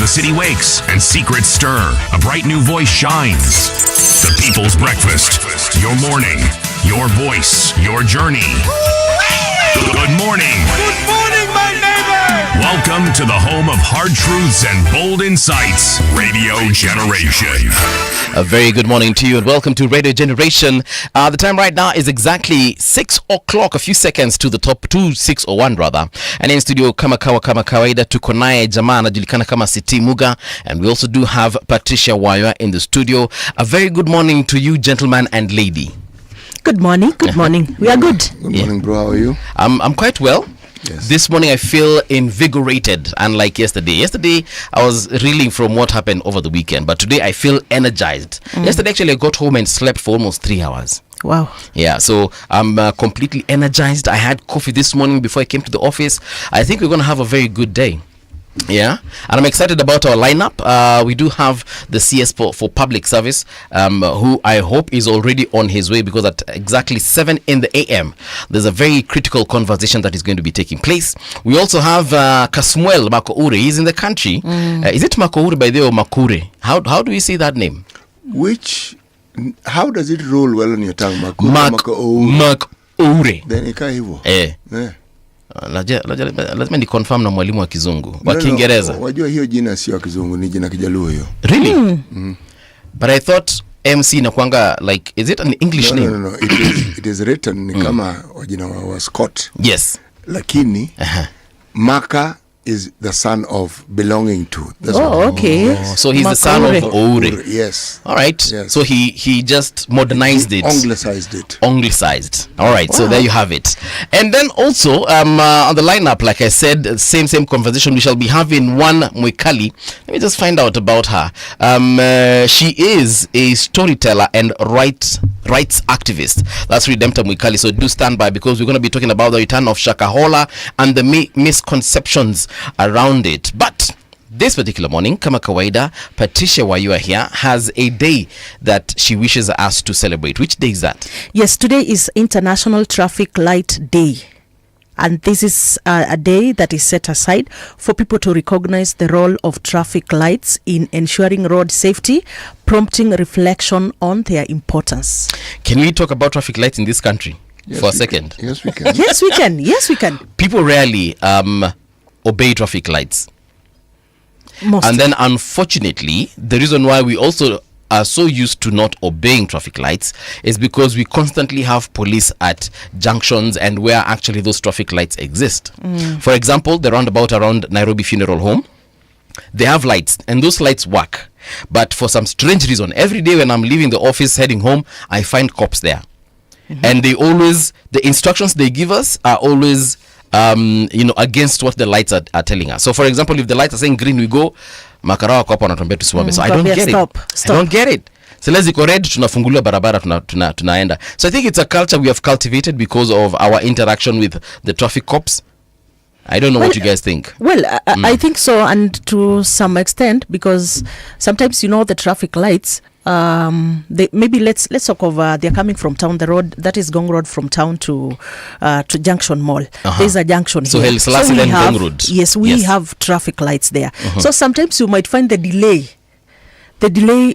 the city wakes and secrets stir, a bright new voice shines. The People's Breakfast. Your morning, your voice, your journey. Good morning. Good morning, my neighbor. Welcome to the home of hard truths and bold insights, Radio Generation. A very good morning to you and welcome to Radio Generation. The time right now is exactly 6 o'clock, a few seconds to the top, 6:01 rather. And in studio kama kawaida tuko naye jamaa anajulikana kama Siti Muga, and we also do have Patricia Waya in the studio. A very good morning to you, gentleman and lady. Good morning. Good morning. We are good. Good morning, bro. How are you? I'm quite well. Yes. This morning I feel invigorated, unlike yesterday. Yesterday I was reeling from what happened over the weekend, but today I feel energized. Yesterday actually I got home and slept for almost 3 hours. Wow. Yeah, so I'm completely energized. I had coffee this morning before I came to the office. I think we're going to have a very good day. Yeah, and I'm excited about our lineup. We do have the CS for public service, who I hope is already on his way, because at exactly 7 in the a.m. there's a very critical conversation that is going to be taking place. We also have Kasmuel Makoure. He's in the country. Is it Makoure by the way or Makure? How do we say that name? How does it roll well on your tongue? Makoure. Then ika hivyo. Yeah. Lazima ni confirm na mwalimu wa kizungu wa Kiingereza. Wajua hiyo jina sio ya kizungu, ni jina Kijaluo hiyo. Really? But I thought MC na kwanga, like, is it an English name? No. It is written ni kama wajina wa Scott. Yes. Lakini Maka is the son of belonging to. That's okay. So he's the son of Oure. Yes. All right. Yes. So he just modernized it. Anglicized it. All right. Wow. So there you have it. And then also on the lineup, like I said, same conversation. We shall be having one Mwikali. Let me just find out about her. She is a storyteller and rights activist. That's Redemptor Mwikali. So do stand by, because we're going to be talking about the return of Shakahola and the misconceptions around it. But this particular morning, kama kawaida, Patricia Wayua here has a day that she wishes us to celebrate. Which day is that? Yes, today is International Traffic Light Day. And this is a day that is set aside for people to recognize the role of traffic lights in ensuring road safety, prompting reflection on their importance. Can we talk about traffic lights in this country for a second? Yes, we can. Yes, we can. People rarely obey traffic lights. Mostly. And then unfortunately, the reason why we also are so used to not obeying traffic lights is because we constantly have police at junctions and where actually those traffic lights exist. For example, the roundabout around Nairobi Funeral Home, they have lights and those lights work. But for some strange reason, every day when I'm leaving the office heading home, I find cops there. And the instructions they give us are always against what the lights are telling us. So for example, if the lights are saying green, we go makarawa kwa hapo wanatuambia tusimame. So I don't get stop. I don't get it. So let's go red, tunafungulia barabara, tunaenda. So I think it's a culture we have cultivated because of our interaction with the traffic cops. I don't know what you guys think. Well, I think so, and to some extent, because sometimes the traffic lights, let's talk of they're coming from town. The road that is Gong Road from town to Junction Mall. There's a junction so here. So we have Gong Road. Yes, we have traffic lights there. So sometimes you might find the delay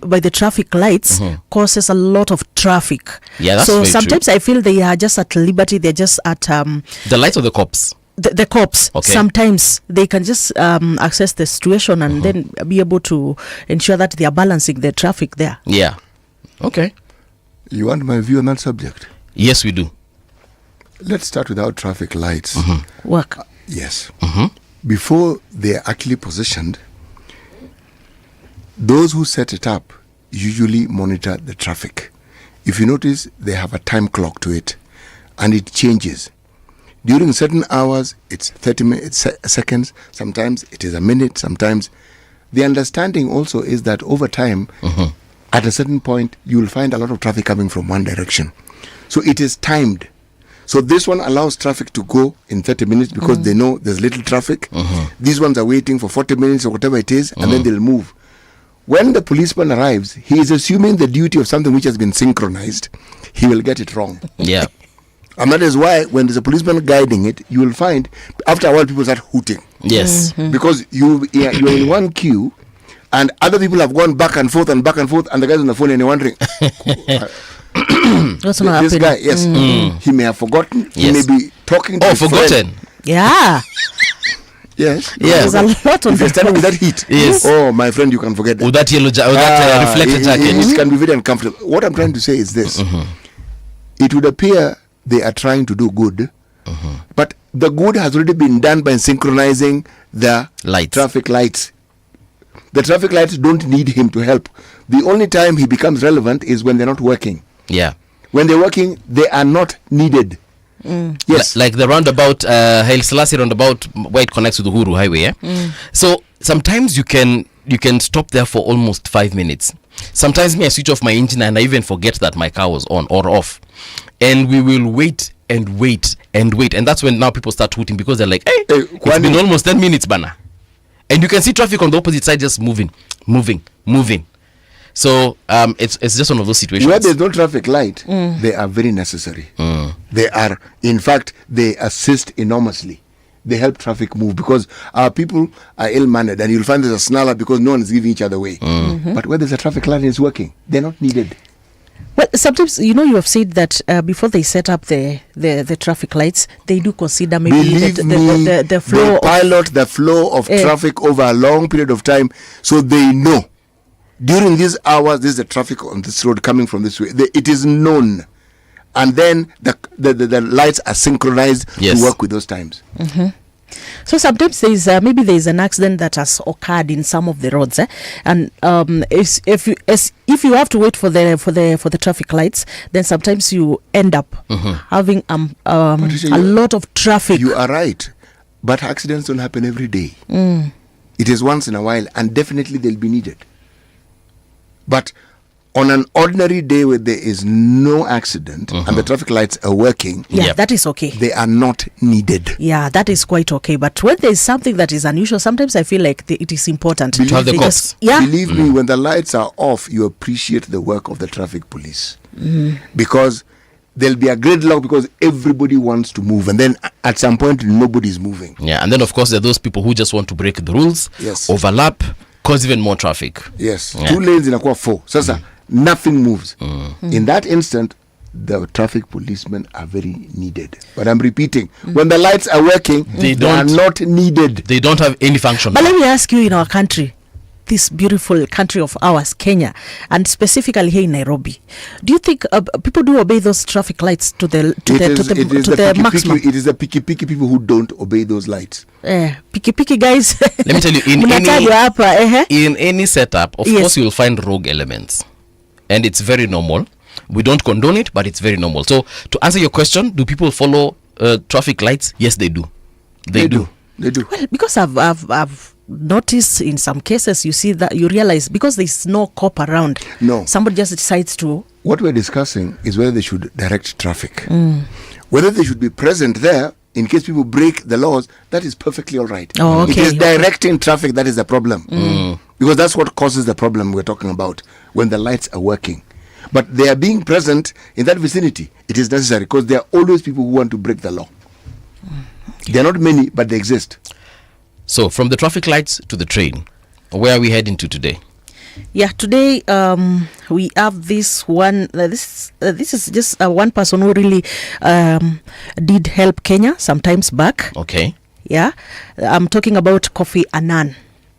by the traffic lights causes a lot of traffic. Yeah, that's so very sometimes true. I feel they are just at liberty. They're just at the lights of the cops. The cops, okay. Sometimes they can just access the situation and then be able to ensure that they are balancing the traffic there. Yeah. Okay. You want my view on that subject? Yes, we do. Let's start with our traffic lights. Work. Yes. Before they are actually positioned, those who set it up usually monitor the traffic. If you notice, they have a time clock to it, and it changes. During certain hours, it's 30 seconds. Sometimes it is a minute. Sometimes the understanding also is that over time, at a certain point, you will find a lot of traffic coming from one direction. So it is timed. So this one allows traffic to go in 30 minutes because they know there's little traffic. These ones are waiting for 40 minutes or whatever it is, and then they'll move. When the policeman arrives, he is assuming the duty of something which has been synchronized. He will get it wrong. Yeah. And that is why when there's a policeman guiding it, you will find after a while people start hooting. Yes. Because you're in one queue And other people have gone back and forth, and the guy's on the phone and you're wondering, What's not this happening? guy, yes, he may have forgotten. Yes. He may be talking to Oh, his forgotten. friend. Yeah. Yes. Yeah. There's a lot on If you're the standing with that heat, Yes. oh, my friend, you can forget that. With that yellow reflector jacket. It can be very uncomfortable. What I'm trying to say is this. It would appear they are trying to do good, but the good has already been done by synchronizing the Lights. traffic lights. The traffic lights don't need him to help. The only time he becomes relevant is when they're not working. Yeah. When they're working, they are not needed. Yes. Like the roundabout, Haile Selassie roundabout, where it connects to the Uhuru Highway. Yeah? So sometimes you can stop there for almost 5 minutes. Sometimes I switch off my engine and I even forget that my car was on or off. And we will wait and wait and wait. And that's when now people start hooting because they're like, hey, it's Kwani- been almost 10 minutes, bana. And you can see traffic on the opposite side just moving. So it's just one of those situations. Where there's no traffic light, they are very necessary. They are, in fact, they assist enormously. They help traffic move because our people are ill-mannered, and you'll find there's a snarl because no one is giving each other way. But where there's a traffic light and it's working, they're not needed. Well, sometimes you have said that before they set up the traffic lights, they do consider maybe Believe the me, flow they of pilot the flow of traffic over a long period of time, so they know during these hours this is the traffic on this road coming from this way. It is known, and then the lights are synchronized Yes. to work with those times. So sometimes there's maybe there's an accident that has occurred in some of the roads, and if you have to wait for the traffic lights, then sometimes you end up having Patricia, a lot of traffic. You are right, but accidents don't happen every day. It is once in a while, and definitely they'll be needed. But on an ordinary day where there is no accident and the traffic lights are working, Yeah, Yep. that is okay. they are not needed. Yeah, that is quite okay. But when there is something that is unusual, sometimes I feel like it is important To have the because- cops. Yeah, Believe me, when the lights are off, you appreciate the work of the traffic police. Because there'll be a gridlock because everybody wants to move, and then at some point nobody's moving. Yeah, and then of course there are those people who just want to break the rules, Yes. overlap, cause even more traffic. Yes, Yeah. 2 lanes in a 4. Sasa, nothing moves. In that instant, the traffic policemen are very needed. But I'm repeating, when the lights are working, They they are don't- not needed. They don't have any function. but let me ask you, in our country, this beautiful country of ours, Kenya, and specifically here in Nairobi, do you think people do obey those traffic lights to the maximum? It is the picky people who don't obey those lights. Picky guys. Let me tell you, Mnatajwa hapa, in any setup, of Yes. course you'll find rogue elements. And it's very normal. We don't condone it, but it's very normal. So to answer your question, do people follow traffic lights? Yes, they do. They do. They do. Well, because I've noticed in some cases, you see that you realize because there's no cop around, No. somebody just decides to. What we're discussing is whether they should direct traffic. Whether they should be present there in case people break the laws, that is perfectly all right. Oh, It okay. is directing traffic that is the problem. Because that's what causes the problem we're talking about when the lights are working. But they are being present in that vicinity. It is necessary because there are always people who want to break the law. There are not many, but they exist. So from the traffic lights to the train, where are we heading to today? Yeah, today we have this one. This is just one person who really did help Kenya sometimes back. Okay. Yeah, I'm talking about Kofi Annan.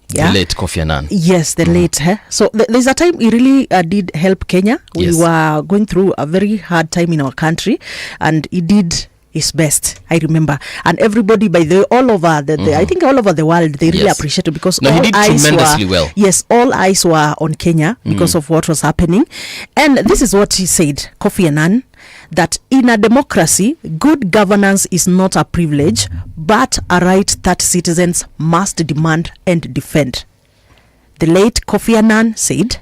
Yeah. The late Kofi Annan. Yes, the late. So there's a time he really did help Kenya. We Yes. were going through a very hard time in our country, and he did his best. I remember, and everybody all over I think all over the world, they really Yes. appreciate it because No, he all did eyes tremendously were well. Yes, all eyes were on Kenya because of what was happening, and this is what he said, Kofi Annan, that in a democracy, good governance is not a privilege, but a right that citizens must demand and defend. The late Kofi Annan said,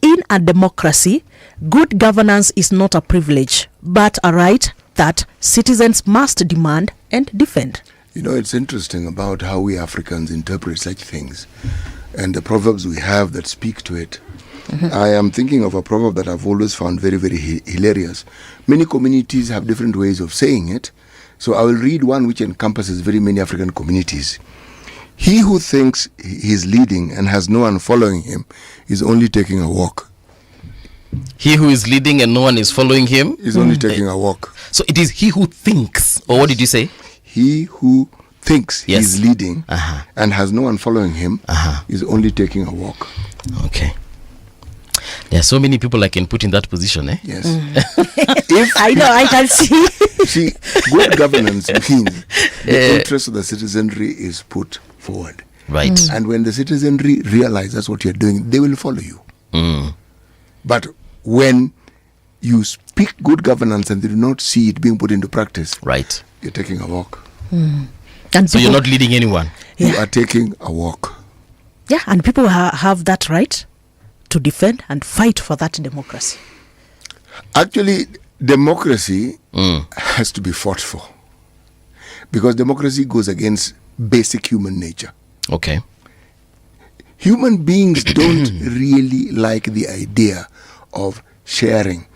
in a democracy, good governance is not a privilege, but a right that citizens must demand and defend. You know, it's interesting about how we Africans interpret such things and the proverbs we have that speak to it. I am thinking of a proverb that I've always found very, very hilarious. Many communities have different ways of saying it. So I will read one which encompasses very many African communities. He who thinks he's leading and has no one following him is only taking a walk. He who is leading and no one is following him Is only taking a walk. So it is he who thinks, or what did you say? He who thinks Yes. he's leading Uh-huh. and has no one following him is only taking a walk. Okay. There are so many people I can put in that position, eh? Yes. If I know, I can see. see, good governance means the interest of the citizenry is put forward. Right. And when the citizenry realize that's what you're doing, they will follow you. But when you speak good governance and they do not see it being put into practice, Right. you're taking a walk. And So you're people- not leading anyone. You are taking a walk. Yeah, and people have that right to defend and fight for that democracy. Actually, democracy has to be fought for. Because democracy goes against basic human nature. Okay. Human beings don't really like the idea of sharing.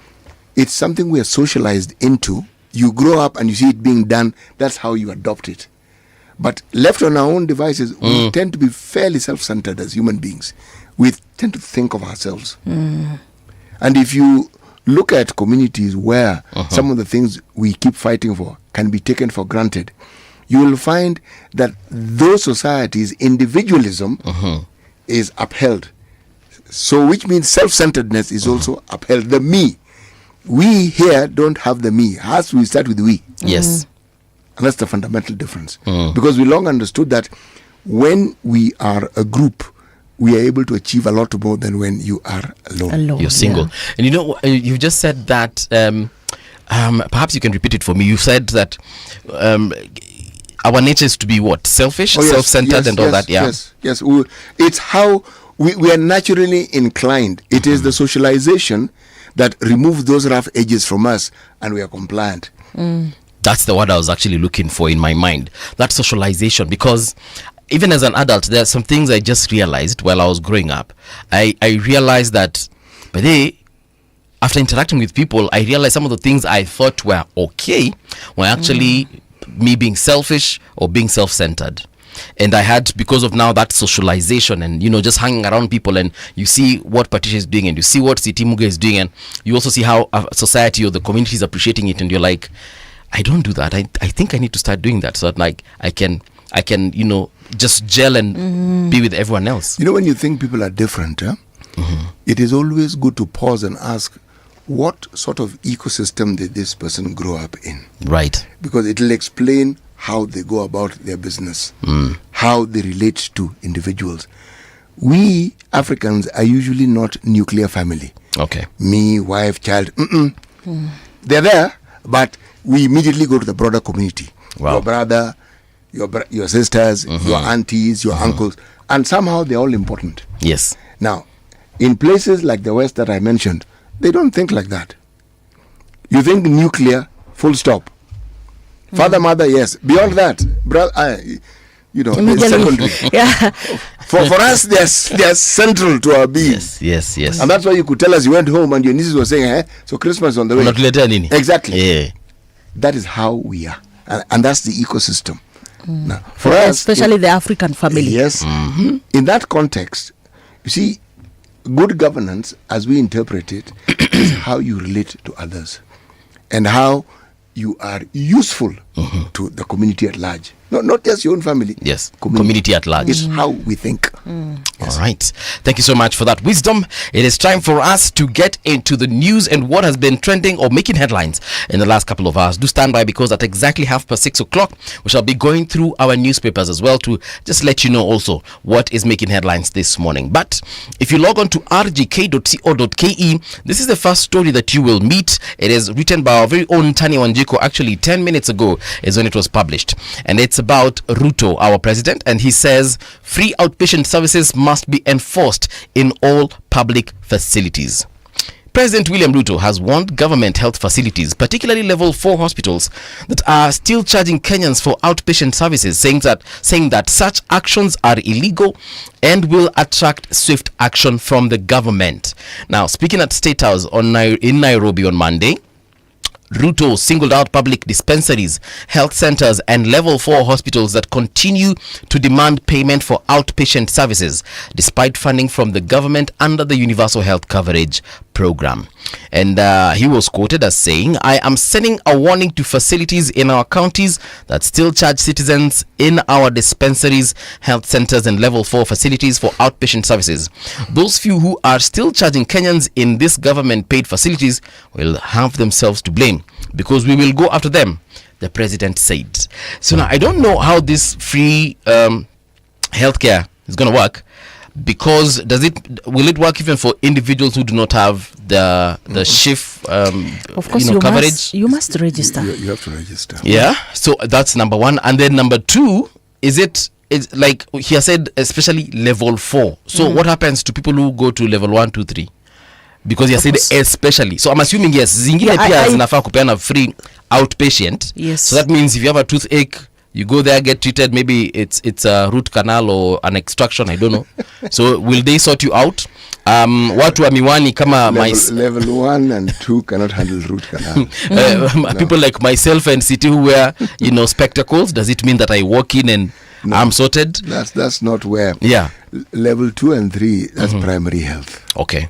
It's something we are socialized into. You grow up and you see it being done, that's how you adopt it. But left on our own devices, we tend to be fairly self-centered as human beings. We tend to think of ourselves. And if you look at communities where some of the things we keep fighting for can be taken for granted, you will find that those societies, individualism is upheld. So which means self-centeredness is also upheld. The me. We here don't have the me. As we start with we. Yes. And that's the fundamental difference. Because we long understood that when we are a group, we are able to achieve a lot more than when you are alone. Alone, You're single. yeah. And you know, you just said that, perhaps you can repeat it for me. You said that our nature is to be what? Selfish, Oh, yes, self-centered yes, and all yes, that, yeah? Yes. It's how we are naturally inclined. It is the socialization that removes those rough edges from us and we are compliant. That's the word I was actually looking for in my mind. That socialization, because even as an adult, there are some things I just realized while I was growing up. I realized that, but after interacting with people, I realized some of the things I thought were okay were actually me being selfish or being self-centered. And I had, because of now that socialization and, you know, just hanging around people, and you see what Patricia is doing and you see what Siti Muga is doing, and you also see how a society or the community is appreciating it, and you're like, I don't do that. I think I need to start doing that so that like I can you know, just gel and be with everyone else. You know, when you think people are different, it is always good to pause and ask, what sort of ecosystem did this person grow up in? Right. Because it will explain how they go about their business, how they relate to individuals. We Africans are usually not nuclear family. Okay. Me, wife, child. They're there, but we immediately go to the broader community. Wow. Your brother, your sisters, your aunties, your uncles, and somehow they're all important. Yes. Now, in places like the West that I mentioned, they don't think like that. You think nuclear, full stop. Father, mother, yes. Beyond that, brother, you know, it's secondary. Yeah. For us, they're central to our being. Yes. And that's why you could tell us you went home and your nieces were saying, so Christmas is on the way. Not later, Nini. Exactly. Yeah. That is how we are. And that's the ecosystem. Now, for us, Especially the African family. yes. In that context, you see, good governance, as we interpret it, is how you relate to others and how you are useful to the community at large. Not just your own family. Yes. Community at large. It's how we think. All right. Thank you so much for that wisdom. It is time for us to get into the news and what has been trending or making headlines in the last couple of hours. Do stand by, because at exactly 6:30, we shall be going through our newspapers as well to just let you know also what is making headlines this morning. But if you log on to rgk.co.ke, this is the first story that you will meet. It is written by our very own Tani Wanjiko. Actually, 10 minutes ago is when it was published. And it's about Ruto, our president, and he says free outpatient services must be enforced in all public facilities. President William Ruto has warned government health facilities, particularly level 4 hospitals, that are still charging Kenyans for outpatient services, saying that such actions are illegal and will attract swift action from the government. Now, speaking at State House in Nairobi on Monday, Ruto singled out public dispensaries, health centers, and level 4 hospitals that continue to demand payment for outpatient services, despite funding from the government under the Universal Health Coverage Program. And he was quoted as saying, "I am sending a warning to facilities in our counties that still charge citizens in our dispensaries, health centers, and level 4 facilities for outpatient services. Those few who are still charging Kenyans in these government-paid facilities will have themselves to blame, because we will go after them," the president said. So now I don't know how this free healthcare is going to work, because will it work even for individuals who do not have the shift Of course, coverage? You must register. You have to register. Yeah, so that's number one. And then number two, it's like he has said, especially level 4. So what happens to people who go to level 1, 2, 3? Because he has said especially. So I'm assuming yes, zingine pia zinafaa kupeana free outpatient. Yes. So that means if you have a toothache, you go there, get treated. Maybe it's a root canal or an extraction. I don't know. So will they sort you out? Watu wa miwani kama level 1 and 2 cannot handle root canal. People like myself and City who wear spectacles. Does it mean that I walk in and I'm sorted? That's not where. Yeah. Level 2 and 3, that's primary health. Okay.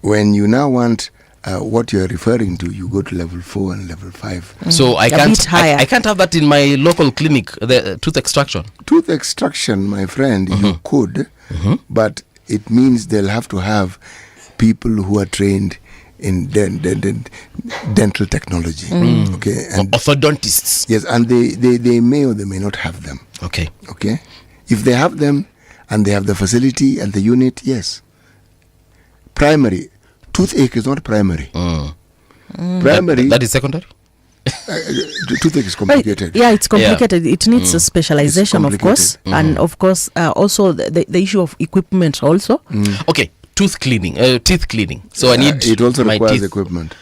When you now want what you're referring to, you go to level 4 and level 5. So I can't have that in my local clinic, the tooth extraction. Tooth extraction, my friend, you could, but it means they'll have to have people who are trained in dental technology. Okay, and orthodontists. Yes, and they may or they may not have them. Okay. If they have them and they have the facility and the unit, yes. Primary toothache is not primary. Primary that is secondary. Toothache is complicated. Yeah, it's complicated. It needs a specialization, of course, and of course also the issue of equipment also. Okay, teeth cleaning. So I need it also my requires teeth equipment.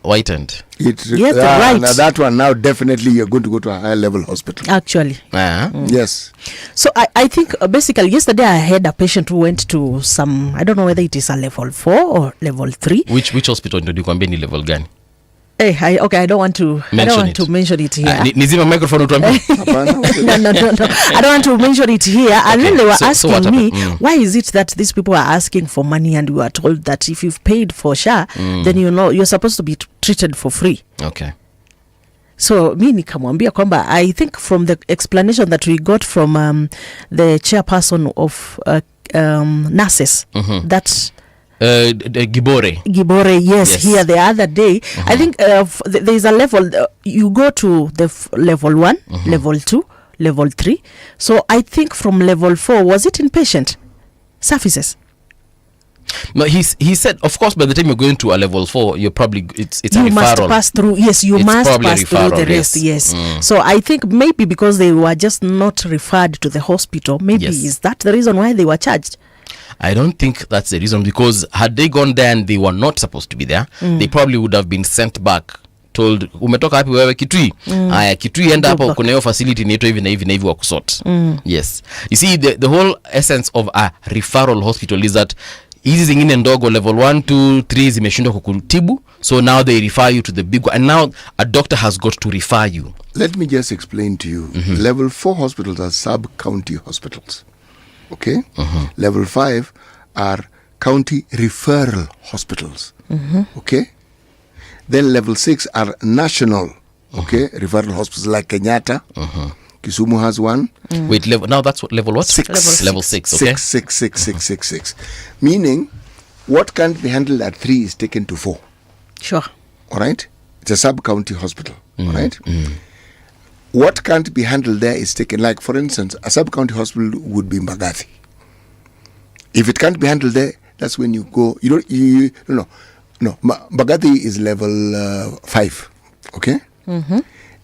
whitened. Right. Now that one, now definitely you're going to go to a higher level hospital. Actually. Yes. So I think basically yesterday I had a patient who went to some, I don't know whether it is a level 4 or level 3. Which hospital ndio nikwambia ni level gani? I don't want to mention it here. Nizima microphone utuambie. No. I don't want to mention it here. And then they were asking me, why is it that these people are asking for money and you are told that if you've paid for SHA, then you're supposed to be treated for free. Okay. So mi nikamwambia kwamba I think from the explanation that we got from the chairperson of nurses, that's Gibore, yes, here the other day. I think there is a level, you go to the level 1, level 2, level 3. So I think from level 4, was it inpatient services? No, he said, of course, by the time you're going to a level 4, you're probably it's a referral. You must pass through. Yes, you must pass through the rest. Yes. So I think maybe because they were just not referred to the hospital, maybe is that the reason why they were charged? I don't think that's the reason, because had they gone there and they were not supposed to be there, they probably would have been sent back, told umetoka hapi wewe Kitui, aya Kitui enda hapo kuna hiyo facility inaitwa hivi na hivi na hivi wa kusort. Yes, you see the whole essence of a referral hospital is that hizi zingine ndogo level 1, 2, 3 zimeshindwa kukutibu, so now they refer you to the big one, and now a doctor has got to refer you. Let me just explain to you. Level 4 hospitals are sub-county hospitals. Okay? Level 5 are county referral hospitals. Okay? Then level 6 are national, okay, referral hospitals like Kenyatta. Kisumu has one. Wait, now that's what level what? 6. Level 6, okay. 6. Meaning, what can't be handled at 3 is taken to 4. Sure. All right? It's a sub-county hospital. All right? What can't be handled there is taken, like, for instance, a sub-county hospital would be Mbagathi. If it can't be handled there, that's when you go, No, Mbagathi is level 5, okay?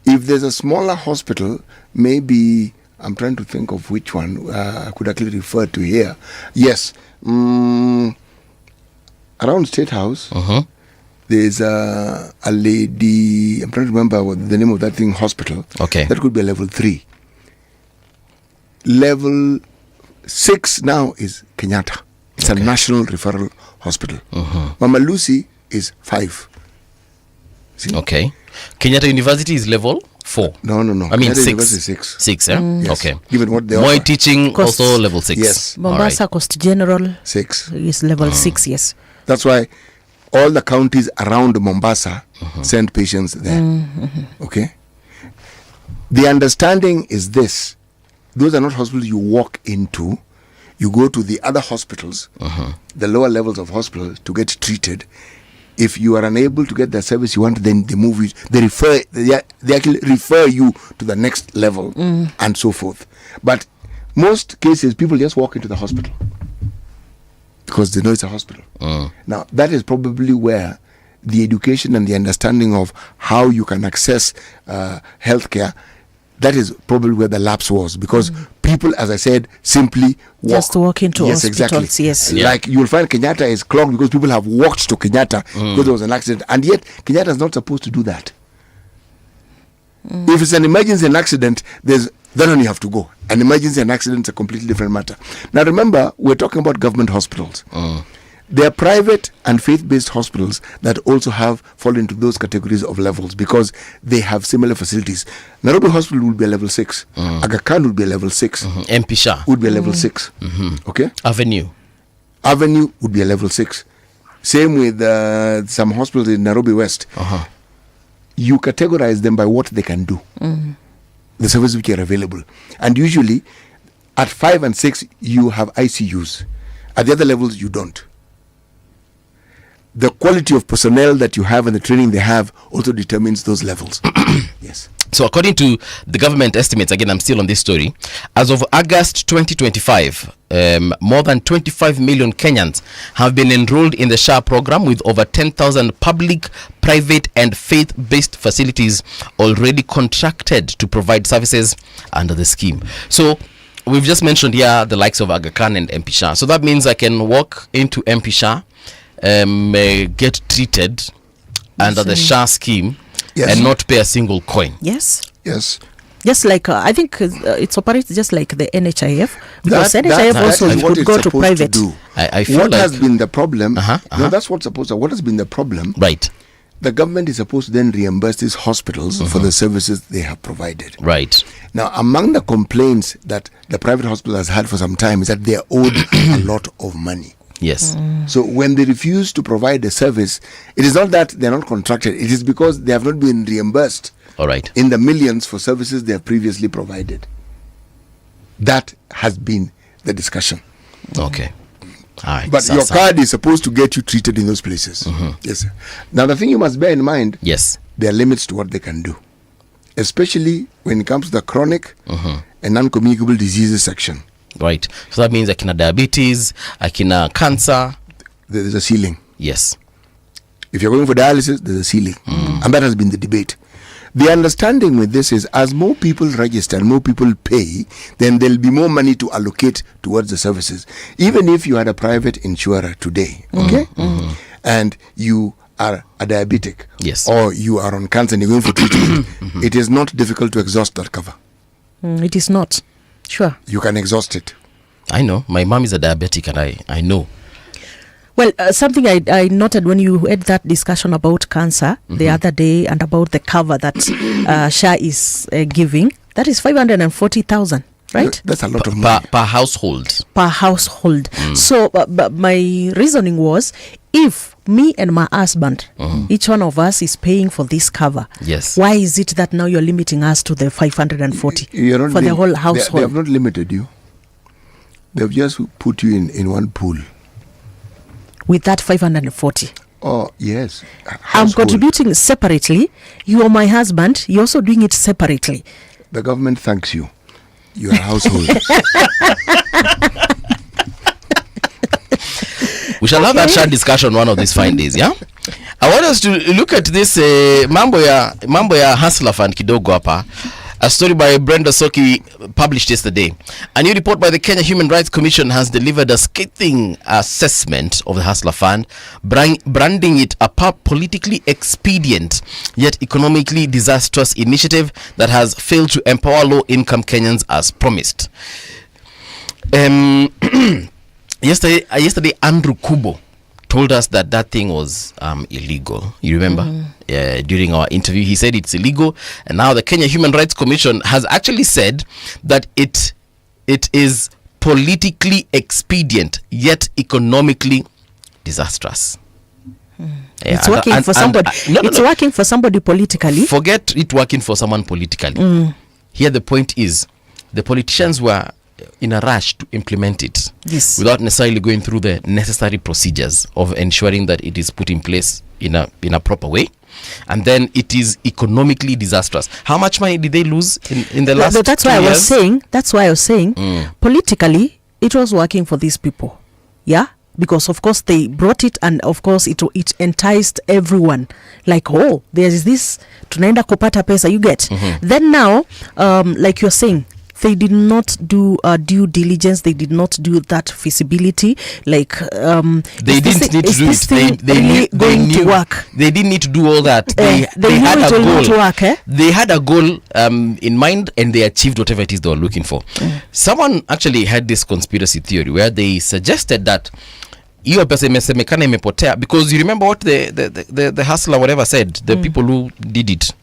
If there's a smaller hospital, maybe, I'm trying to think of which one I could actually refer to here. Yes, around State House, there's a lady, I'm trying to remember what the name of that thing, hospital. Okay. That could be a level 3. Level 6 now is Kenyatta. It's a national referral hospital. Mama Lucy is 5. See? Okay. Kenyatta University is level 4. No. I mean Kenyatta 6. University is 6. 6, yeah? Yes. Okay. Given what they Moi offer. teaching Cost- also level 6. Yes. Mombasa Coast General 6. is level 6, yes. That's why all the counties around Mombasa send patients there. Okay? The understanding is this. Those are not hospitals you walk into. You go to the other hospitals, the lower levels of hospitals, to get treated. If you are unable to get the service you want, then they move you. They actually refer you to the next level and so forth. But most cases, people just walk into the hospital because they know it's a hospital. Now, that is probably where the education and the understanding of how you can access healthcare, that is probably where the lapse was, because people, as I said, simply walk. Just walk into yes, hospitals, exactly. yes. Yeah. Like you'll find Kenyatta is clogged because people have walked to Kenyatta because there was an accident, and yet Kenyatta is not supposed to do that. If it's an emergency and accident, then only you have to go. An emergency and accident is a completely different matter. Now remember, we're talking about government hospitals. There are private and faith-based hospitals that also fall into those categories of levels because they have similar facilities. Nairobi Hospital would be a level 6. Aga Khan would be a level 6. MP Shah. Would be a level 6. Okay? Avenue. Avenue would be a level 6. Same with some hospitals in Nairobi West. You categorize them by what they can do, the services which are available. And usually, at 5 and 6, you have ICUs. At the other levels, you don't. The quality of personnel that you have and the training they have also determines those levels. Yes. So according to the government estimates, again, I'm still on this story, as of August 2025, more than 25 million Kenyans have been enrolled in the SHA program, with over 10,000 public, private and faith-based facilities already contracted to provide services under the scheme. So we've just mentioned here the likes of Aga Khan and MP Shah. So that means I can walk into MP Shah, get treated under the SHA scheme, Yes. and not pay a single coin. Yes. Yes. Just like, I think it operates just like the NHIF, because That NHIF also is you what could it's go to supposed private. do. I feel what like has been the problem? Uh-huh. That's what's supposed to. What has been the problem? right, The government is supposed to then reimburse these hospitals for the services they have provided. right. Now, among the complaints that the private hospital has had for some time is that they are owed a lot of money. Yes. So when they refuse to provide the service, it is not that they're not contracted. It is because they have not been reimbursed All right. in the millions for services they have previously provided. That has been the discussion. Okay. All right. But your card is supposed to get you treated in those places. Yes, sir. Now, the thing you must bear in mind, Yes. there are limits to what they can do, especially when it comes to the chronic and non-communicable diseases section. Right. So that means akina diabetes, akina cancer. There's a ceiling. Yes. If you're going for dialysis, there's a ceiling. And that has been the debate. The understanding with this is, as more people register and more people pay, then there'll be more money to allocate towards the services. Even if you had a private insurer today, okay, and you are a diabetic, Yes. or you are on cancer and you're going for treatment, it is not difficult to exhaust that cover. It is not. Sure. You can exhaust it. I know. My mom is a diabetic, and I know. Well, something I noted when you had that discussion about cancer the other day and about the cover that SHA is giving, that is 540,000, right? That's a lot of money. Per household. Per household. So but my reasoning was, if me and my husband, each one of us is paying for this cover, Yes. why is it that now you're limiting us to the 540 You're not for the whole They household? have not limited you. They've just put you in one pool. With that 540. Oh, yes. I'm Household. contributing separately. You are my husband. You're also doing it separately. The government thanks you. You are a household. We shall have that short discussion one of these fine days, yeah? I want us to look at this mambo ya hustler fund kidogo hapa. A story by Brenda Soki published yesterday. A new report by the Kenya Human Rights Commission has delivered a scathing assessment of the Hustler Fund, branding it a politically expedient yet economically disastrous initiative that has failed to empower low-income Kenyans as promised. Yesterday Andrew Kubo told us that thing was illegal. You remember? During our interview, he said it's illegal, and now the Kenya Human Rights Commission has actually said that it is politically expedient yet economically disastrous. It's working for somebody. It's working for somebody politically. Forget it working for someone politically. Here the point is, the politicians were in a rush to implement it, yes, without necessarily going through the necessary procedures of ensuring that it is put in place in a proper way, and then it is economically disastrous. How much money did they lose in the last? That's why I was saying. That's why I was saying. Politically, it was working for these people. Yeah. Because of course they brought it, and of course it enticed everyone, like, oh, there is this, tunaenda kupata pesa, you get. Then now, like you're saying, they did not do due diligence. They did not do that feasibility. Like they didn't need to do it. They knew going to work. They didn't need to do all that. They had a goal. To work, They had a goal in mind, and they achieved whatever it is they were looking for. Someone actually had this conspiracy theory where they suggested that hiyo pesa imesemekana imepotea, because you remember what the hustler whatever said, the people who did it,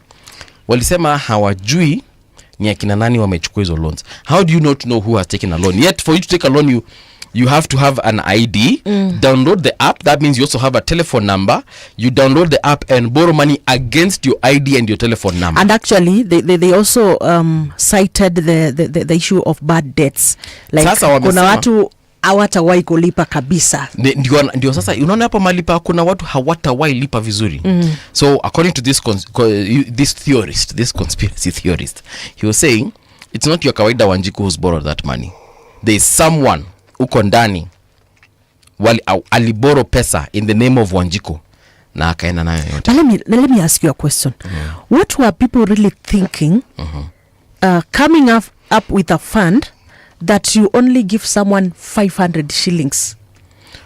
walisema hawajui ni akina nani wamechukua hizo loans. How do you not know who has taken a loan? Yet for you to take a loan, you have to have an ID, download the app. That means you also have a telephone number. You download the app and borrow money against your ID and your telephone number. And actually they also cited the issue of bad debts. Like kuna watu hawatawahi kulipa kabisa. Ndio sasa unaona hapo malipa, kuna watu hawatawahi lipa vizuri. So according to this conspiracy theorist, he was saying it's not your kawaida Wanjiku who's borrowed that money. There is someone uko ndani aliboro pesa in the name of Wanjiku na akaenda nayo yote. Let me ask you a question. What were people really thinking coming up with a fund that you only give someone 500 shillings?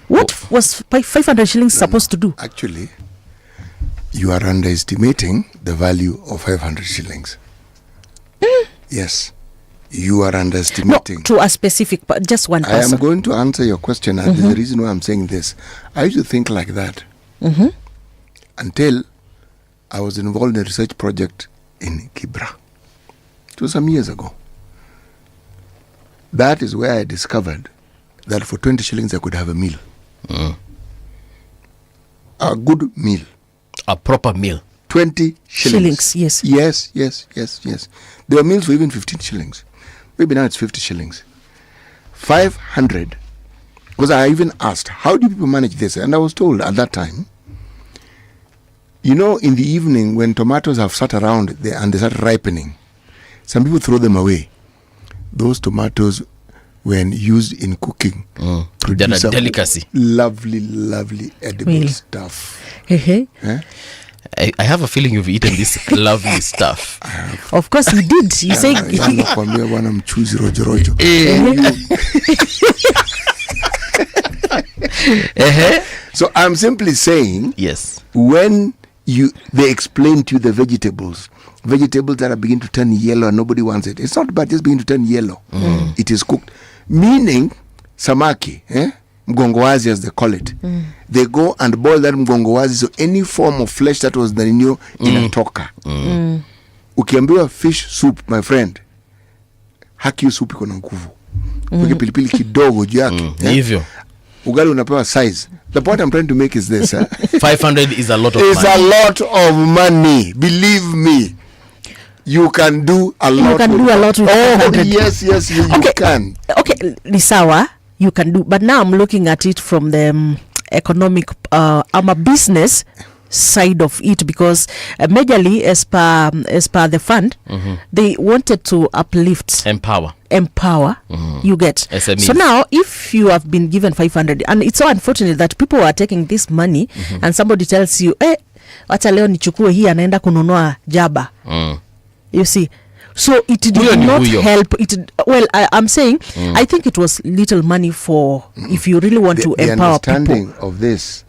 What was 500 shillings supposed to do? Actually, you are underestimating the value of 500 shillings. Yes, you are underestimating. No, to a specific, just one person. I am going to answer your question, and the reason why I'm saying this, I used to think like that until I was involved in a research project in Kibra. It was some years ago. That is where I discovered that for 20 shillings I could have a meal. A good meal. A proper meal. 20 shillings. Yes. Yes. There were meals for even 15 shillings. Maybe now it's 50 shillings. 500. Because I even asked, how do people manage this? And I was told at that time, in the evening when tomatoes have sat around and they start ripening, some people throw them away. Those tomatoes, when used in cooking, produce a delicacy. Lovely edible stuff. I have a feeling you've eaten this lovely stuff. Of course you did. You say So I'm simply saying, yes, when they explain to you the vegetables that are beginning to turn yellow and nobody wants it. It's not about just beginning to turn yellow. It is cooked. Meaning, samaki, mgongowazi as they call it. They go and boil that mgongowazi, so any form of flesh that was in inatoka. Ukiambiwa fish soup, my friend, haki soup iko na nguvu. Weke pilipili kidogo juu yake. Hivyo. Ugali unapewa size. The point I'm trying to make is this. 500 is a lot of money. It's a lot of money. Believe me. You can do a lot. You can do a lot with 500. Yes, you can. Okay, Lisawa, you can do. But now I'm looking at it from the economic, business side of it, because majorly as per the fund, they wanted to uplift, empower, you get. SMEs. So now if you have been given 500, and it's so unfortunate that people are taking this money and somebody tells you, wacha leo nichukue hii anaenda kununua jaba. You see, so it did not help. I'm saying, I think it was little money for if you really want to empower people. The understanding of this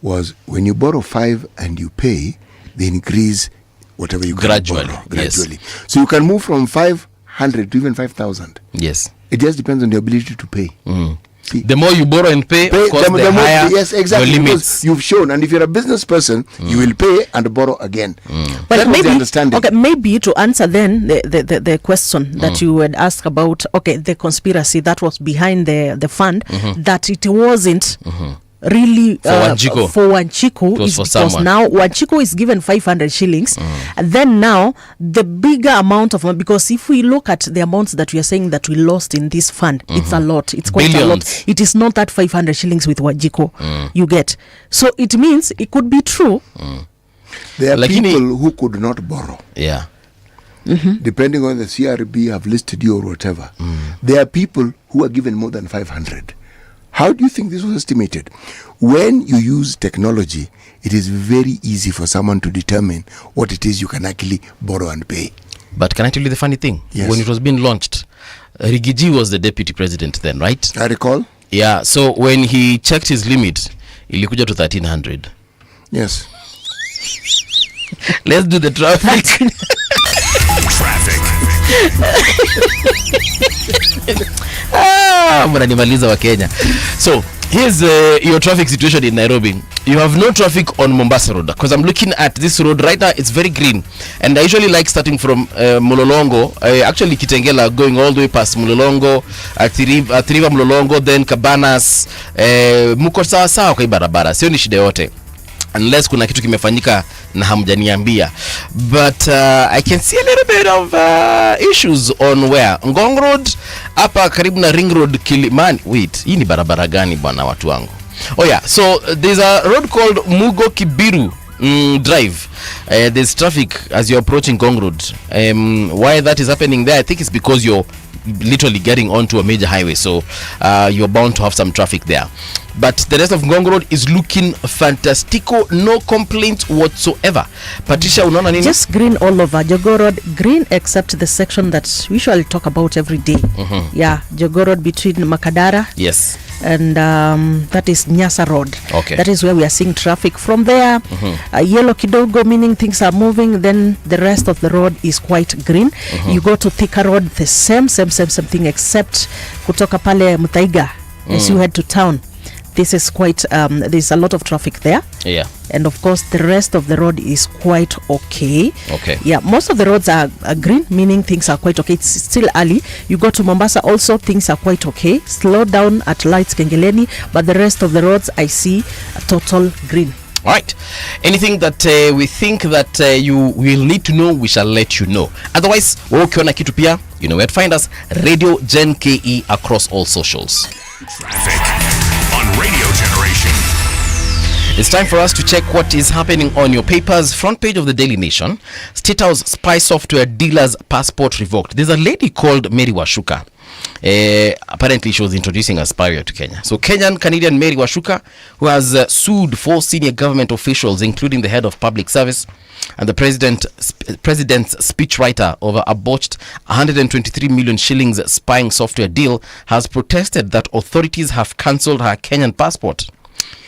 was when you borrow 5 and you pay, they increase whatever you gradually. Yes. So you can move from 500 to even 5,000. Yes. It just depends on the ability to pay. See, the more you borrow and pay, of course, the higher yes, exactly, your limits. because you've shown, and if you're a business person, you will pay and borrow again. But That was maybe, the understanding. okay, maybe to answer then the question that you had asked about, okay, the conspiracy that was behind the fund, that it wasn't really For Wanjiku. for Wanjiku It was is for because someone. now Wanjiku is given 500 shillings, and then now the bigger amount of, because if we look at the amounts that we are saying that we lost in this fund, it's a lot, it's quite a lot. Billions. It is not that 500 shillings with Wanjiku you get, so it means it could be true. There are Lakini- people who could not borrow. Yeah. Depending on the CRB have listed you or whatever. There are people who are given more than 500. How do you think this was estimated? When you use technology, it is very easy for someone to determine what it is you can actually borrow and pay. But can I tell you the funny thing? Yes. When it was being launched, Rigiji was the deputy president then, right? I recall? Yeah. So when he checked his limit, ilikuja to 1300. Yes. Let's do the traffic. Traffic. Mnanimaliza wa Kenya. So here's your traffic situation in Nairobi. You have no traffic on Mombasa Road, because I'm looking at this road right now. It's very green, and I usually like starting from Mulolongo, actually Kitengela, going all the way past Mulolongo, Athiriva Mulolongo, then Cabanas, muko sawa sawa kwa barabara, sio ni shida yote, unless kuna kitu kimefanyika na hamjaniambia. But I can see a little bit of issues on where Ngong Road hapa karibu na Ring Road Kilimani. Wait, hii ni barabara gani bwana watu wangu? Oh yeah, so there's a road called Mugo Kibiru Drive. There's traffic as you're approaching Ngong Road. Why that is happening there, I think it's because you're literally getting onto a major highway, so you're bound to have some traffic there. But the rest of Ngong Road is looking fantastico, no complaints whatsoever. Patricia, unaona nini? Just green all over. Jogoo Road green, except the section that we usually talk about every day. Yeah, Jogoo Road between Makadara Yes. and that is Nyasa Road. Okay. That is where we are seeing traffic. From there, yellow kidogo, meaning things are moving. Then the rest of the road is quite green. You go to Thika Road, the same thing, except kutoka pale Mutaiga as you head to town. This is quite there's a lot of traffic there. Yeah. And of course the rest of the road is quite okay. Okay. Yeah, most of the roads are green, meaning things are quite okay. It's still early. You go to Mombasa also, things are quite okay. Slow down at lights Kengeleni, but the rest of the roads I see a total green. All right. Anything that we think that you will need to know, we shall let you know. Otherwise, ukiona kitu pia, you know where to find us. Radio Gen KE across all socials. Traffic on Radio Generation. It's time for us to check what is happening on your papers. Front page of the Daily Nation. State House spy software dealer's passport revoked. There's a lady called Mary Washuka. Apparently she was introducing a spyware to Kenya. So Canadian Mary Washuka, who has sued 4 senior government officials, including the head of public service and the president's speechwriter, over a botched 123 million shillings spying software deal, has protested that authorities have cancelled her Kenyan passport.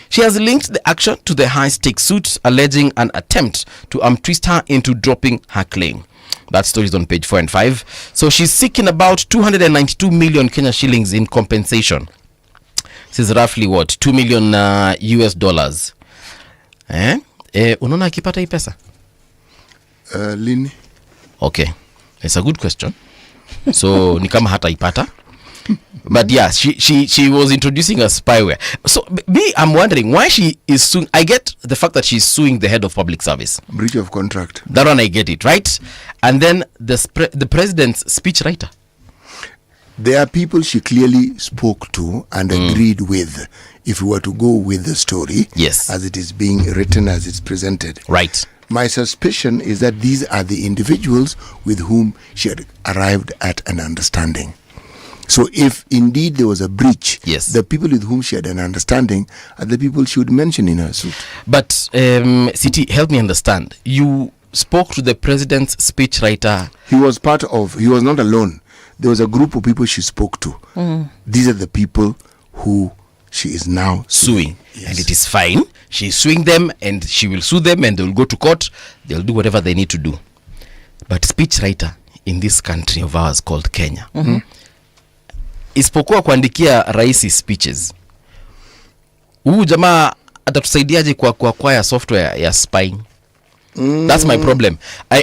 She has linked the action to the high-stakes suit, alleging an attempt to twist her into dropping her claim. That story is on page 4 and 5. So she's seeking about 292 million Kenya shillings in compensation. This is roughly what? 2 million US dollars. Unaona akipata hii pesa? Lini? Okay. It's a good question. So ni kama hata ipata. But yeah, she was introducing a spyware. So I'm wondering why she is suing. I get the fact that she's suing the head of public service. Breach of contract. That one I get it, right? And then the president's speechwriter. There are people she clearly spoke to and agreed with, if we were to go with the story. Yes. As it is being written, as it's presented. Right. My suspicion is that these are the individuals with whom she had arrived at an understanding. So if indeed there was a breach, yes, the people with whom she had an understanding are the people she would mention in her suit. But City, help me understand. You spoke to the president's speechwriter. He was not alone. There was a group of people she spoke to. These are the people who she is now suing. Yes. And it is fine. She's suing them and she will sue them and they will go to court. They'll do whatever they need to do. But speechwriter in this country of ours called Kenya, isipokuwa kuandikia rais speeches. Huyu jamaa atatusaidiaje kwa acquire software ya spying? That's my problem.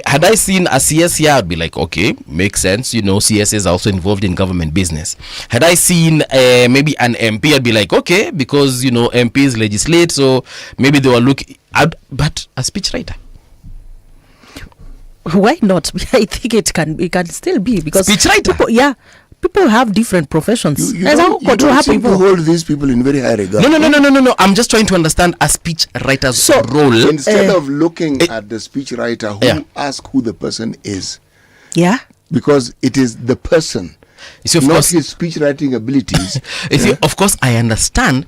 Had I seen a CS here, I'd be like, okay, makes sense. You know, CS is also involved in government business. Had I seen maybe an MP, I'd be like, okay, because, you know, MPs legislate, so maybe they were looking at, but a speechwriter. Why not? I think it can still be, because Speechwriter? People have different professions. You don't seem to hold these people in very high regard. No. I'm just trying to understand a speechwriter's role. Instead of looking at the speechwriter, ask who the person is. Yeah. Because it is the person, You see, of not course, his speechwriting abilities. you see, of course, I understand.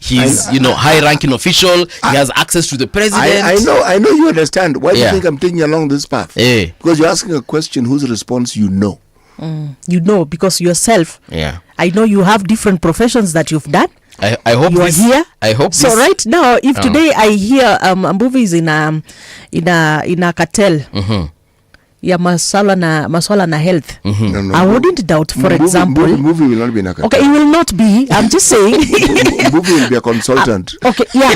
He's, high-ranking official. He has access to the president. I know you understand. Why do you think I'm taking you along this path? Because you're asking a question whose response you know. You know, because yourself. Yeah. I know you have different professions that you've done. I hope you are here. I hope so. This. Right now, if today I hear a movie is in a cartel. Ya maswala na health. No. I wouldn't doubt, for example. Movie will not be in a cartel. Okay, it will not be. I'm just saying. Movie will be a consultant. Okay, yeah.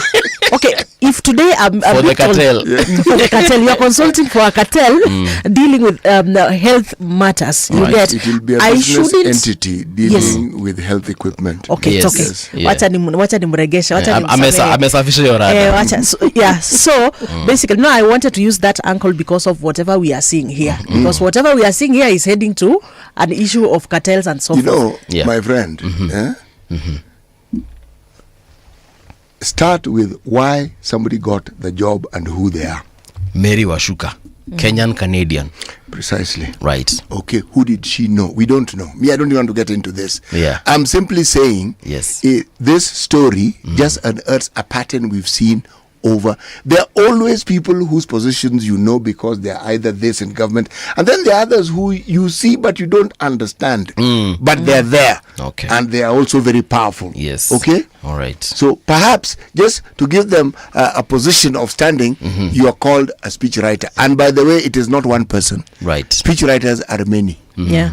Okay, if today I'm for the cartel. For the cartel, you are consulting for a cartel dealing with health matters. You get. It will be a business entity dealing with health equipment. Okay, it's okay. Wacha nimregesha. Amesafisha hiyo rada. So basically, no, I wanted to use that angle because of whatever we are seeing here. Because whatever we are seeing here is heading to an issue of cartels and so forth. You know, my friend, start with why somebody got the job and who they are. Mary Washuka, Kenyan Canadian. Precisely. Right. Okay, who did she know? We don't know. Me, I don't even want to get into this. Yeah. I'm simply saying, yes, this story just unearths a pattern we've seen over. There are always people whose positions you know because they're either this in government, and then there are others who you see but you don't understand, but they're there. Okay. And they are also very powerful. Yes. Okay. All right. So perhaps just to give them a position of standing, you are called a speechwriter. And by the way, it is not one person. Right. Speechwriters are many. Yeah.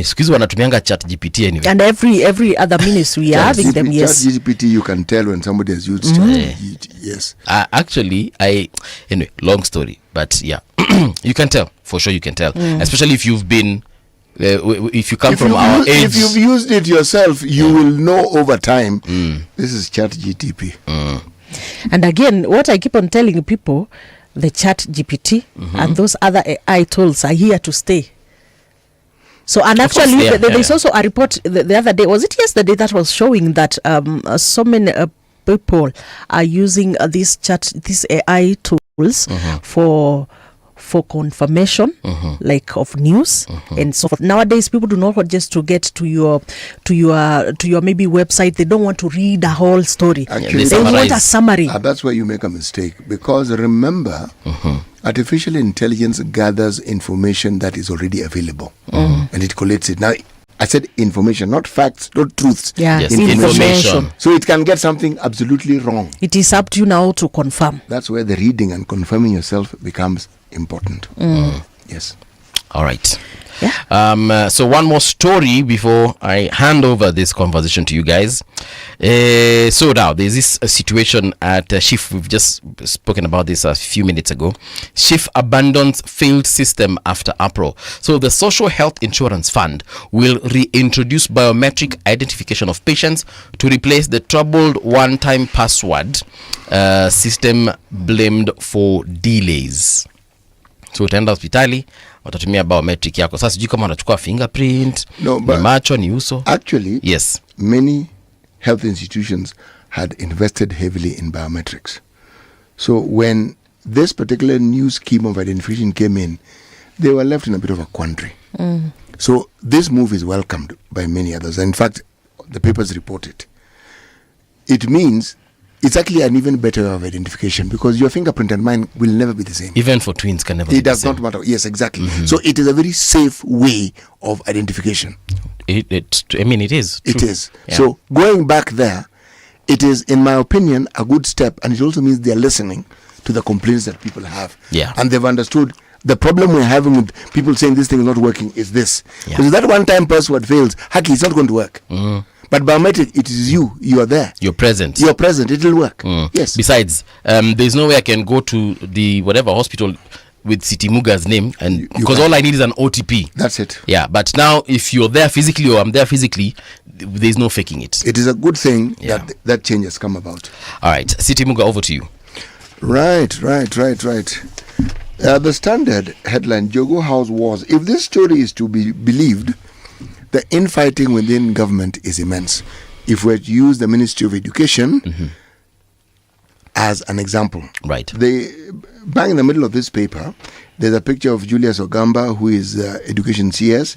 Siku wanatumianga chat GPT anyway. And every other ministry are having them. Yes. Chat GPT, you can tell when somebody has used chat GPT. Yes. Actually, anyway, long story, but yeah, you can tell for sure. You can tell, especially if you've been, if you come from our age. If you've used it yourself, you will know over time. This is chat GTP. And again, what I keep on telling people, the chat GPT and those other AI tools are here to stay. So, and actually, there's also a report the other day, was it yesterday, that was showing that so many people are using these AI tools for confirmation, like of news and so forth. Nowadays, people do not want just to get to your maybe website. They don't want to read the whole story. Actually, they want a summary. That's where you make a mistake, because remember, artificial intelligence gathers information that is already available and it collates it. Now, I said information, not facts, not truths. Yeah, yes, information. So it can get something absolutely wrong. It is up to you now to confirm. That's where the reading and confirming yourself becomes important. Yes. All right. Yeah. So one more story before I hand over this conversation to you guys. So now there's this situation at Shif. We've just spoken about this a few minutes ago. Shif abandons failed system after April. So the Social Health Insurance Fund will reintroduce biometric identification of patients to replace the troubled one-time password system blamed for delays. So utaenda hospitali, watatumia biometric yako. Sasa sijui kama wanachukua fingerprint, ni macho, ni uso. Actually, yes, many health institutions had invested heavily in biometrics. So when this particular new scheme of identification came in, they were left in a bit of a quandary. So this move is welcomed by many others. In fact, the papers report it. It means it's actually an even better way of identification, because your fingerprint and mine will never be the same. Even for twins can never be the same. It does not matter. Yes, exactly. So it is a very safe way of identification. It is. True. It is. Yeah. So going back there, it is, in my opinion, a good step, and it also means they are listening to the complaints that people have. Yeah. And they've understood The problem we're having with people saying this thing is not working is this. Yeah. Because that one-time password fails, Haki, it's not going to work. But biometric, it is you are there. You're present. You're present, it will work. Yes. Besides, there's no way I can go to the whatever hospital with Siti Muga's name, and because all I need is an OTP. That's it. Yeah, but now if you're there physically or I'm there physically, there's no faking it. It is a good thing Yeah. that change has come about. All right, Siti Muga, over to you. Right. The Standard headline, Jogo House Wars. If this story is to be believed, the infighting within government is immense. If we're to use the Ministry of Education as an example. Right. Bang in the middle of this paper, there's a picture of Julius Ogamba, who is Education CS,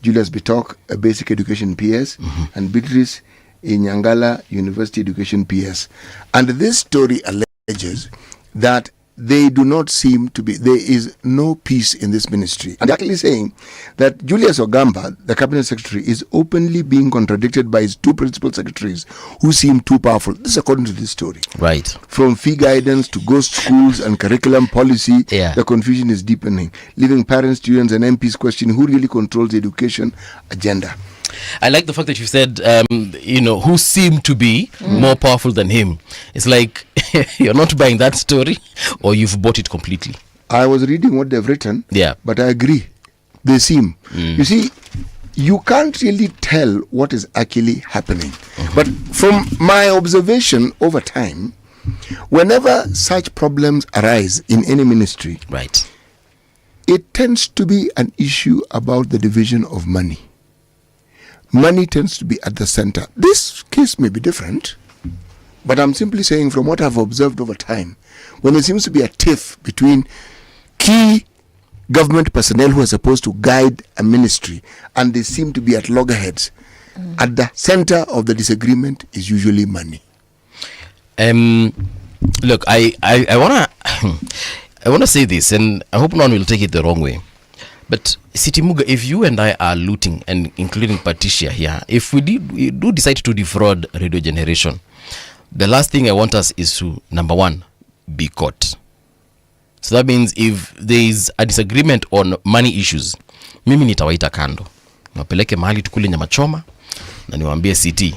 Julius Bitok, a Basic Education PS, and Beatrice Inyangala, University Education PS. And this story alleges that they do not seem to be, there is no peace in this ministry. And actually saying that Julius Ogamba, the cabinet secretary, is openly being contradicted by his two principal secretaries who seem too powerful. This is according to this story. Right. From fee guidance to ghost schools and curriculum policy, the confusion is deepening, leaving parents, students and MPs questioning who really controls the education agenda. I like the fact that you said, who seem to be more powerful than him. It's like you're not buying that story, or you've bought it completely. I was reading what they've written, but I agree. They seem. You see, you can't really tell what is actually happening. But from my observation over time, whenever such problems arise in any ministry, right, it tends to be an issue about the division of money. Money tends to be at the center. This case may be different, but I'm simply saying from what I've observed over time, when there seems to be a tiff between key government personnel who are supposed to guide a ministry and they seem to be at loggerheads, at the center of the disagreement is usually money. Look, I wanna say this, and I hope no one will take it the wrong way. But Siti Muga, if you and I are looting, and including Patricia here, if we do decide to defraud Radio Generation, the last thing I want us is to, number one, be caught. So that means if there is a disagreement on money issues, mimi nitawaita kando, wapeleke mahali tukule nyama choma na niwaambie Siti,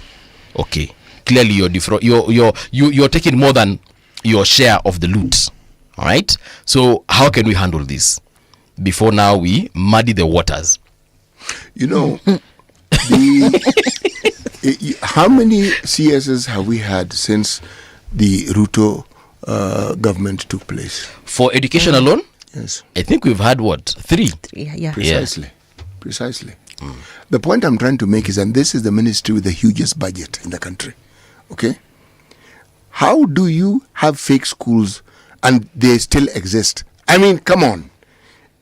okay, clearly you're taking more than your share of the loot. All right, so how can we handle this before now we muddy the waters? You know, how many CSs have we had since the Ruto government took place? For education alone? Yes. I think we've had, what, 3? Yeah. Precisely. The point I'm trying to make is, and this is the ministry with the hugest budget in the country, okay? How do you have fake schools and they still exist? I mean, come on.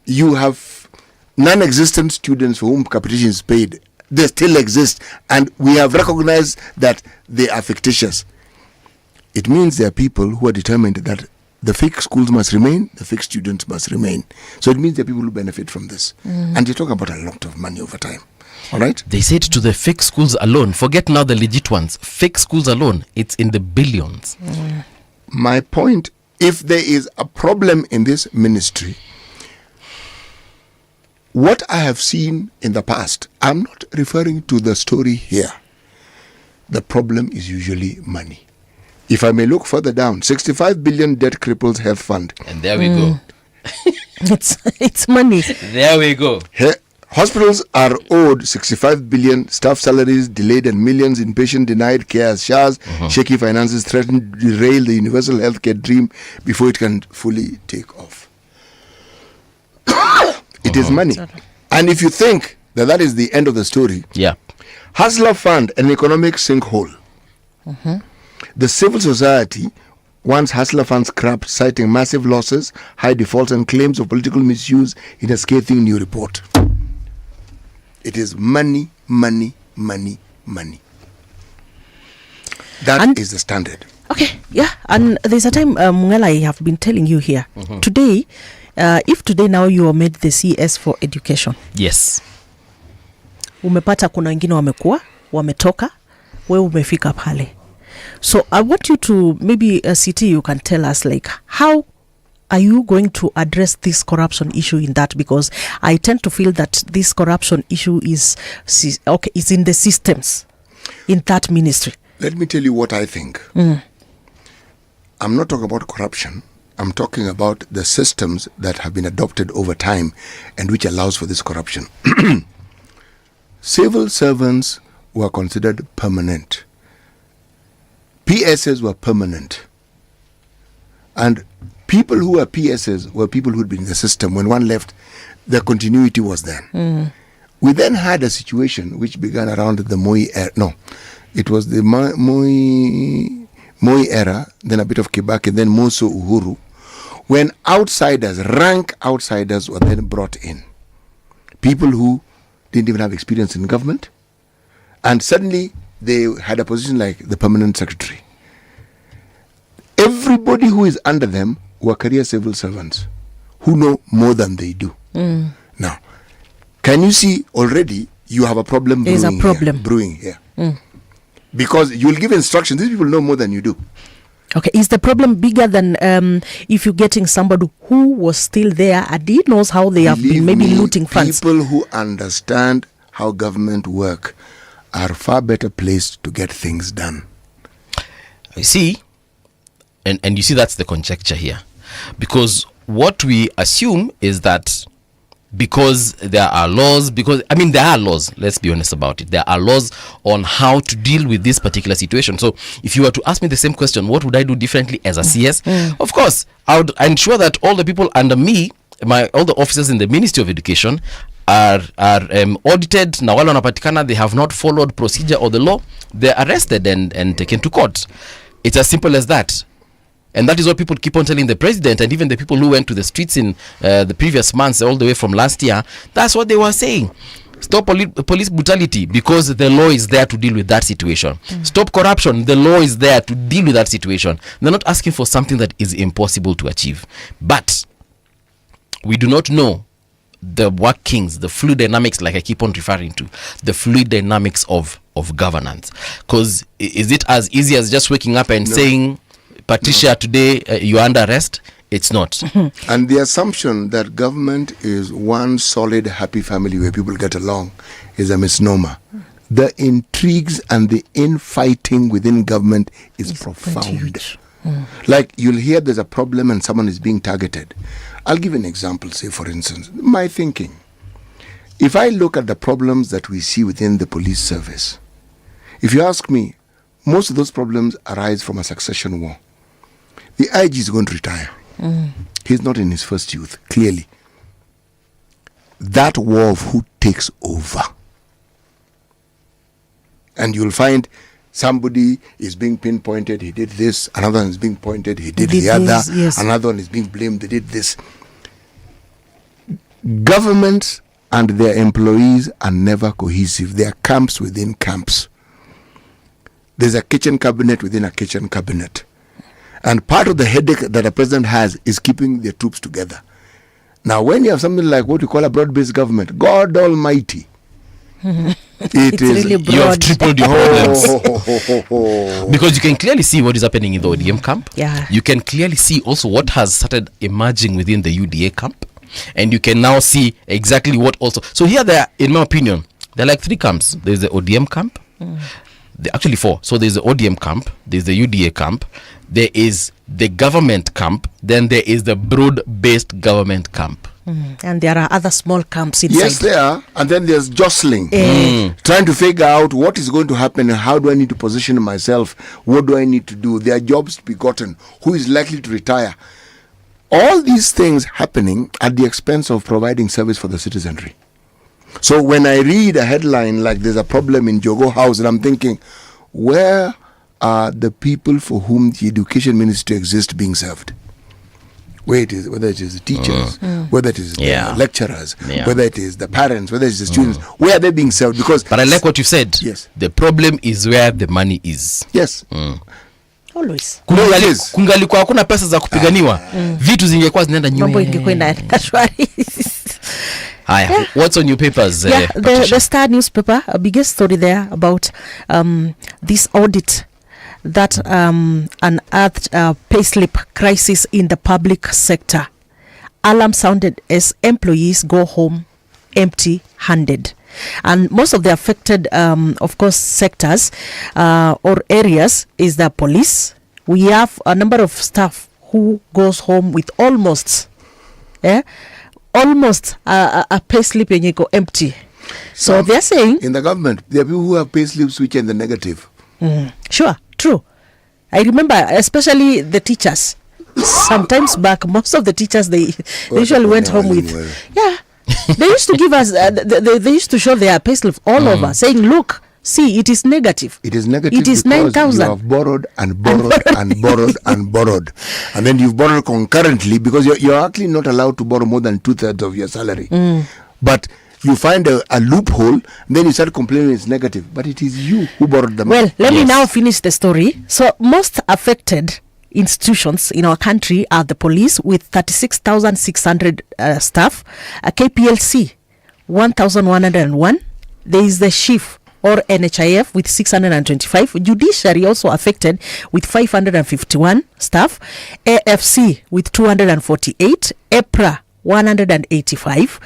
You have non-existent students for whom capitation is paid. They still exist, and we have recognized that they are fictitious. It means there are people who are determined that the fake schools must remain, the fake students must remain. So it means there are people who benefit from this. And you're talking about a lot of money over time. All right? They said to the fake schools alone, forget now the legit ones, fake schools alone, it's in the billions. My point, if there is a problem in this ministry, what I have seen in the past, I'm not referring to the story here. The problem is usually money. If I may look further down, 65 billion debt cripples health fund. And there we go. It's money. There we go. Hospitals are owed 65 billion, staff salaries delayed, and millions in patient denied care as SHA's shaky finances threaten to derail the universal healthcare dream before it can fully take off. It is money. And if you think that that is the end of the story, Hustler Fund, an economic sinkhole. The civil society wants Hustler Fund scrapped, citing massive losses, high defaults, and claims of political misuse in a scathing new report. It is money, money, money, money. That is the standard. Okay, yeah. And there's a time, Mungala, I have been telling you here. Today, if today now you are made the CS for education. Yes. Umepata kuna wengine wamekuwa, wametoka, wewe umefika pale. So I want you to, maybe City, you can tell us like how are you going to address this corruption issue in that? Because I tend to feel that this corruption issue is in the systems in that ministry. Let me tell you what I think. I'm not talking about corruption. I'm talking about the systems that have been adopted over time and which allows for this corruption. Civil servants were considered permanent. PSs were permanent. And people who were PSs were people who had been in the system. When one left, the continuity was there. We then had a situation which began around the Moi era. No, it was the Moi era, then a bit of Kibaki, then Moso Uhuru, when outsiders, rank outsiders, were then brought in. People who didn't even have experience in government, and suddenly they had a position like the permanent secretary. Everybody who is under them were career civil servants who know more than they do. Now, can you see already you have a problem There's a problem. Brewing here? Because you will give instructions. These people know more than you do. Okay, is the problem bigger than if you're getting somebody who was still there and he knows how they have been maybe looting funds? People who understand how government work are far better placed to get things done. You see, and you see that's the conjecture here. Because what we assume is that because there are laws, there are laws, let's be honest about it. There are laws on how to deal with this particular situation. So if you were to ask me the same question, what would I do differently as a CS? Of course, I would ensure that all the people under me, all the officers in the Ministry of Education are audited. Na wale wanapatikana, they have not followed procedure or the law, they're arrested and taken to court. It's as simple as that. And that is what people keep on telling the president, and even the people who went to the streets in the previous months, all the way from last year. That's what they were saying. Stop police brutality, because the law is there to deal with that situation. Stop corruption. The law is there to deal with that situation. They're not asking for something that is impossible to achieve. But we do not know the workings, the fluid dynamics, like I keep on referring to, the fluid dynamics of governance. Because is it as easy as just waking up and saying, Patricia, today you're under arrest? It's not. And the assumption that government is one solid happy family where people get along is a misnomer. The intrigues and the infighting within government is profound. Like, you'll hear there's a problem and someone is being targeted. I'll give an example. Say, for instance, my thinking. If I look at the problems that we see within the police service, if you ask me, most of those problems arise from a succession war. The IG is going to retire. He's not in his first youth, clearly. That war of who takes over. And you'll find somebody is being pinpointed, he did this. Another one is being pointed, he did the other. Yes. Another one is being blamed, they did this. Governments and their employees are never cohesive. They are camps within camps. There's a kitchen cabinet within a kitchen cabinet. And part of the headache that a president has is keeping the troops together. Now, when you have something like what we call a broad-based government, God Almighty, it is really broad. You have tripled your problems. Because you can clearly see what is happening in the ODM camp. Yeah. You can clearly see also what has started emerging within the UDA camp. And you can now see exactly what also. So here there, in my opinion, there are like three camps. There's the ODM camp. Actually four. So there's the ODM camp, there's the UDA camp, there is the government camp, then there is the broad-based government camp. And there are other small camps inside. Yes, there are. And then there's jostling. Trying to figure out what is going to happen and how do I need to position myself? What do I need to do? There are jobs to be gotten. Who is likely to retire? All these things happening at the expense of providing service for the citizenry. So when I read a headline like there's a problem in Jogo House, and I'm thinking, where are the people for whom the education ministry exists being served? Whether it is the teachers, whether it is the lecturers, whether it is the parents, whether it is the students, where are they being served? Because But I like what you said. Yes. The problem is where the money is. Yes. Always. Kungalikuwa hakuna pesa za kupiganiwa, vitu zingekuwa zinaenda Mambo ingekuwa inaenda shwari. Haya, what's on your papers? The Star newspaper, a biggest story there about this audit that unearthed payslip crisis in the public sector. Alarm sounded as employees go home empty-handed. And most of the affected, of course, sectors or areas is the police. We have a number of staff who goes home with almost a payslip and you go empty. So they're saying in the government there are people who have payslips which are in the negative. Sure, true. I remember, especially the teachers. Sometimes back, most of the teachers they usually went home with they used to give us they used to show their payslips all over, saying, "Look, see, it is negative. It is negative. It is because 9,000. You have borrowed and borrowed and borrowed and borrowed, and then you've borrowed concurrently because you're actually not allowed to borrow more than 2/3 of your salary. But you find a loophole, then you start complaining it's negative. But it is you who borrowed the money. Well, let me now finish the story. So, most affected institutions in our country are the police with 36,600 staff, a KPLC 1,101. There is the chief or NHIF with 625, judiciary also affected with 551 staff, AFC with 248, EPRA 185,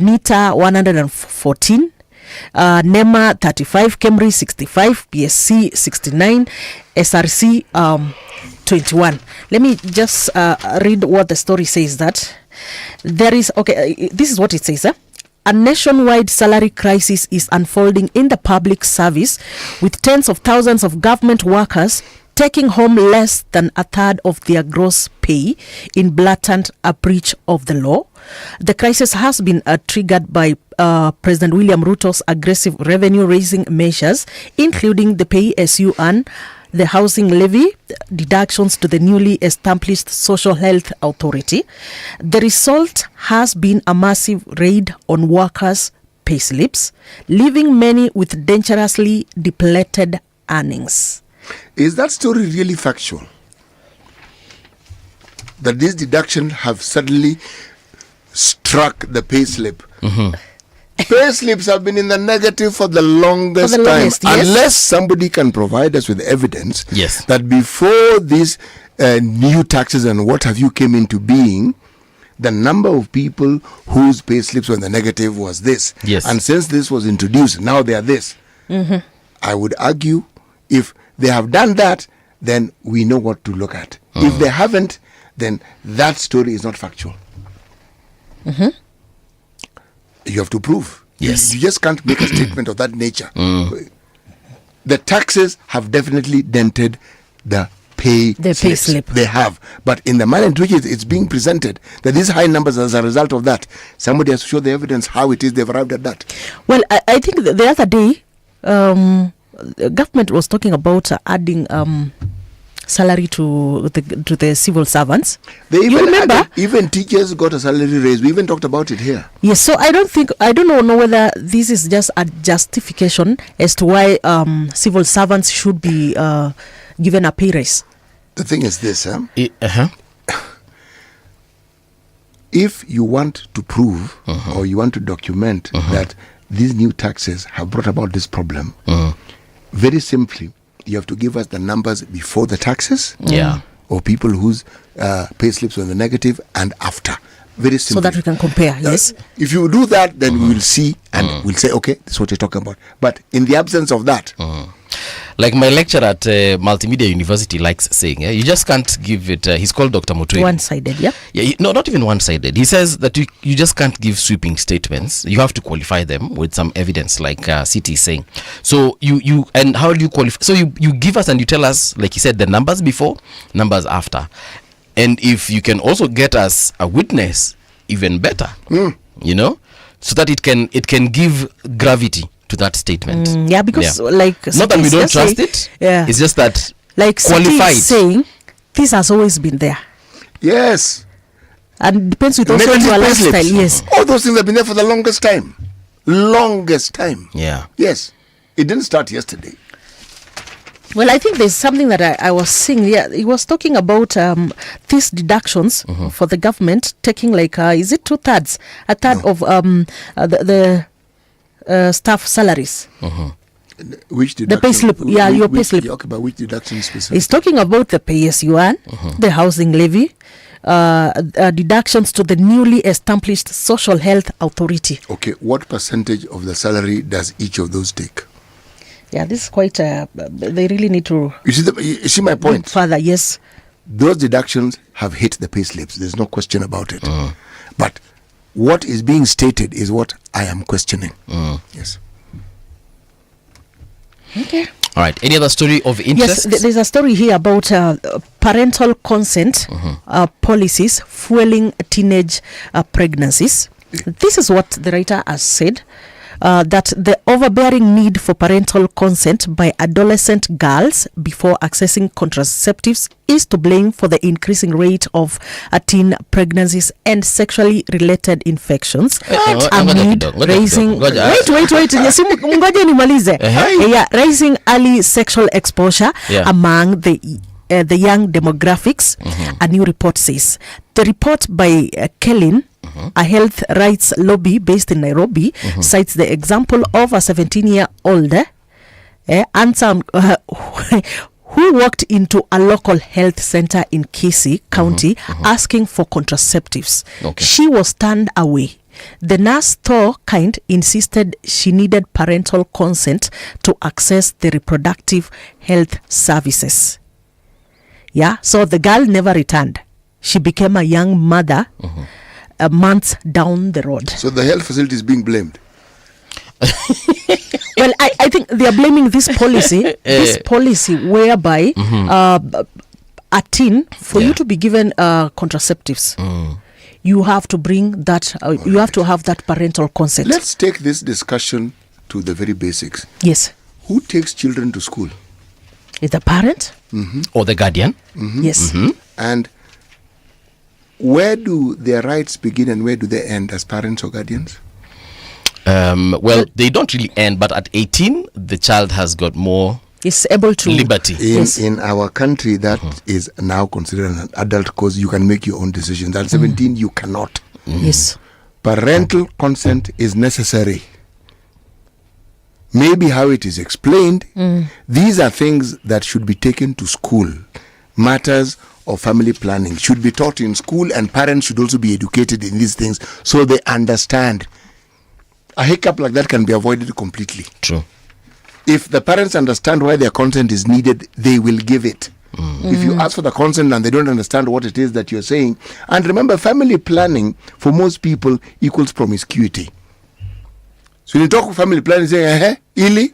NITA 114, NEMA 35, KEMRI 65, PSC 69, SRC 21. Let me just read what the story says. That there is, this is what it says. A nationwide salary crisis is unfolding in the public service, with tens of thousands of government workers taking home less than a third of their gross pay, in blatant breach of the law. The crisis has been triggered by President William Ruto's aggressive revenue-raising measures, including the pay as you earn, the housing levy, deductions to the newly established Social Health Authority. The result has been a massive raid on workers' payslips, leaving many with dangerously depleted earnings. Is that story really factual? That these deductions have suddenly struck the payslip? Payslips have been in the negative for the longest time. Yes. Unless somebody can provide us with evidence that before these new taxes and what have you came into being, the number of people whose payslips were in the negative was this. And since this was introduced, now they are this. I would argue if they have done that, then we know what to look at. If they haven't, then that story is not factual. You have to prove. You just can't make a statement of that nature. The taxes have definitely dented the pay slip. They have. But in the manner in which it's being presented, that these high numbers as a result of that, somebody has to show the evidence how it is they've arrived at that. Well, I think the other day, the government was talking about adding salary to the civil servants. You remember? Even teachers got a salary raise. We even talked about it here. Yes, so I don't know whether this is just a justification as to why civil servants should be given a pay raise. The thing is this, if you want to prove or you want to document that these new taxes have brought about this problem, very simply, you have to give us the numbers before the taxes, or people whose pay slips were in the negative and after. Very simple. So that we can compare, yes. If you do that, then we will see and we'll say, okay, this is what you're talking about. But in the absence of that, like my lecturer at Multimedia University likes saying, you just can't give it, he's called Dr. Mutwe. One-sided, No, not even one-sided. He says that you just can't give sweeping statements. You have to qualify them with some evidence, like CT is saying. So you and how do you qualify? So you give us and you tell us, like he said, the numbers before, numbers after. And if you can also get us a witness, even better, so that it can give gravity to that statement. Because like not that we don't trust it. It's just that like qualified saying this has always been there. Yes. And depends with also your lifestyle. Yes. All those things have been there for the longest time. Yeah. Yes. It didn't start yesterday. Well, I think there's something that I was seeing. He was talking about these deductions for the government taking like, is it 2/3? A third of the staff salaries. Which The deduction? payslip, yeah, your payslip. Okay, but which deduction specifically? It's talking about the pay as you earn, the housing levy, deductions to the newly established Social Health Authority. Okay, what percentage of the salary does each of those take? Yeah, this is quite. They really need to. You see my point. Further, yes. Those deductions have hit the pay slips. There's no question about it. But what is being stated is what I am questioning. Yes. Okay. All right. Any other story of interest? Yes, there's a story here about parental consent policies fueling teenage pregnancies. This is what the writer has said. That the overbearing need for parental consent by adolescent girls before accessing contraceptives is to blame for the increasing rate of teen pregnancies and sexually related infections amid raising ngoja nimalize. Raising early sexual exposure among the young demographics, a new report says. The report by Kellin, a health rights lobby based in Nairobi, cites the example of a 17-year-old who walked into a local health center in Kisii County asking for contraceptives. Okay. She was turned away. The nurse, though kind, insisted she needed parental consent to access the reproductive health services. Yeah, so the girl never returned. She became a young mother months down the road. So the health facility is being blamed. Well, I think they are blaming this policy whereby a teen, for you to be given contraceptives, you have to bring that, you have to have that parental consent. Let's take this discussion to the very basics. Yes. Who takes children to school? Is the parent? Or the guardian? Yes. And where do their rights begin and where do they end as parents or guardians? Well, they don't really end, but at 18, the child has got more Is able to liberty. In our country, that is now considered an adult because you can make your own decisions. At 17, you cannot. Yes. Parental consent is necessary. Maybe how it is explained, these are things that should be taken to school. Matters of family planning should be taught in school, and parents should also be educated in these things so they understand. A hiccup like that can be avoided completely. True. If the parents understand why their consent is needed, they will give it. If you ask for the consent and they don't understand what it is that you're saying, and remember, family planning for most people equals promiscuity. So when you talk family planning, say, ili?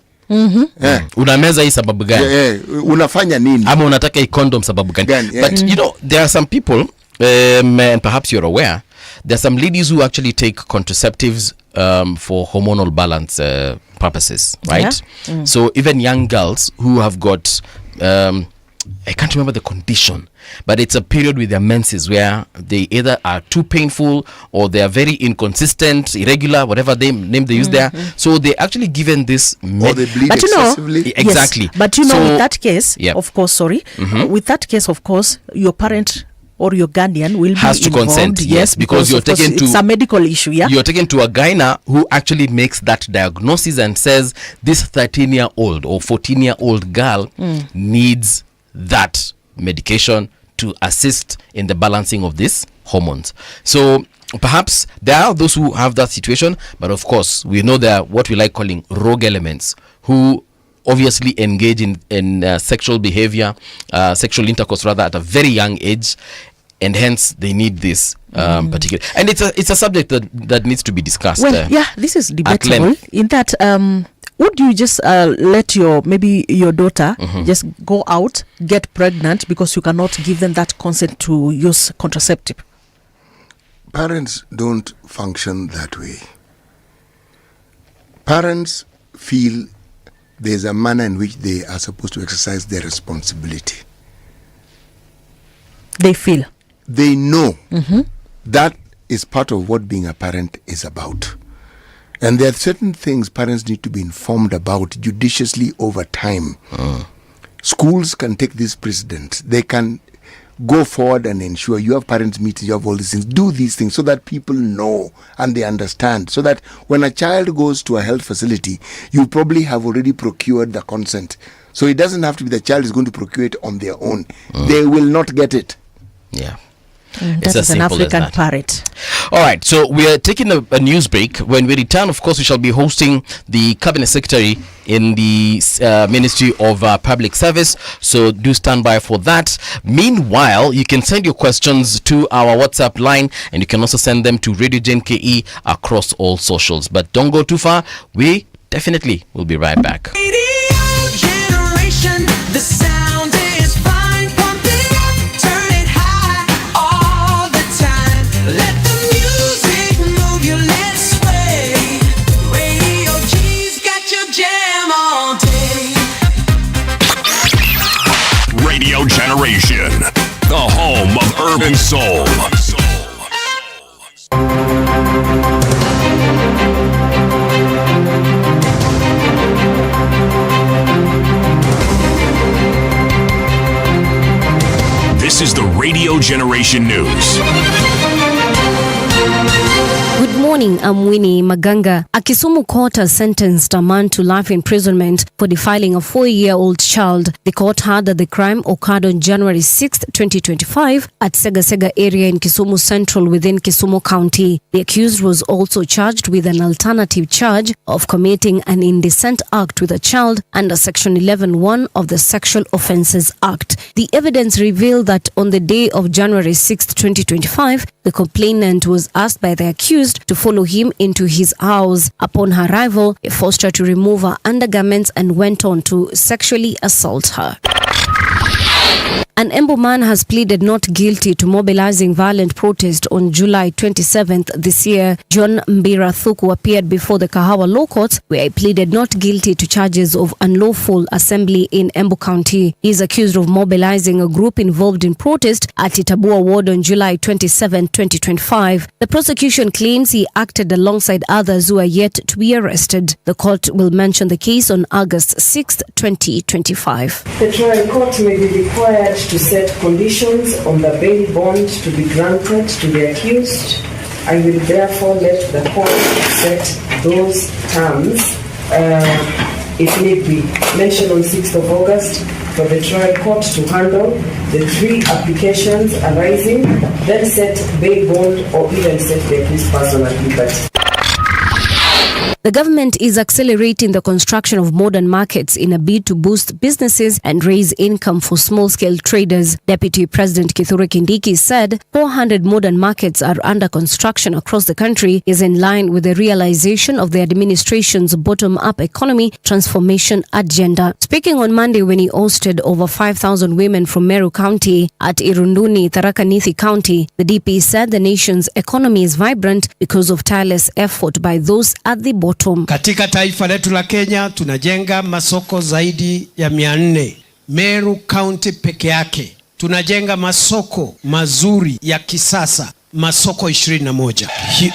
Unameza hii sababu gani? Unafanya nini? Ama unataka hii condom sababu gani? But you know, there are some people, and perhaps you're aware, there are some ladies who actually take contraceptives for hormonal balance purposes, right? Yeah. So even young girls who have got, I can't remember the condition, but it's a period with their menses where they either are too painful or they are very inconsistent, irregular, whatever name they use there. So they actually given this. Or they bleed But you know, excessively. Exactly. Yes, but you know, with that case, of course, with that case, of course, your parent or your guardian will has be to involved, consent, yes, because you're of course taken to, it's a medical issue, yeah. You're taken to a gyna who actually makes that diagnosis and says this 13-year-old or 14-year-old girl needs that medication to assist in the balancing of these hormones. So perhaps there are those who have that situation, but of course we know there are what we like calling rogue elements who obviously engage in sexual behavior, sexual intercourse rather, at a very young age, and hence they need this particular. And it's a subject that needs to be discussed. Well, this is debatable. In that, would you just let your daughter just go out, get pregnant because you cannot give them that consent to use contraceptive? Parents don't function that way. Parents feel there's a manner in which they are supposed to exercise their responsibility. They feel. They know that is part of what being a parent is about. And there are certain things parents need to be informed about judiciously over time. Schools can take this precedent. They can go forward and ensure you have parents meetings, you have all these things. Do these things so that people know and they understand. So that when a child goes to a health facility, you probably have already procured the consent. So it doesn't have to be the child is going to procure it on their own. They will not get it. Yeah. That is an African parrot. All right, so we are taking a news break. When we return, of course, we shall be hosting the Cabinet Secretary in the Ministry of Public Service. So do stand by for that. Meanwhile, you can send your questions to our WhatsApp line, and you can also send them to Radio Gen KE across all socials. But don't go too far. We definitely will be right back. Radio generation, the sound is fine. Pump it up, turn it high all the time. Let the music move you, let's sway. Radio G's got your jam all day. Radio Generation, the home of urban soul. This is the Radio Generation News. Good morning, I'm Winnie Maganga. A Kisumu court has sentenced a man to life imprisonment for defiling a 4-year-old child. The court heard that the crime occurred on January 6, 2025 at Sega area in Kisumu Central within Kisumu County. The accused was also charged with an alternative charge of committing an indecent act with a child under Section 11(1) of the Sexual Offences Act. The evidence revealed that on the day of January 6, 2025, the complainant was asked by the accused to follow him into his house. Upon her arrival, he forced her to remove her undergarments and went on to sexually assault her. An Embu man has pleaded not guilty to mobilizing violent protest on July 27th this year. John Mbira Thuku appeared before the Kahawa Law Court, where he pleaded not guilty to charges of unlawful assembly in Embu County. He is accused of mobilizing a group involved in protest at Itabua Ward on July 27, 2025. The prosecution claims he acted alongside others who are yet to be arrested. The court will mention the case on August 6, 2025. The trial court may be required to set conditions on the bail bond to be granted to the accused. I will therefore let the court set those terms, if need be. Mentioned on 6th of August for the trial court to handle the 3 applications arising, then set bail bond or even set the accused person at liberty. The government is accelerating the construction of modern markets in a bid to boost businesses and raise income for small-scale traders. Deputy President Kithure Kindiki said 400 modern markets are under construction across the country, is in line with the realization of the administration's bottom-up economy transformation agenda. Speaking on Monday when he hosted over 5,000 women from Meru County at Irunduni, Tharaka Nithi County, the DP said the nation's economy is vibrant because of tireless effort by those at the bottom. Katika taifa letu la Kenya tunajenga masoko zaidi ya 400. Meru County peke yake tunajenga masoko mazuri ya kisasa, masoko 21.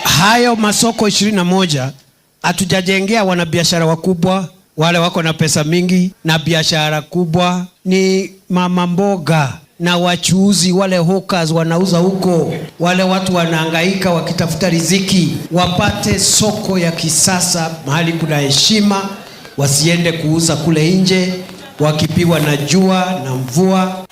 Hayo masoko 21 hatujajengea wanabiashara wakubwa, wale wako na pesa mingi, na biashara kubwa ni mama mboga na wachuuzi, wale hawkers wanauza huko, wale watu wanahangaika wakitafuta riziki, wapate soko ya kisasa mahali kuna heshima, wasiende kuuza kule nje wakipiwa na jua na mvua.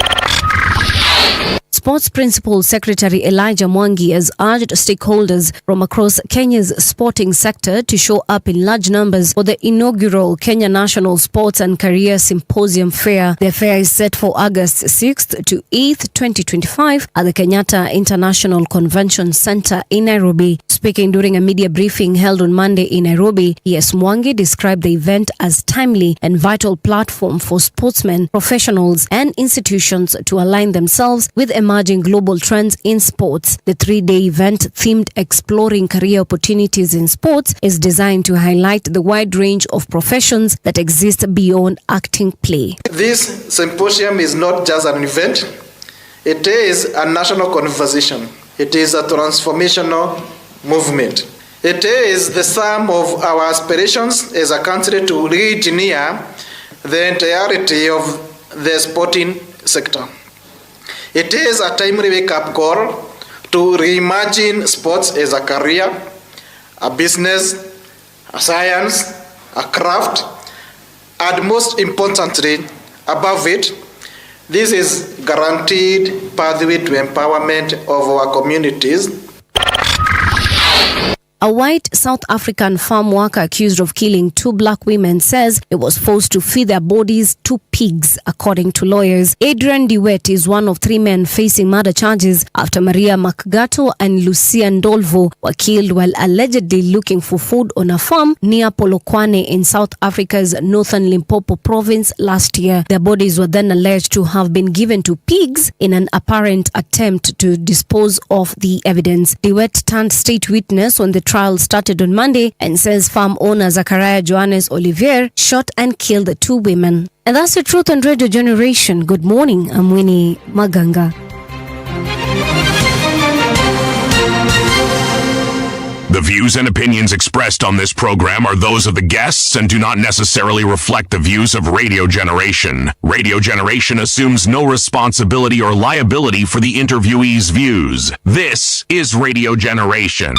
Sports Principal Secretary Elijah Mwangi has urged stakeholders from across Kenya's sporting sector to show up in large numbers for the inaugural Kenya National Sports and Career Symposium Fair. The fair is set for August 6th to 8th, 2025 at the Kenyatta International Convention Center in Nairobi. Speaking during a media briefing held on Monday in Nairobi, E.S. Mwangi described the event as timely and vital platform for sportsmen, professionals and institutions to align themselves with emerging global trends in sports. The 3-day event themed Exploring Career Opportunities in Sports is designed to highlight the wide range of professions that exist beyond acting play. This symposium is not just an event, it is a national conversation. It is a transformational movement. It is the sum of our aspirations as a country to re-engineer the entirety of the sporting sector. It is a timely wake-up call to reimagine sports as a career, a business, a science, a craft, and most importantly, above it, this is guaranteed pathway to empowerment of our communities. A white South African farm worker accused of killing 2 black women says it was forced to feed their bodies to pigs, according to lawyers. Adrian DeWitt is one of 3 men facing murder charges after Maria Makgato and Lucia Ndolvo were killed while allegedly looking for food on a farm near Polokwane in South Africa's northern Limpopo province last year. Their bodies were then alleged to have been given to pigs in an apparent attempt to dispose of the evidence. DeWitt turned state witness when the trial started on Monday and says farm owner Zachariah Johannes Olivier shot and killed the 2 women. And that's the truth on Radio Generation. Good morning, I'm Winnie Maganga. The views and opinions expressed on this program are those of the guests and do not necessarily reflect the views of Radio Generation. Radio Generation assumes no responsibility or liability for the interviewee's views. This is Radio Generation.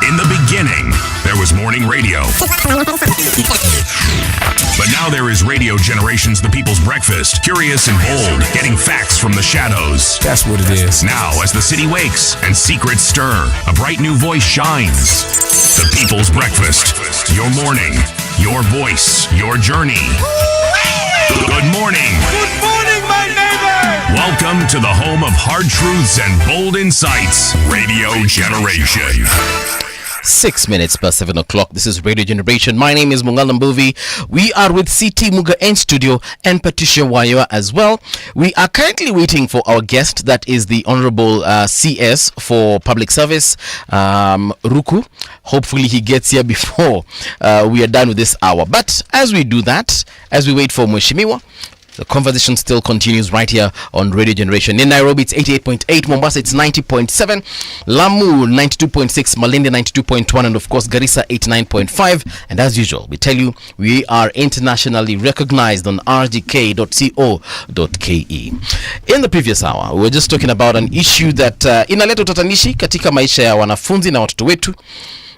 In the beginning, there was morning radio. But now there is Radio Generation's The People's Breakfast, curious and bold, getting facts from the shadows. That's what it is. Now, as the city wakes and secrets stir, a bright new voice shines. The People's Breakfast, your morning, your voice, your journey. Good morning. Good morning, my neighbor. Welcome to the home of hard truths and bold insights, Radio Generation. 6 minutes past 7 o'clock. This is Radio Generation. My name is Mungal Mbuvi. We are with CT Muga in studio and Patricia Wayoa as well. We are currently waiting for our guest, that is the Honorable CS for Public Service, Ruku. Hopefully he gets here before we are done with this hour. But as we do that, as we wait for Mheshimiwa, the conversation still continues right here on Radio Generation. In Nairobi, it's 88.8. Mombasa, it's 90.7. Lamu, 92.6. Malindi, 92.1. And of course, Garissa, 89.5. And as usual, we tell you, we are internationally recognized on rgk.co.ke. In the previous hour, we were just talking about an issue that inaleta utatanishi katika maisha ya wanafunzi na watoto wetu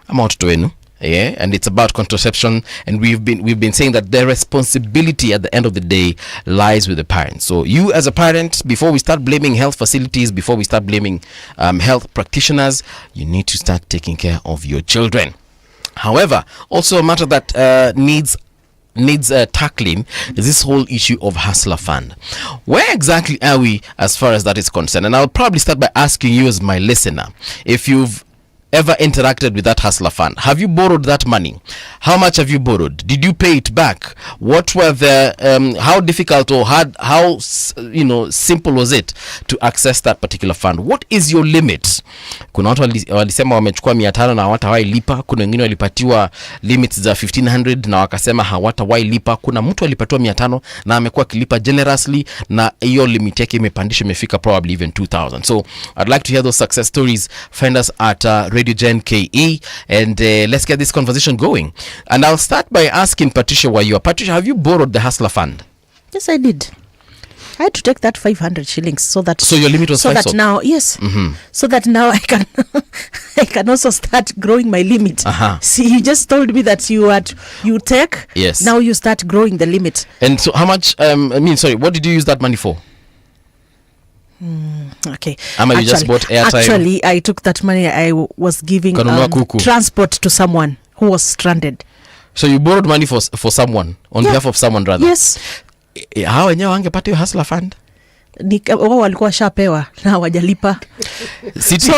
ama watoto wenu. Yeah, and it's about contraception, and we've been saying that the responsibility at the end of the day lies with the parents. So you as a parent, before we start blaming health facilities, before we start blaming health practitioners, you need to start taking care of your children. However, also a matter that needs tackling is this whole issue of hustler fund. Where exactly are we as far as that is concerned? And I'll probably start by asking you as my listener, if you've ever interacted with that hustler fund. Have you borrowed that money? How much have you borrowed? Did you pay it back? What were the how difficult or hard, how simple was it to access that particular fund? What is your limit? Kuna watu walisema wamechukua 500 na hawatawahi lipa. Kuna wengine walipatiwa limits za 1500 na wakasema hawatawahi lipa. Kuna mtu alipatiwa 500 na amekuwa kilipa generously na hiyo limit yake imepandisha imefika probably even 2000. So I'd like to hear those success stories. Find us at Radio Gen KE and let's get this conversation going. And I'll start by asking Patricia Wayoa. Patricia, have you borrowed the hustler fund? Yes, I did. I had to take that 500 shillings so your limit was 500. So that now, yes. Mm-hmm. So that now I can also start growing my limit. Uh-huh. See, you just told me that you take. Yes. Now you start growing the limit. And so how much? What did you use that money for? Okay. You just bought airtime? Actually, I took that money. I was giving transport to someone who was stranded. So you borrowed money for someone on behalf of someone rather? Yes. How wenyewe wangepata hiyo hustler fund? Wao walikuwa shapewa na hawajalipa. So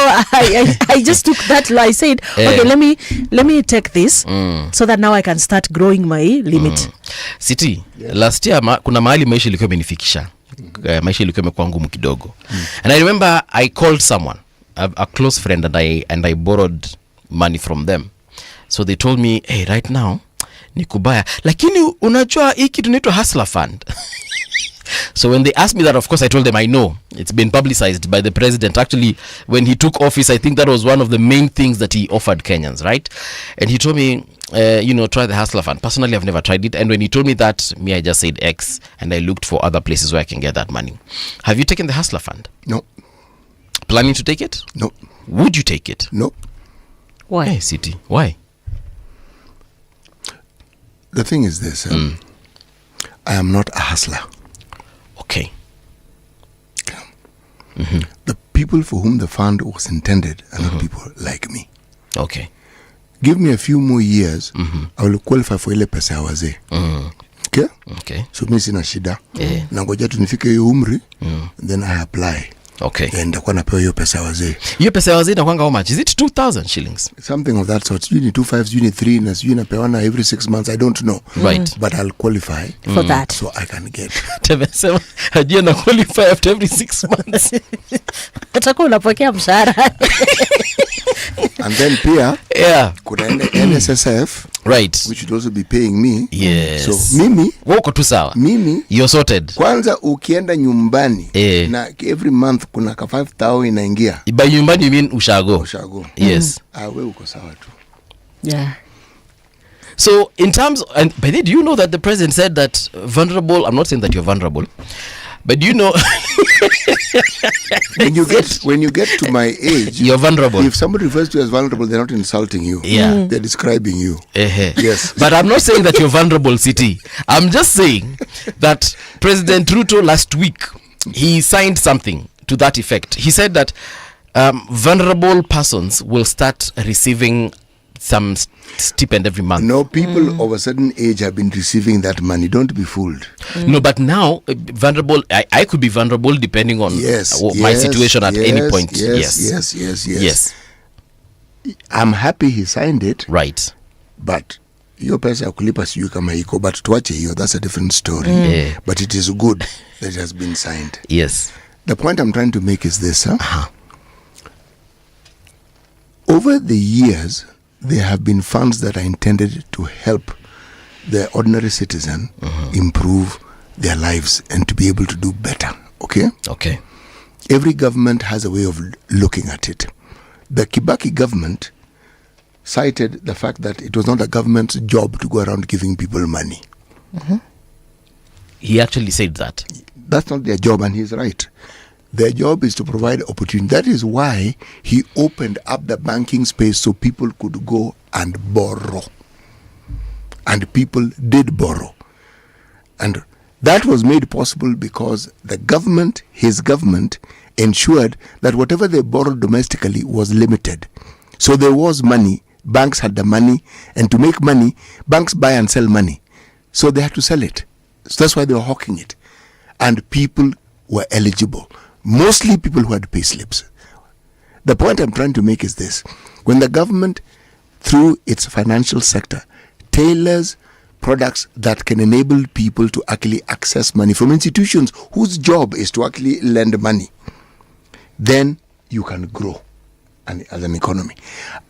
I just took that. I said, okay, let me take this so that now I can start growing my limit. City, last year kuna mahali maisha ilikuwa imenifikisha. Maisha ilikuwa imekuwa ngumu kidogo. And I remember I called someone, a close friend, and I borrowed money from them. So they told me, hey, right now ni kubaya, lakini unajua hiki tunaitwa hustler fund. So when they asked me that, of course I told them I know. It's been publicized by the president. Actually, when he took office, I think that was one of the main things that he offered Kenyans, right? And he told me, try the Hustler Fund. Personally, I've never tried it. And when he told me that, I just said X, and I looked for other places where I can get that money. Have you taken the Hustler Fund? No. Planning to take it? No. Would you take it? No. Why? Hey, City. Why? The thing is this. I am not a hustler. Okay. The people for whom the fund was intended are not people like me. Okay. Give me a few more years, I will qualify for ile pesa ya wazee. Okay? Okay. So mimi sina shida. Yeah. Nangoja tu nifike hiyo umri, then I apply. Okay. And ndakuwa napewa hiyo pesa ya wazee. Hiyo pesa ya wazee inakuanga how much? Is it 2,000 shillings? Something of that sort. You need 2,500, you need 3, na sijui napewana every 6 months. I don't know. Right. But I'll qualify For that. so I can get. Tumesema hajia na qualify after every 6 months. Utakuwa unapokea mshahara. And then pia Yeah. kuna NSSF, Right. which would also be paying me. Yes. So mimi Wako tu sawa. You're sorted. kwanza ukienda nyumbani na every month kuna ka 5,000 inaingia. By nyumbani you mean ushago? Ushago. Yes. Wewe uko sawa tu. Yeah. So in terms, and by the way, do you know that the president said that vulnerable, I'm not saying that you're vulnerable, but do you know when you get to my age, you're vulnerable. If somebody refers to you as vulnerable, they're not insulting you. Yeah. They're describing you. Yes. But I'm not saying that you're vulnerable, City. I'm just saying that President Ruto last week, he signed something to that effect. He said that vulnerable persons will start receiving some stipend every month. No, people of a certain age have been receiving that money. Don't be fooled. No, but now vulnerable, I could be vulnerable depending on my situation at any point. Yes. I'm happy he signed it. Right. But hiyo pesa ya kulipa sijui kama iko, but tuache hiyo, that's a different story. But it is good that it has been signed. Yes. The point I'm trying to make is this. Over the years, there have been funds that are intended to help the ordinary citizen improve their lives and to be able to do better. Okay? Okay. Every government has a way of looking at it. The Kibaki government cited the fact that it was not a government's job to go around giving people money. He actually said that. That's not their job, and he's right. Their job is to provide opportunity. That is why he opened up the banking space so people could go and borrow. And people did borrow. And that was made possible because the government, his government, ensured that whatever they borrowed domestically was limited. So there was money. Banks had the money. And to make money, banks buy and sell money. So they had to sell it. So that's why they were hawking it. And people were eligible. Mostly people who had pay slips. The point I'm trying to make is this. When the government, through its financial sector, tailors products that can enable people to actually access money from institutions whose job is to actually lend money, then you can grow as an economy.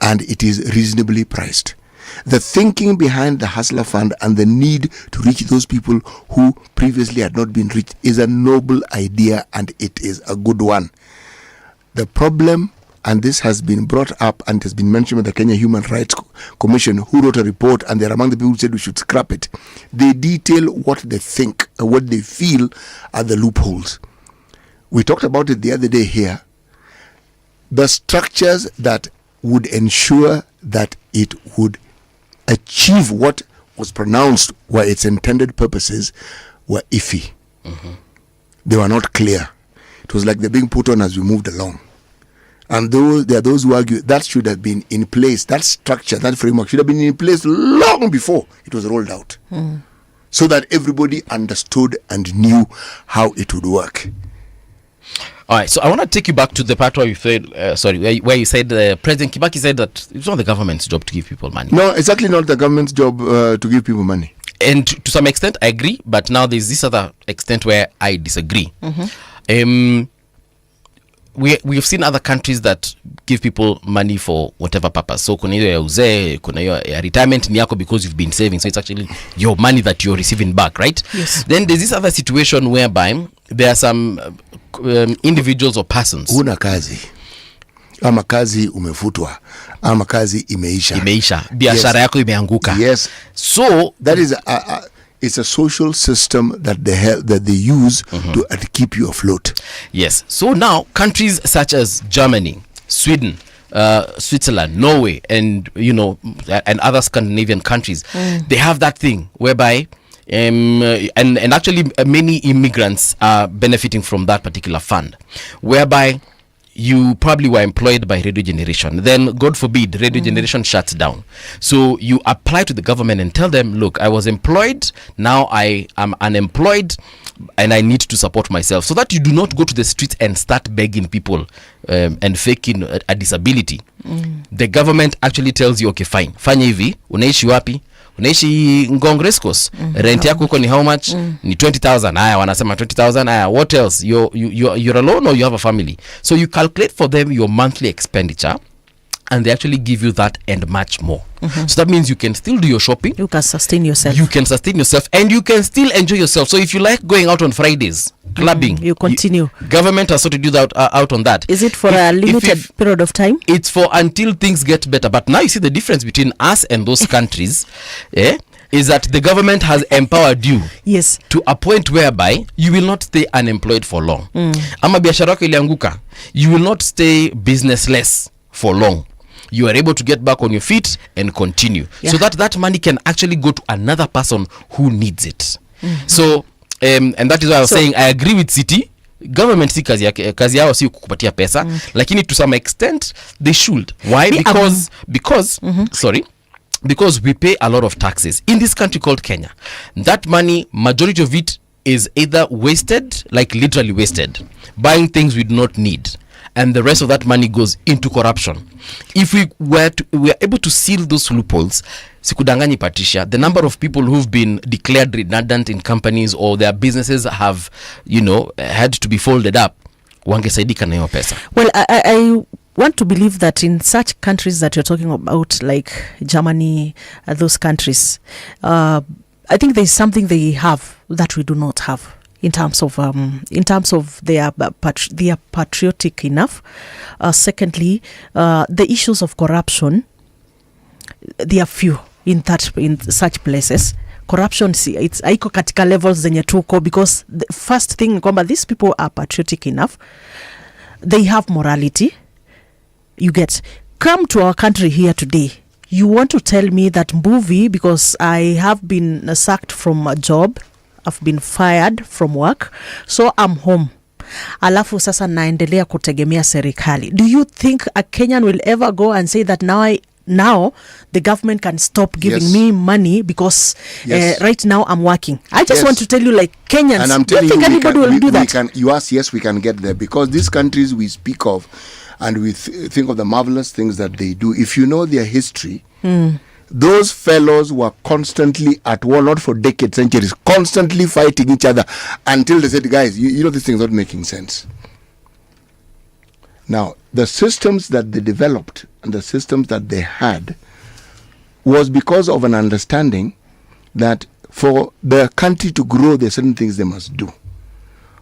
And it is reasonably priced. The thinking behind the Hustler Fund and the need to reach those people who previously had not been reached is a noble idea, and it is a good one. The problem, and this has been brought up and has been mentioned by the Kenya Human Rights Commission, who wrote a report, and they're among the people who said we should scrap it. They detail what they think, what they feel are the loopholes. We talked about it the other day here. The structures that would ensure that it would achieve what was pronounced were its intended purposes were iffy. They were not clear. It was like they're being put on as we moved along. And there are those who argue that should have been in place, that structure, that framework should have been in place long before it was rolled out. So that everybody understood and knew how it would work. All right, so I want to take you back to the part where you said, where you said President Kibaki said that it's not the government's job to give people money. No, it's actually not the government's job to give people money. And to some extent, I agree, but now there's this other extent where I disagree. We've seen other countries that give people money for whatever purpose. So kuna hiyo ya uzee, kuna hiyo ya retirement ni yako because you've been saving. So it's actually your money that you're receiving back, right? Yes. Then there's this other situation whereby there are some individuals or persons. Una kazi ama kazi umefutwa ama kazi imeisha, biashara yako imeanguka. Yes, so that is it's a social system that they use to keep you afloat. Yes, so now countries such as Germany, Sweden, Switzerland, Norway, and and other Scandinavian countries, they have that thing whereby and actually many immigrants are benefiting from that particular fund, whereby you probably were employed by Radio Generation. Then, God forbid, Radio Generation shuts down. So you apply to the government and tell them, look, I was employed, now I am unemployed, and I need to support myself. So that you do not go to the streets and start begging people and faking a disability. The government actually tells you, okay, fine, fanya hivi, unaishi wapi? Unaishi Ngong Race Course. Rent yako huko ni how much? Ni 20,000. Haya, wanasema 20,000. Haya, what else? You're alone or you have a family? So you calculate for them your monthly expenditure, and they actually give you that and much more. So that means you can still do your shopping. You can sustain yourself. And you can still enjoy yourself. So if you like going out on Fridays, clubbing, you continue. Government has sorted you out on that. Is it for a limited period of time? It's for until things get better. But now you see the difference between us and those countries. Is that the government has empowered you to a point whereby you will not stay unemployed for long. Ama biashara yako ilianguka, you will not stay businessless for long. You are able to get back on your feet and continue. So that money can actually go to another person who needs it. So and that is why I was saying I agree with City. Government si kazi yao si kukupatia pesa, lakini to some extent they should. Why? Because we pay a lot of taxes in this country called Kenya. That money, majority of it is either wasted, like literally wasted, buying things we do not need, and the rest of that money goes into corruption. If we were able to seal those loopholes, sikudanganyi Patricia, the number of people who've been declared redundant in companies or their businesses have, had to be folded up, wangesaidika na hiyo pesa. Well, I want to believe that in such countries that you're talking about, like Germany, those countries, I think there's something they have that we do not have. In terms of they are patriotic enough. Secondly, the issues of corruption, they are few in such places. Corruption, it's aiko katika levels zenye tuko, because the first thing kwamba these people are patriotic enough, they have morality. You get, come to our country here today, you want to tell me that movie, because I have been sacked from a job, I've been fired from work, so I'm home, alafu sasa naendelea kutegemea serikali. Do you think a Kenyan will ever go and say that now the government can stop giving me money because right now I'm working? I just want to tell you, like, Kenyans, and I'm telling you think anybody will do that? You ask, yes, we can get there, because these countries we speak of and we think of the marvelous things that they do. If you know their history, those fellows were constantly at war, not for decades, centuries, constantly fighting each other until they said, guys, you know, this thing's not making sense. Now, the systems that they developed and the systems that they had was because of an understanding that for the country to grow, there are certain things they must do.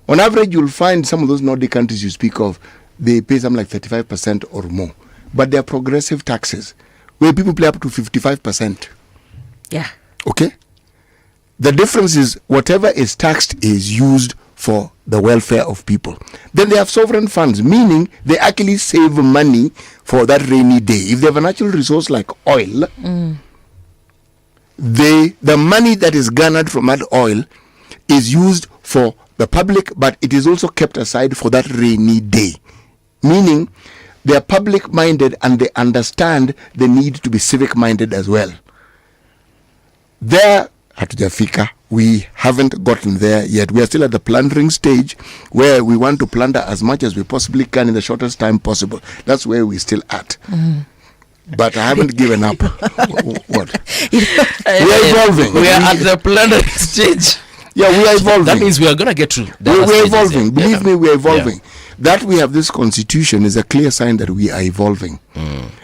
On average, you'll find some of those Nordic countries you speak of, they pay something like 35% or more. But they are progressive taxes, where people pay up to 55%. Yeah. Okay? The difference is whatever is taxed is used for the welfare of people. Then they have sovereign funds, meaning they actually save money for that rainy day. If they have a natural resource like oil, the money that is garnered from that oil is used for the public, but it is also kept aside for that rainy day. Meaning they are public-minded and they understand the need to be civic-minded as well. There, hatujafika, we haven't gotten there yet. We are still at the plundering stage where we want to plunder as much as we possibly can in the shortest time possible. That's where we're still at. But I haven't given up. What? We are evolving. We are at the plundering stage. Yeah, we are evolving. That means we are going to get through. We are evolving. Believe me, we are evolving. That we have this constitution is a clear sign that we are evolving.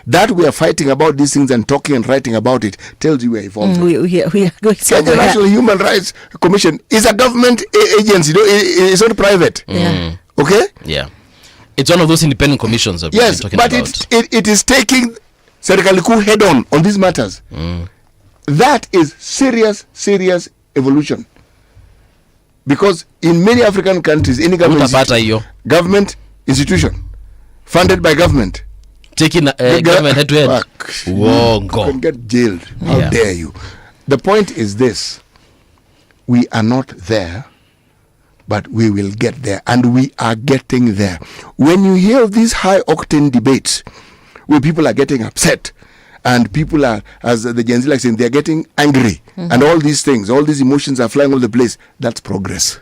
That we are fighting about these things and talking and writing about it tells you we are evolving. We are going the National Human Rights Commission is a government agency. It's not private. Okay? Yeah. It's one of those independent commissions that Yes, we're talking but about. it is taking Serikali Kuu head on these matters. That is serious evolution. Because in many African countries, any government institution funded by government, taking government head to head. You can get jailed. How dare you? The point is this: we are not there, but we will get there, and we are getting there. When you hear these high octane debates where people are getting upset and people are, as the Gen Z like saying, they're getting angry, and all these things, all these emotions are flying all the place, that's progress.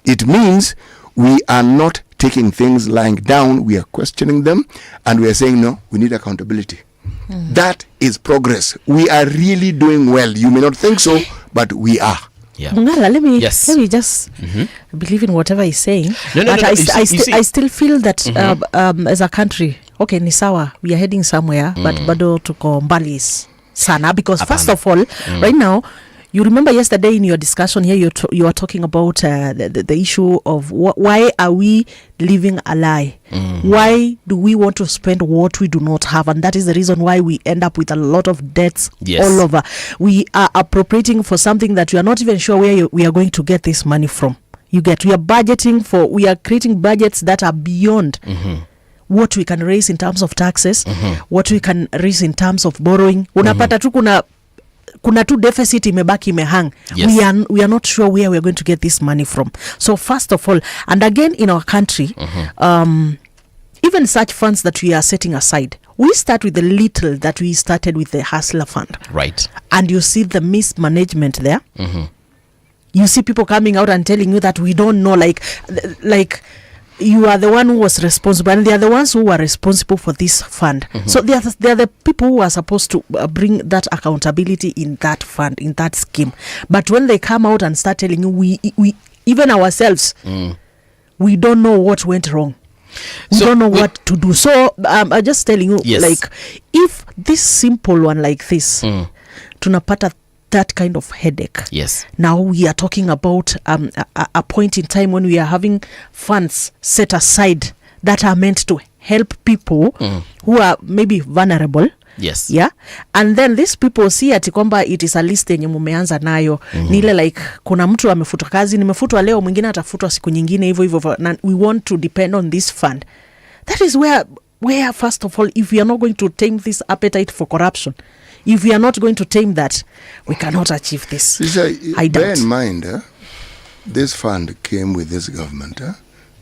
It means we are not taking things lying down, we are questioning them, and we are saying, no, we need accountability. That is progress. We are really doing well. You may not think so, but we are. Yeah. Mungala, let me just believe in whatever he's saying. I still feel that as a country, okay, ni sawa, we are heading somewhere, but bado tuko mbali sana, because first of all, right now, you remember yesterday in your discussion here, you were talking about the issue of why are we living a lie? Why do we want to spend what we do not have? And that is the reason why we end up with a lot of debts all over. We are appropriating for something that we are not even sure where we are going to get this money from. We are budgeting for, we are creating budgets that are beyond what we can raise in terms of taxes, what we can raise in terms of borrowing. Unapata tu kuna tu deficit imebaki imehang. We are not sure where we are going to get this money from. So first of all, and again in our country, even such funds that we are setting aside, we start with the little that we started with the Hustler Fund. Right. And you see the mismanagement there. You see people coming out and telling you that we don't know, like you are the one who was responsible, and they are the ones who were responsible for this fund. So they are the people who are supposed to bring that accountability in that fund, in that scheme. But when they come out and start telling you, we even ourselves, we don't know what went wrong. We don't know what to do. So I'm just telling you, like, if this simple one like this, tunapata that kind of headache. Yes. Now we are talking about a point in time when we are having funds set aside that are meant to help people who are maybe vulnerable. Yes. Yeah. And then these people see ati kwamba it is a list yenye mumeanza nayo. Ni ile like kuna mtu amefutwa kazi, nimefutwa leo, mwingine atafutwa siku nyingine hivyo hivyo. We want to depend on this fund. That is where first of all, if we are not going to tame this appetite for corruption, if we are not going to tame that, we cannot achieve this. I doubt. Bear in mind, this fund came with this government.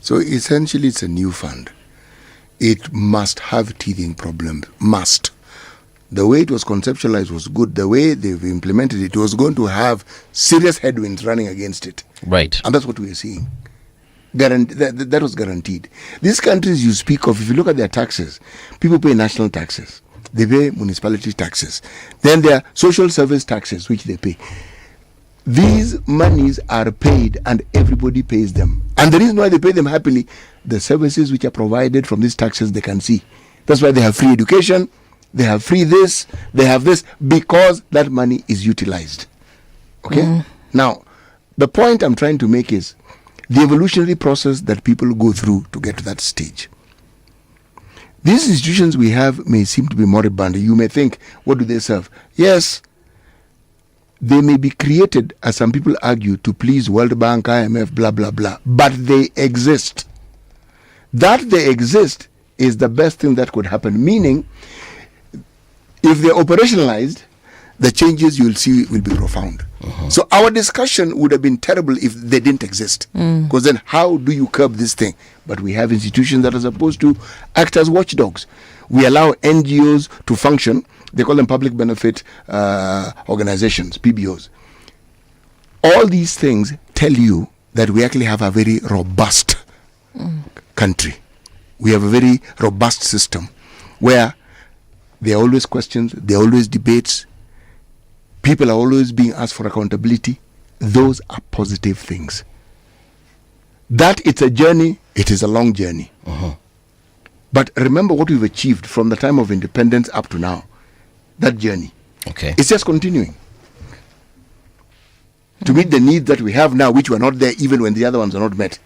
So essentially it's a new fund. It must have teething problems. Must. The way it was conceptualized was good. The way they've implemented it was going to have serious headwinds running against it. Right. And that's what we are seeing. That was guaranteed. These countries you speak of, if you look at their taxes, people pay national taxes. They pay municipality taxes. Then there are social service taxes, which they pay. These monies are paid and everybody pays them. And the reason why they pay them happily, the services which are provided from these taxes, they can see. That's why they have free education, they have free this, they have this, because that money is utilized. Okay? Now, the point I'm trying to make is the evolutionary process that people go through to get to that stage. These institutions we have may seem to be moribund. You may think, what do they serve? Yes, they may be created, as some people argue, to please World Bank, IMF, blah, blah, blah. But they exist. That they exist is the best thing that could happen. Meaning, if they're operationalized, the changes you'll see will be profound. So our discussion would have been terrible if they didn't exist. Because then how do you curb this thing? But we have institutions that are supposed to act as watchdogs. We allow NGOs to function. They call them public benefit organizations, PBOs. All these things tell you that we actually have a very robust country. We have a very robust system where there are always questions, there are always debates. People are always being asked for accountability. Those are positive things. That it's a journey, it is a long journey. But remember what we've achieved from the time of independence up to now. That journey. Okay. It's just continuing. to meet the needs that we have now, which were not there even when the other ones are not met.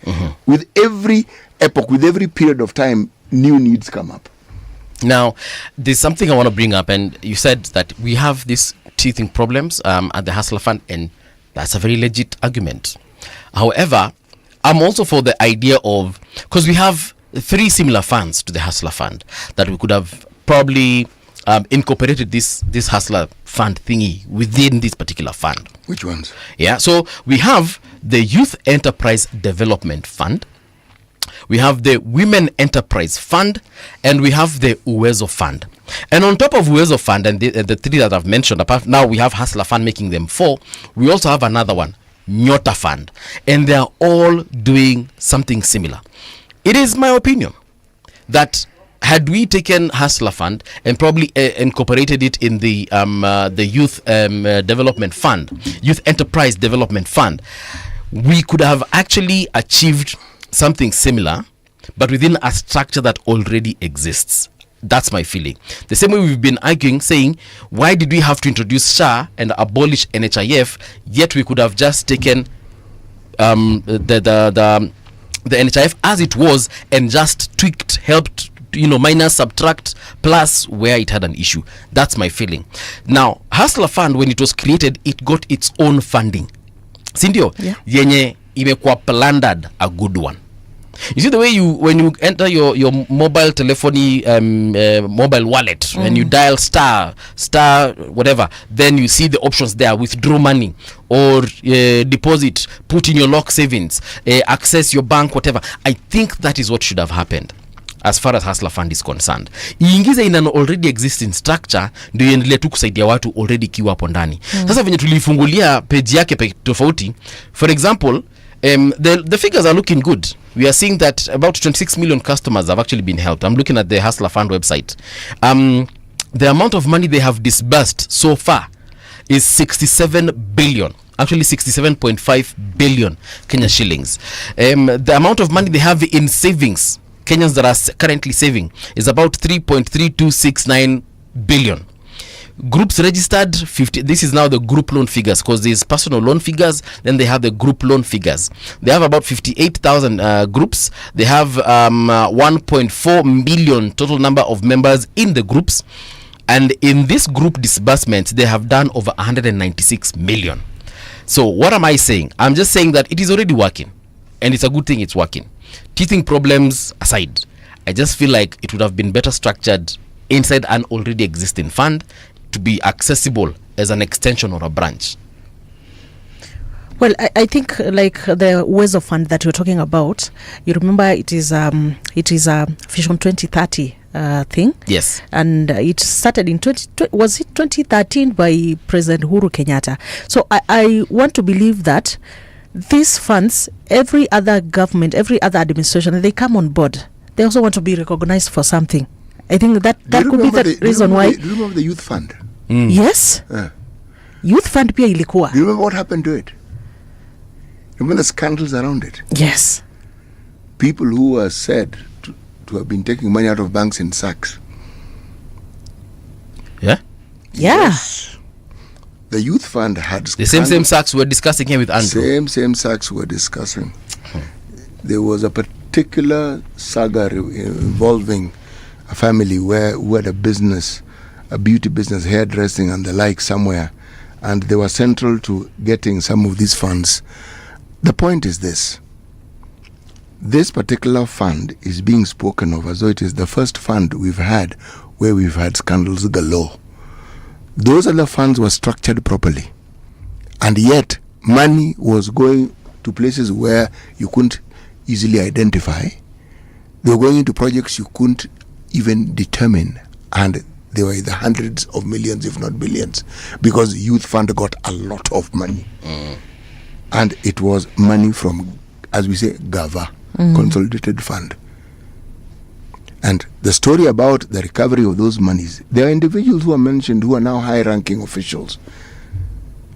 With every epoch, with every period of time, new needs come up. Now, there's something I want to bring up, and you said that we have these teething problems at the Hustler Fund, and that's a very legit argument. However, I'm also for the idea of, because we have 3 similar funds to the Hustler Fund, that we could have probably incorporated this Hustler Fund thingy within this particular fund. Which ones? Yeah, so we have the Youth Enterprise Development Fund, we have the Women Enterprise Fund, and we have the Uwezo Fund. And on top of Uwezo Fund and the 3 that I've mentioned, apart now we have Hustler Fund, making them 4. We also have another one, Nyota Fund, and they are all doing something similar. It is my opinion that had we taken Hustler Fund and probably incorporated it in the Youth Development Fund, Youth Enterprise Development Fund, we could have actually achieved something similar, but within a structure that already exists. That's my feeling. The same way we've been arguing, saying, why did we have to introduce SHA and abolish NHIF, yet we could have just taken the NHIF as it was and just tweaked, helped, minus, subtract, plus where it had an issue. That's my feeling. Now, Hustler Fund, when it was created, it got its own funding. Sindio? Yeah. Yenye imekuwa plundered a good one. You see the way when you enter your mobile telephony mobile wallet, and you dial star whatever, then you see the options there: withdraw money or deposit, put in your lock savings, access your bank, whatever. I think that is what should have happened as far as Hustler Fund is concerned. Iingize in an already existing structure, ndio iendelee tu kusaidia watu already kiwa hapo ndani. Sasa venye tulifungulia page yake tofauti, for example, the figures are looking good. We are seeing that about 26 million customers have actually been helped. I'm looking at the Hustler Fund website. The amount of money they have disbursed so far is 67 billion. Actually 67.5 billion Kenya shillings. The amount of money they have in savings, Kenyans that are currently saving, is about 3.3269 billion. Groups registered 50. This is now the group loan figures, because there's personal loan figures, then they have the group loan figures. They have about 58,000 groups. They have 1.4 million total number of members in the groups, and in this group disbursement they have done over 196 million. So what am I saying? I'm just saying that it is already working, and it's a good thing it's working. Teething problems aside, I just feel like it would have been better structured inside an already existing fund, to be accessible as an extension or a branch. Well, I think like the Uwezo Fund that you're talking about, you remember it is a Vision 2030 thing. Yes. And it started in 2013 by President Uhuru Kenyatta. So I want to believe that these funds, every other government, every other administration, they come on board. They also want to be recognized for something. I think that could be the reason why. Do you remember the Youth Fund? Yes. Youth Fund pia ilikuwa. Do you remember what happened to it? Remember the scandals around it? Yes. People who were said to have been taking money out of banks in sacks. Yeah? Yeah. Yes. The Youth Fund had the same sacks we're discussing here with Andrew. Same sacks we're discussing. There was a particular saga involving a family who had a business, a beauty business, hairdressing and the like somewhere, and they were central to getting some of these funds. The point is this particular fund is being spoken of as though it is the first fund we've had where we've had scandals galore. Those other funds were structured properly, and yet money was going to places where you couldn't easily identify. They were going into projects you couldn't even determine, and they were in the hundreds of millions, if not billions, because Youth Fund got a lot of money. And it was money from, as we say, GAVA, Consolidated Fund. And the story about the recovery of those monies, there are individuals who are mentioned who are now high-ranking officials.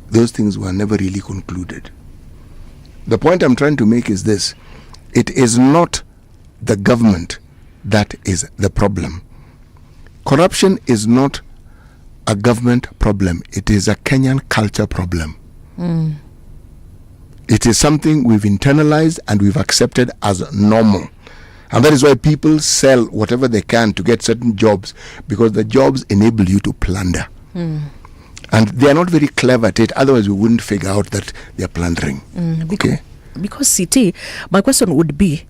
Those things were never really concluded. The point I'm trying to make is this: it is not the government that is the problem. Corruption is not a government problem. It is a Kenyan culture problem. It is something we've internalized and we've accepted as normal. And that is why people sell whatever they can to get certain jobs, because the jobs enable you to plunder. And they are not very clever at it, otherwise we wouldn't figure out that they are plundering. Okay? Because CT, my question would be,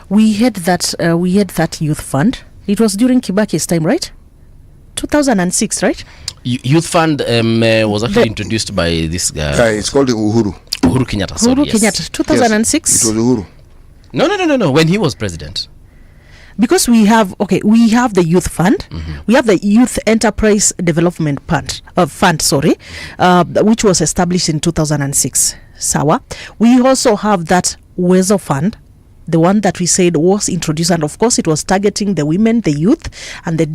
we had that youth fund. It was during Kibaki's time, right? 2006, right? Youth fund was actually introduced by this guy. It's called Uhuru. Uhuru Kenyatta. Sorry, Uhuru yes. Kenyatta, 2006. Yes, it was Uhuru. No. When he was president. Because we have the youth fund, we have the youth enterprise development fund, which was established in 2006. Sawa. We also have that Wezo fund, the one that we said was introduced, and of course it was targeting the women, the youth, and the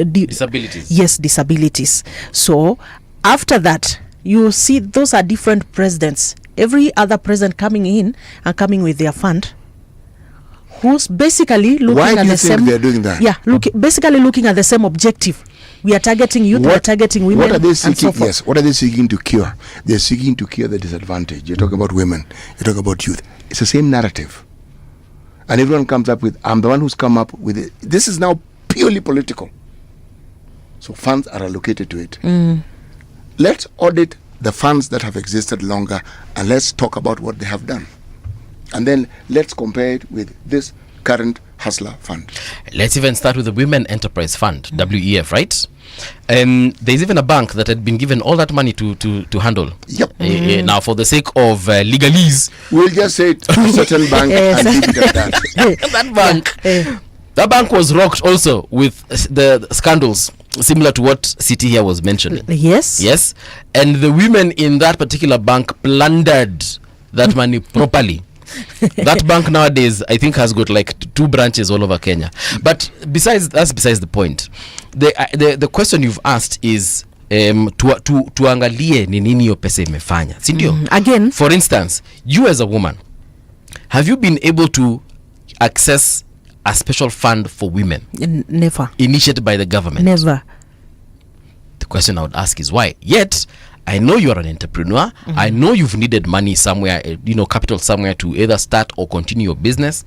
disabilities. Yes, disabilities. So after that, you see those are different presidents. Every other president coming in and coming with their fund, who's basically looking Why at do you the think same. they're doing that? Yeah, basically looking at the same objective. We are targeting youth. We are targeting women. What are they and so seeking? forth. Yes. What are they seeking to cure? They're seeking to cure the disadvantage. You're talking about women. You're talking about youth. It's the same narrative. And everyone comes up with, I'm the one who's come up with it. This is now purely political. So funds are allocated to it. Let's audit the funds that have existed longer, and let's talk about what they have done. And then let's compare it with this current Hustler Fund. Let's even start with the Women Enterprise Fund, WEF, right? There's even a bank that had been given all that money to handle. Yep. Now, for the sake of legalese, We'll just say it's a certain bank and leave it at that. that bank was rocked also with the scandals similar to what City here was mentioning. Yes. And the women in that particular bank plundered that money properly. That bank nowadays, I think, has got like 2 branches all over Kenya. But besides the point. The question you've asked is tuangalie ni nini hiyo pesa imefanya, si ndio? Again, for instance, you as a woman, have you been able to access a special fund for women? Never. Initiated by the government? Never. The question I would ask is why? Yet I know you are an entrepreneur. I know you've needed money somewhere, capital somewhere to either start or continue your business.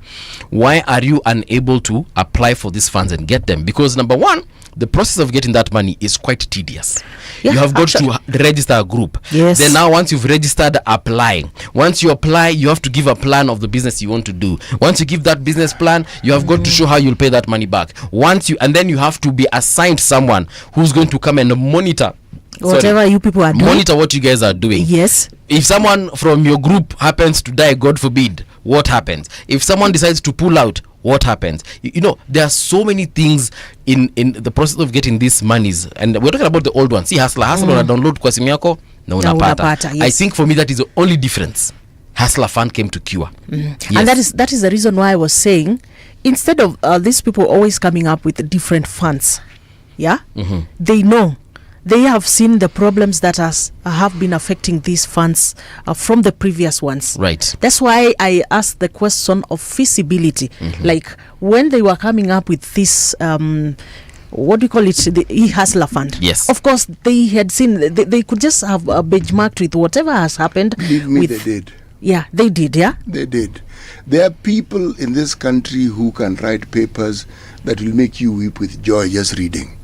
Why are you unable to apply for these funds and get them? Because number one, the process of getting that money is quite tedious. Yeah, you have got to register a group. Yes. Then now once you've registered, applying. Once you apply, you have to give a plan of the business you want to do. Once you give that business plan, you have got to show how you'll pay that money back. And then you have to be assigned someone who's going to come and monitor whatever you people are doing. Monitor what you guys are doing. Yes. If someone from your group happens to die, God forbid, what happens? If someone decides to pull out, what happens? There are so many things in the process of getting these monies, and we're talking about the old ones. See, hustler una download kwa simu yako na unapata. Yes. I think for me that is the only difference Hustler Fund came to cure. Yes. And that is the reason why I was saying, instead of these people always coming up with different funds, they know. They have seen the problems that have been affecting these funds from the previous ones. Right. That's why I asked the question of feasibility. Like when they were coming up with this, what do you call it, the e-hustler fund? Yes. Of course, they had seen, they could just have benchmarked with whatever has happened. Believe me, they did. Yeah, they did, yeah? They did. There are people in this country who can write papers that will make you weep with joy just reading.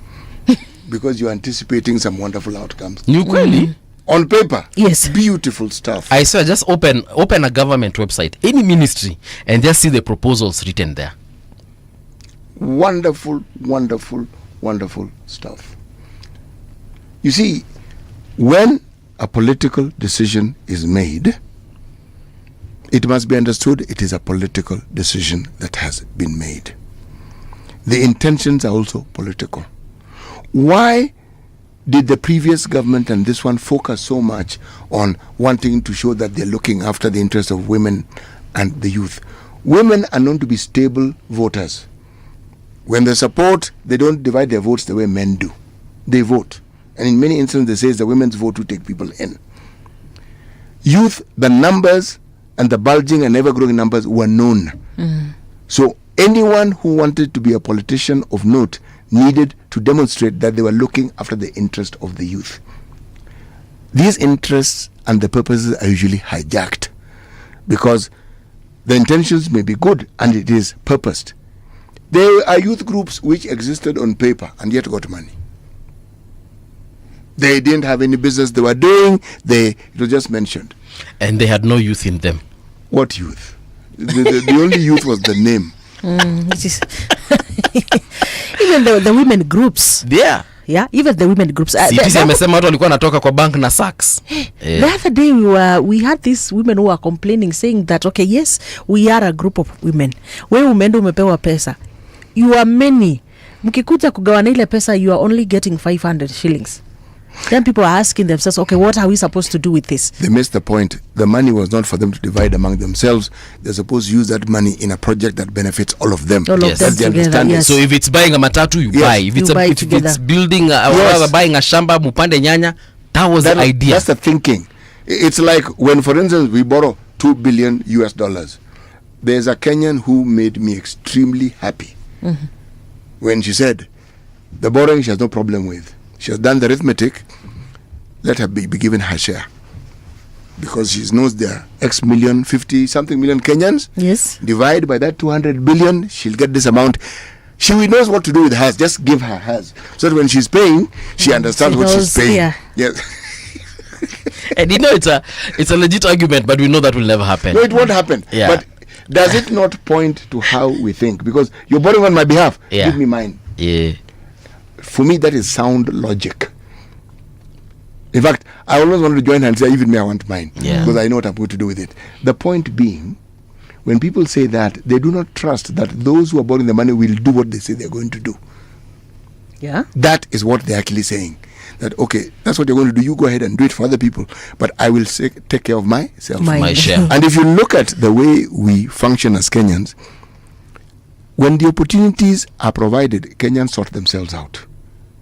Because you're anticipating some wonderful outcomes. New Kweli? On paper. Yes. Beautiful stuff. I swear, just open a government website, any ministry, and just see the proposals written there. Wonderful, wonderful, wonderful stuff. You see, when a political decision is made, it must be understood it is a political decision that has been made. The intentions are also political. Why did the previous government and this one focus so much on wanting to show that they're looking after the interests of women and the youth? Women are known to be stable voters. When they support, they don't divide their votes the way men do. They vote. And in many instances, they say the women's vote to take people in. Youth, the numbers and the bulging and ever-growing numbers were known. So anyone who wanted to be a politician of note needed to demonstrate that they were looking after the interest of the youth. These interests and the purposes are usually hijacked, because the intentions may be good and it is purposed. There are youth groups which existed on paper and yet got money. They didn't have any business they were doing. It was just mentioned. And they had no youth in them. What youth? The only youth was the name. Which is even the women groups. Yeah. Yeah, even the women groups. CTC amesema watu walikuwa wanatoka kwa bank na sacks. The other day we had these women who are complaining, saying that okay, yes, we are a group of women. Wewe umeenda umepewa pesa. You are many. Mkikuja kugawana ile pesa, you are only getting 500 shillings. Then people are asking themselves, okay, what are we supposed to do with this? They missed the point. The money was not for them to divide among themselves. They're supposed to use that money in a project that benefits all of them. All of them That's the together, understanding. yes. So if it's buying a matatu, you Yes. buy. If it's You buy if together. it's building Yes. rather buying a shamba, mupande nyanya, that was the idea. That's the thinking. It's like when, for instance, we borrow $2 billion US. There's a Kenyan who made me extremely happy when she said, the borrowing she has no problem with. She has done the arithmetic. Let her be given her share, because she knows there are X million, 50 something million Kenyans. Yes. Divide by that 200 billion, she'll get this amount. She knows what to do with hers. Just give her hers, so that when she's paying, she understands she what she's knows, paying. yeah. Yes. And it's a legit argument, but we know that will never happen. No, it won't happen. Yeah. But does it not point to how we think? Because you're borrowing on my behalf. Yeah. Give me mine. Yeah. For me, that is sound logic. In fact, I always wanted to join and say, even me, I want mine. Yeah. Because I know what I'm going to do with it. The point being, when people say that, they do not trust that those who are borrowing the money will do what they say they're going to do. Yeah. That is what they're actually saying. That, okay, that's what you're going to do. You go ahead and do it for other people. But I will take care of myself. My share. And if you look at the way we function as Kenyans, when the opportunities are provided, Kenyans sort themselves out.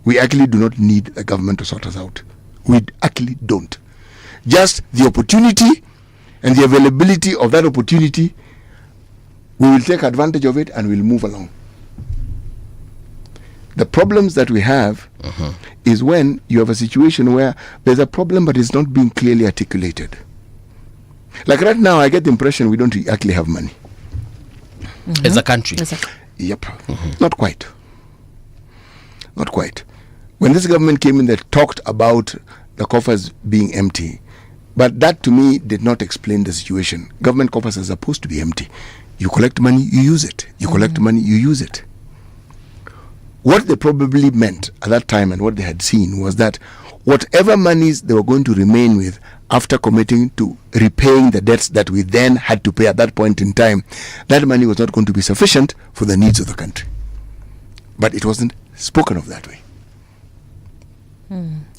We actually do not need the government to sort us out. We actually don't. Just the opportunity and the availability of that opportunity, we will take advantage of it and we'll move along. The problems that we have is when you have a situation where there's a problem but it's not being clearly articulated. Like right now, I get the impression we don't actually have money. As a country. Yep. Not quite. Not quite. When this government came in, they talked about the coffers being empty. But that to me did not explain the situation. Government coffers are supposed to be empty. You collect money, you use it. You collect money, you use it. What they probably meant at that time and what they had seen was that whatever monies they were going to remain with after committing to repaying the debts that we then had to pay at that point in time, that money was not going to be sufficient for the needs of the country. But it wasn't spoken of that way.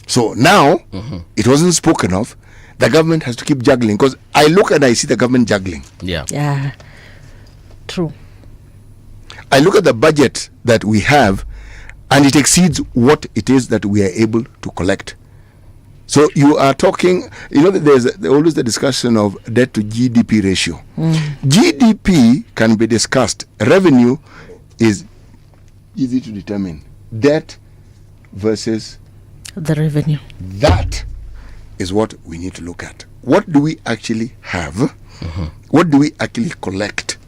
So now, it wasn't spoken of. The government has to keep juggling, because I look and I see the government juggling. Yeah. Yeah. True. I look at the budget that we have, and it exceeds what it is that we are able to collect. So you are talking, there's always the discussion of debt to GDP ratio. GDP can be discussed. Revenue is easy to determine. Debt versus The revenue. that is what we need to look at. What do we actually have? What do we actually collect?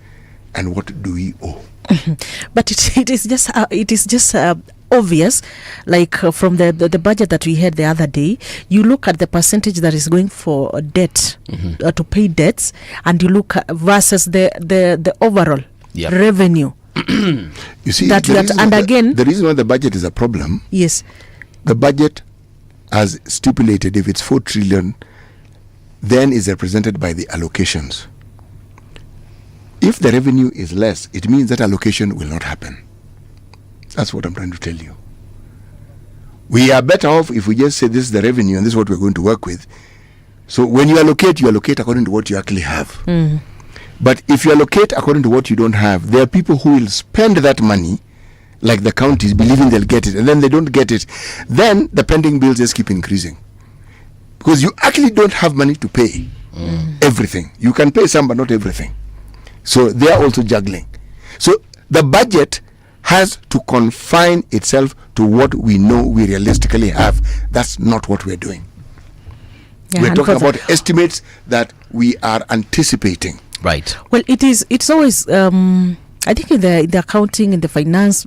And what do we owe? But it is just obvious, like from the budget that we had the other day. You look at the percentage that is going for debt, to pay debts, and you look at versus the overall revenue. You see, That and again, the reason why the budget is a problem. Yes. The budget, as stipulated, if it's 4 trillion, then is represented by the allocations. If the revenue is less, it means that allocation will not happen. That's what I'm trying to tell you. We are better off if we just say this is the revenue and this is what we're going to work with. So when you allocate according to what you actually have. But if you allocate according to what you don't have, there are people who will spend that money, like the counties, believing they'll get it, and then they don't get it. Then the pending bills just keep increasing, because you actually don't have money to pay everything. You can pay some, but not everything. So they are also juggling. So the budget has to confine itself to what we know we realistically have. That's not what we're doing. Yeah, We're and talking for the- about estimates that we are anticipating. Right. Well, it's always I think in the accounting, in the finance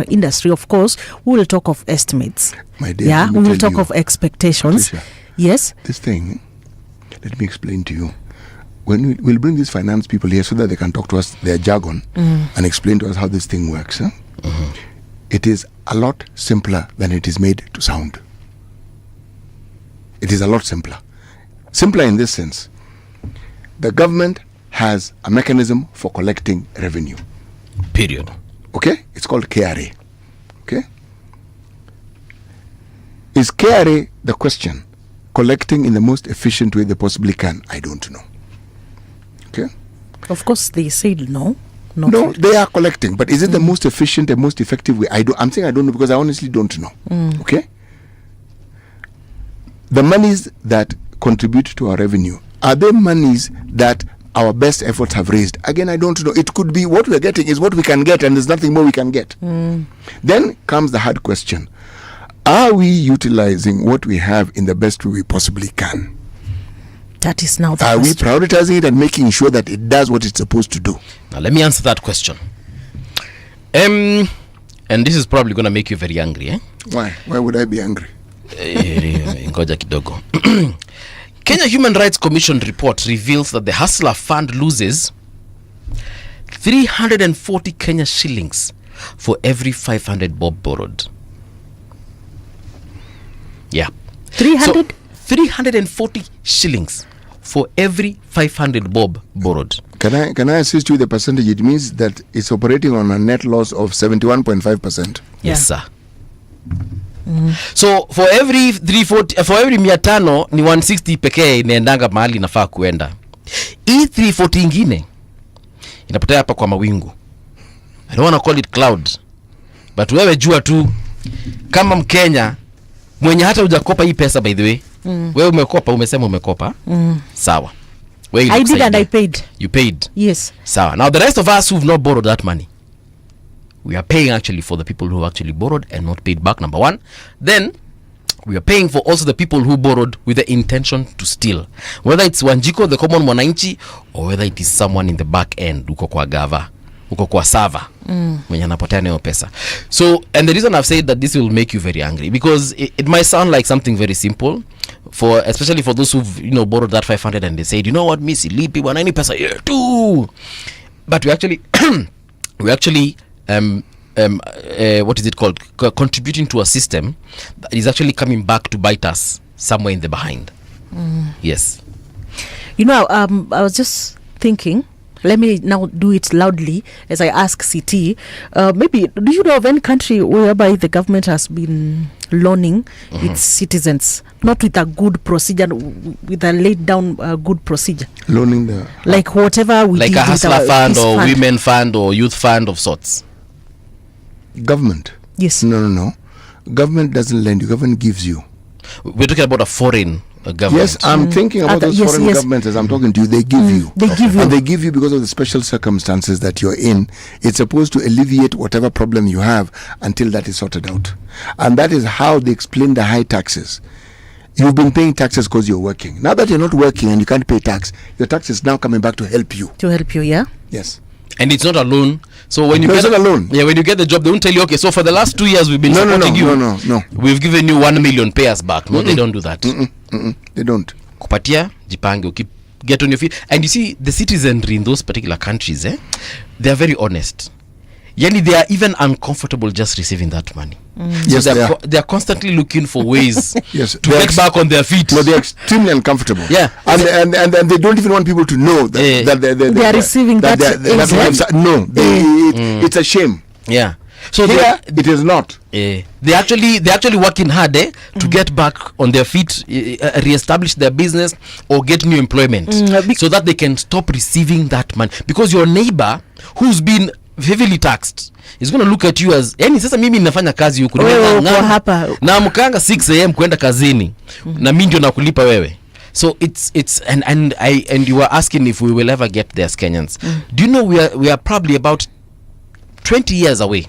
industry, of course, we will talk of estimates. My dear, Yeah, let me we will tell talk you, of expectations. Patricia, Yes. this thing, let me explain to you. When we'll bring these finance people here so that they can talk to us their jargon and explain to us how this thing works. Huh? It is a lot simpler than it is made to sound. It is a lot simpler. Simpler in this sense. The government has a mechanism for collecting revenue. Period. Okay? It's called KRA. Okay? Is KRA the question? Collecting in the most efficient way they possibly can? I don't know. Okay? Of course, they said no. No, they are collecting, but is it the most efficient and most effective way? I'm saying I don't know because I honestly don't know. Okay? The monies that contribute to our revenue, are they monies that our best efforts have raised? Again, I don't know. It could be what we're getting is what we can get, and there's nothing more we can get. Then comes the hard question. Are we utilizing what we have in the best way we possibly can? That is now the Are we question. prioritizing it and making sure that it does what it's supposed to do? Now let me answer that question. And this is probably going to make you very angry, eh? Why? Why would I be angry? Ngoja kidogo. Kenya Human Rights Commission report reveals that the Hustler Fund loses 340 Kenya shillings for every 500 bob borrowed. Yeah. 300? 340 shillings for every 500 bob borrowed. Can I assist you with the percentage? It means that it's operating on a net loss of 71.5%. Yes, sir. So for every 340, for every 500 ni 160 pekee inaendanga mahali inafaa kuenda. Hii 340 ingine inapotea hapa kwa mawingu. I don't want to call it cloud, but wewe jua tu kama Mkenya mwenye hata hujakopa hii pesa, by the way. Wewe umekopa, umesema umekopa. Sawa. I did and I paid. You paid. Yes. Sawa. Now the rest of us who've not borrowed that money, we are paying actually for the people who actually borrowed and not paid back, number one. Then we are paying for also the people who borrowed with the intention to steal, whether it's Wanjiko, the common mwananchi, or whether it is someone in the back end, uko kwa gava, uko kwa server, mwenye anapotea nayo pesa. So, and the reason I've said that this will make you very angry, because it might sound like something very simple, for especially for those who've, you know, borrowed that 500 and they said, you know what, Missy, lipi bwana any pesa here too. But we actually what is it called, contributing to a system that is actually coming back to bite us somewhere in the behind. Yes. You know, I was just thinking, let me now do it loudly as I ask CT. Maybe, do you know of any country whereby the government has been loaning its citizens, not with a good procedure, with a laid down good procedure? Loaning the... Like whatever we Like did a with hustler our fund peace or fund. women fund or youth fund of sorts. Government? Yes. No. Government doesn't lend you. Government gives you. We're talking about a foreign government. Yes, I'm thinking about those yes, foreign yes. governments as I'm talking to you. They give you. They give you. And they give you because of the special circumstances that you're in. It's supposed to alleviate whatever problem you have until that is sorted out. And that is how they explain the high taxes. You've been paying taxes because you're working. Now that you're not working and you can't pay tax, your tax is now coming back to help you. To help you, yeah? Yes. And it's not a loan. So when you No, get it's not a loan. Yeah, when you get the job, they won't tell you, okay, so for the last 2 years we've been supporting you. No. We've given you 1 million, pay us back. No, they don't do that. They don't. Kupatia, jipange, get on your feet. And you see, the citizenry in those particular countries, they are very honest. Yani, they are even uncomfortable just receiving that money. Yes, So they are constantly looking for ways Yes, to they are get back on their feet. No, they're extremely uncomfortable. Yeah. And they don't even want people to know that, They are receiving that aid. No, it's a shame. Yeah. So Here, it is not. they actually working hard to get back on their feet, reestablish their business or get new employment, so that they can stop receiving that money. Because your neighbor who's been heavily taxed is going to look at you as, yani sasa mimi ninafanya kazi huku na mkanga 6 am kwenda kazini na mimi ndio nakulipa wewe. So it's and you were asking if we will ever get there as Kenyans. Do you know we are probably about 20 years away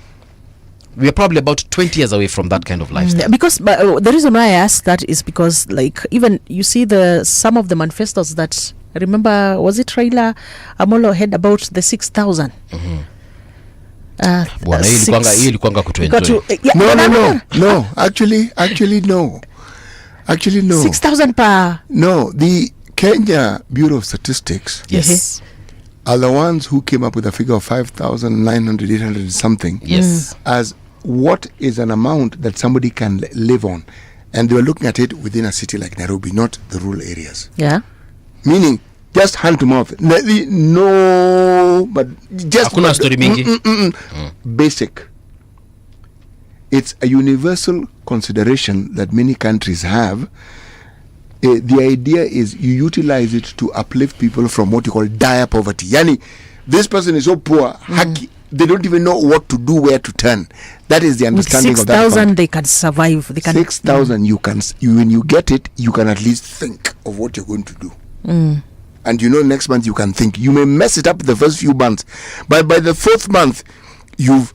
We are probably about 20 years away from that kind of lifestyle. Because the reason why I asked that is because, like, even you see some of the manifestos that, remember, was it Raila Amolo had about the 6,000? Bwana, hii ilikuanga kutuenjoy. No. Actually, no. 6,000 per. No, the Kenya Bureau of Statistics. Yes. Are the ones who came up with a figure of 5,900, 800 something. Yes. As what is an amount that somebody can live on. And they were looking at it within a city like Nairobi, not the rural areas. Yeah. Meaning, just hand to mouth. No, but just... Hakuna story mingi. Basic. It's a universal consideration that many countries have. The idea is you utilize it to uplift people from what you call dire poverty. Yani, this person is so poor, they don't even know what to do, where to turn. That is the understanding of that. 6,000 they can survive. 6,000 when you get it, you can at least think of what you're going to do. And next month you can think. You may mess it up the first few months, but by the fourth month, you've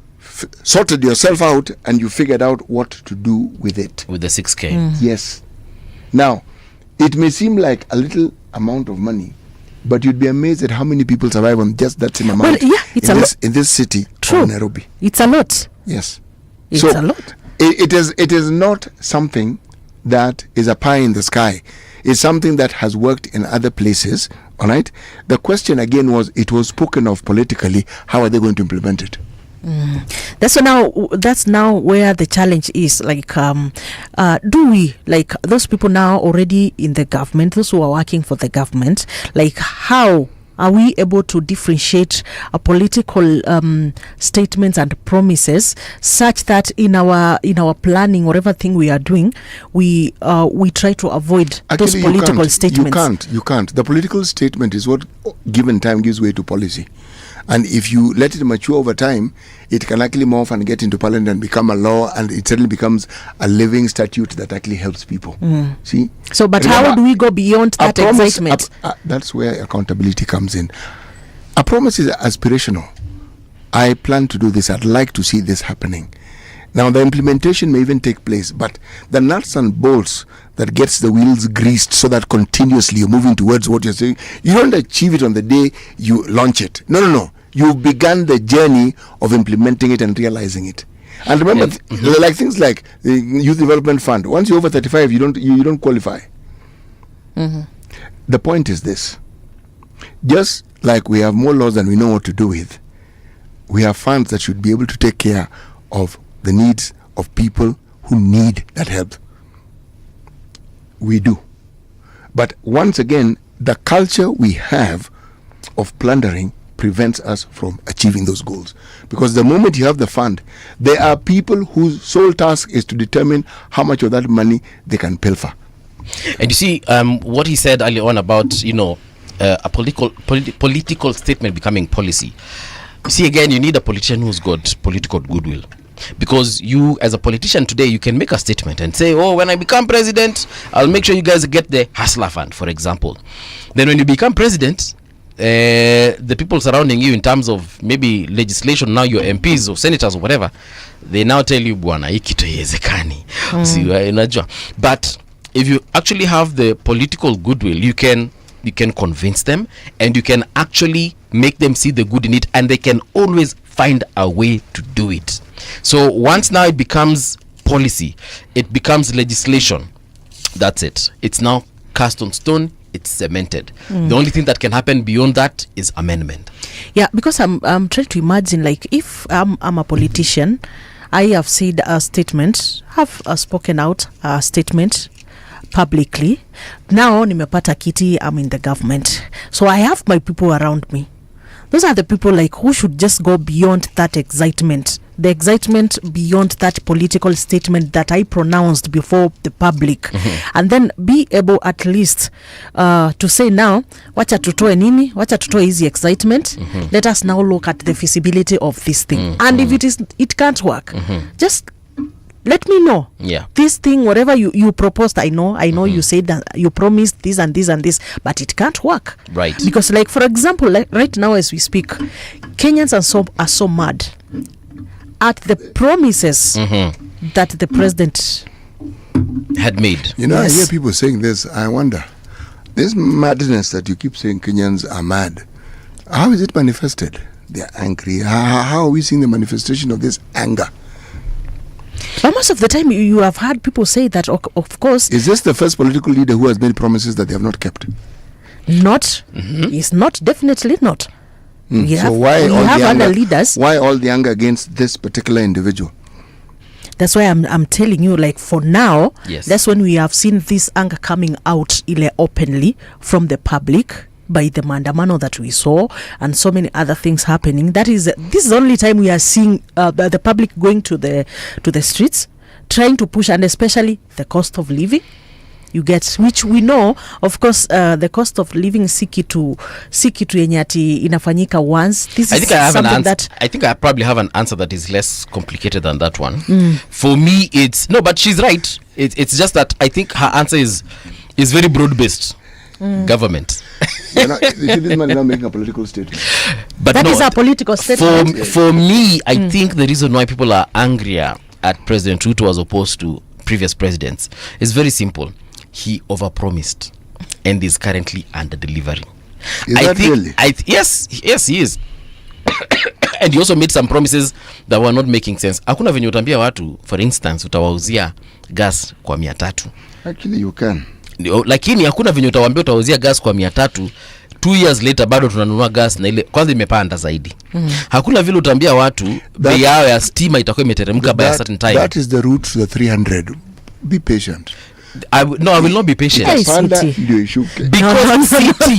sorted yourself out and you figured out what to do with it. With the 6K. Yes. Now, it may seem like a little amount of money, but you'd be amazed at how many people survive on just that same amount. Well, yeah, it's in this city of Nairobi. It's a lot. Yes. It's a lot. It is not something that is a pie in the sky. It's something that has worked in other places. All right. The question again was, it was spoken of politically. How are they going to implement it? That's now where the challenge is. Like, do we, like, those people now already in the government, those who are working for the government, like, how are we able to differentiate political statements and promises such that in our planning, whatever thing we are doing, we try to avoid those political statements? You can't. The political statement is what given time gives way to policy. And if you let it mature over time, it can actually morph and get into parliament and become a law, and it suddenly becomes a living statute that actually helps people. See? So, but remember, how do we go beyond that excitement? That's where accountability comes in. A promise is aspirational. I plan to do this. I'd like to see this happening. Now, the implementation may even take place, but the nuts and bolts that gets the wheels greased so that continuously you're moving towards what you're saying, you don't achieve it on the day you launch it. No. You've begun the journey of implementing it and realizing it. And remember, like things like the Youth Development Fund. Once you're over 35, you don't qualify. The point is this: just like we have more laws than we know what to do with, we have funds that should be able to take care of the needs of people who need that help. We do. But once again, the culture we have of plundering prevents us from achieving those goals. Because the moment you have the fund, there are people whose sole task is to determine how much of that money they can pilfer. And you see, what he said earlier on about, a political statement becoming policy. You see, again, you need a politician who's got political goodwill. Because you, as a politician today, you can make a statement and say, when I become president, I'll make sure you guys get the Hustler Fund, for example. Then when you become president, the people surrounding you in terms of maybe legislation, now your MPs or senators or whatever, they now tell you, bwana, hii kitu haiwezekani. But if you actually have the political goodwill, you can convince them, and you can actually make them see the good in it, and they can always find a way to do it. So once now it becomes policy, it becomes legislation, that's it. It's now cast on stone, it's cemented. The only thing that can happen beyond that is amendment. Yeah, because I'm trying to imagine, like, if I'm a politician, I have said a statement, have spoken out a statement publicly. Now nimepata kiti, I'm in the government, so I have my people around me. Those are the people, like, who should just go beyond that excitement, the excitement beyond that political statement that I pronounced before the public, and then be able at least to say, now wacha tutoe nini, wacha tutoe easy excitement, let us now look at the feasibility of this thing, and if it can't work, just let me know. Yeah. This thing, whatever you proposed, I know you said that you promised this and this and this, but it can't work. Right. Because, like, for example, like right now as we speak, Kenyans are so mad. at the promises that the president had made. You know, Yes. I hear people saying this. I wonder, this madness that you keep saying Kenyans are mad, how is it manifested? They are angry. How are we seeing the manifestation of this anger? But most of the time, you have heard people say that, of course, Is this the first political leader who has made promises that they have not kept? not. It's not, definitely not. We So have, why we all have the other anger? leaders. Why all the anger against this particular individual? That's why I'm telling you, like, for now, Yes. that's when we have seen this anger coming out openly from the public by the mandamano that we saw and so many other things happening. This is the only time we are seeing the public going to the streets, trying to push, and especially the cost of living. You get, which we know, of course, the cost of living si kitu yenye ati inafanyika once. This I is think I have an something answer. that I think I probably have an answer that is less complicated than that one. For me, it's no, but she's right. It's just that I think her answer is very broad based. Government. This man is now making a political statement. But that no, is a political statement. for me, I think the reason why people are angrier at President Ruto as opposed to previous presidents is very simple. He overpromised and is currently under delivering. Is that really? Yes, he is. And he also made some promises that were not making sense. Hakuna venye utambia watu, for instance, utawauzia gas kwa 300. Actually, you can. Lakini hakuna venye utawaambia utawauzia gas kwa 300, 2 years later bado tunanunua gas na ile kwanza imepanda zaidi. Hakuna vile utaambia watu bei yao ya stima itakuwa imeteremka by a certain time. That is the route to the 300. Be patient. I will not be patient. Yes. Panda City. ndio ishuke. Because city,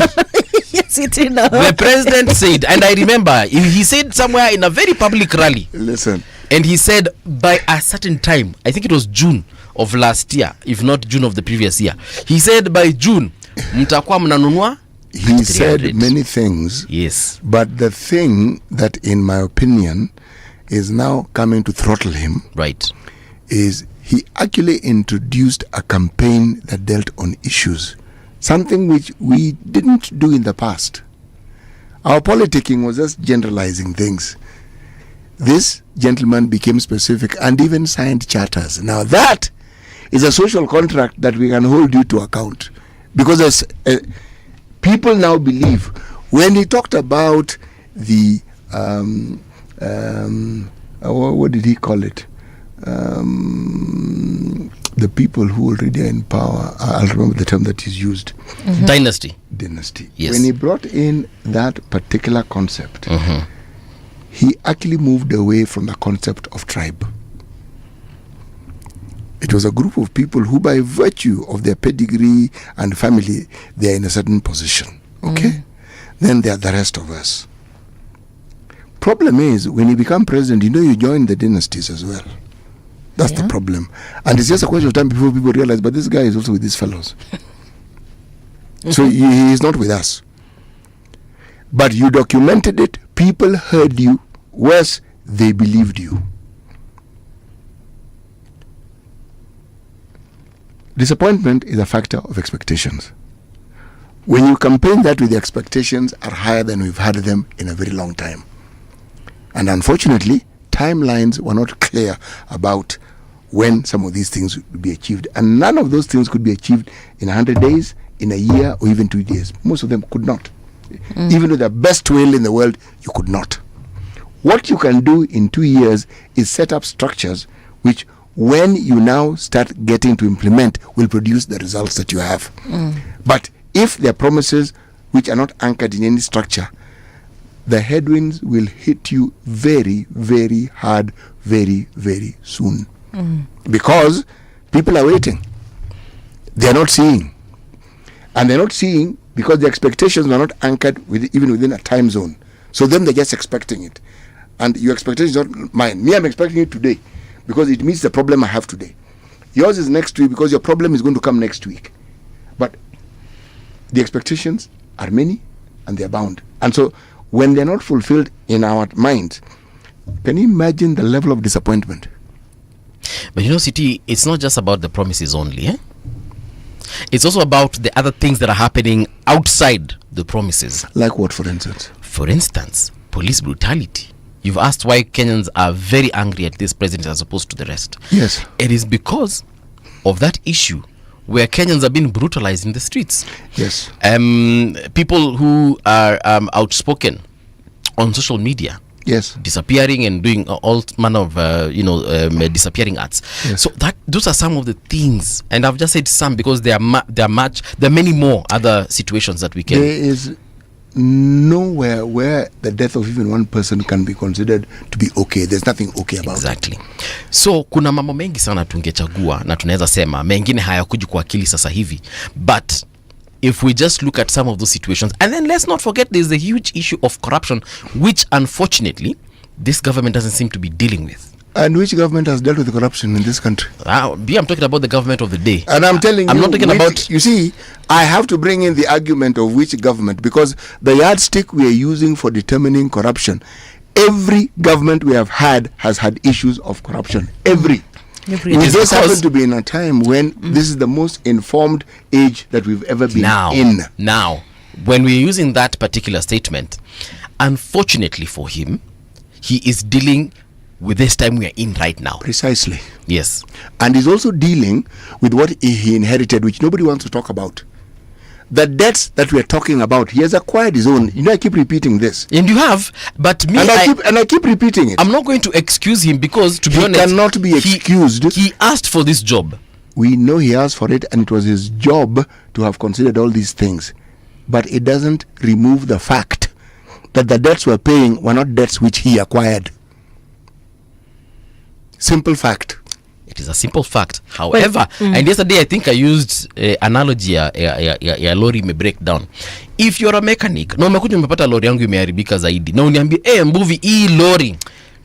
City now. the president said, and I remember he said somewhere in a very public rally, Listen, and he said by a certain time, I think it was June of last year, if not June of the previous year, he said by June mtakuwa mnanunua. he said 300. many things. Yes. But the thing that, in my opinion, is now coming to throttle him Right. is he actually introduced a campaign that dealt on issues, something which we didn't do in the past. Our politicking was just generalizing things. This gentleman became specific and even signed charters. Now that is a social contract that we can hold you to account, because people now believe when he talked about the what did he call it? The people who already are in power. I'll remember the term that is used. Dynasty. Dynasty. Yes. When he brought in that particular concept, he actually moved away from the concept of tribe. It was a group of people who, by virtue of their pedigree and family, they are in a certain position. Okay? Then there are the rest of us. Problem is, when you become president, you join the dynasties as well. That's the problem. And it's just a question of time before people realize, but this guy is also with these fellows. So he is not with us. But you documented it, people heard you, worse, they believed you. Disappointment is a factor of expectations. When you campaign that with the expectations are higher than we've had them in a very long time. And unfortunately, timelines were not clear about when some of these things would be achieved. And none of those things could be achieved in 100 days, in a year, or even 2 years. Most of them could not. Even with the best will in the world, you could not. What you can do in 2 years is set up structures which, when you now start getting to implement, will produce the results that you have. But if there are promises which are not anchored in any structure, the headwinds will hit you very, very hard, very, very soon. Because people are waiting. They are not seeing. And they're not seeing because the expectations were not anchored even within a time zone. So then they're just expecting it. And your expectation is not mine. Me, I'm expecting it today because it meets the problem I have today. Yours is next week because your problem is going to come next week. But the expectations are many and they're bound. And so when they're not fulfilled in our minds, can you imagine the level of disappointment? But City, it's not just about the promises only. It's also about the other things that are happening outside the promises. Like what, for instance? For instance, police brutality. you've asked why Kenyans are very angry at this president as opposed to the rest. Yes. It is because of that issue where Kenyans are being brutalized in the streets. Yes. People who are outspoken on social media. Yes. Disappearing and doing all manner of disappearing acts. Yes. So those are some of the things, and I've just said some because there are many more other situations that we can. There is nowhere where the death of even one person can be considered to be okay. There's nothing okay about exactly. it. So kuna mambo mengi sana tungechagua na tunaweza sema mengine hayakuji kwa akili sasa hivi, but if we just look at some of those situations, and then let's not forget there's the huge issue of corruption, which unfortunately this government doesn't seem to be dealing with. And which government has dealt with the corruption in this country? I'm talking about the government of the day. And I'm telling I'm you, not talking about. You see, I have to bring in the argument of which government, because the yardstick we are using for determining corruption, every government we have had has had issues of corruption. Every. We just happen to be in a time when this is the most informed age that we've ever been in. Now, when we're using that particular statement, unfortunately for him, he is dealing with this time we are in right now. Precisely. Yes. And he's also dealing with what he inherited, which nobody wants to talk about. The debts that we are talking about, he has acquired his own. You know, I keep repeating this. And you have, but me, I keep repeating it. I'm not going to excuse him because, to be honest, he cannot be excused. He asked for this job. We know he asked for it, and it was his job to have considered all these things. But it doesn't remove the fact that the debts we're paying were not debts which he acquired. Simple fact. It is a simple fact. However, and yesterday I think I used analogy ya lori me break down. If you're a mechanic, na umekuja umepata lori yangu imeharibika zaidi, na uniambie mbuvi hii lori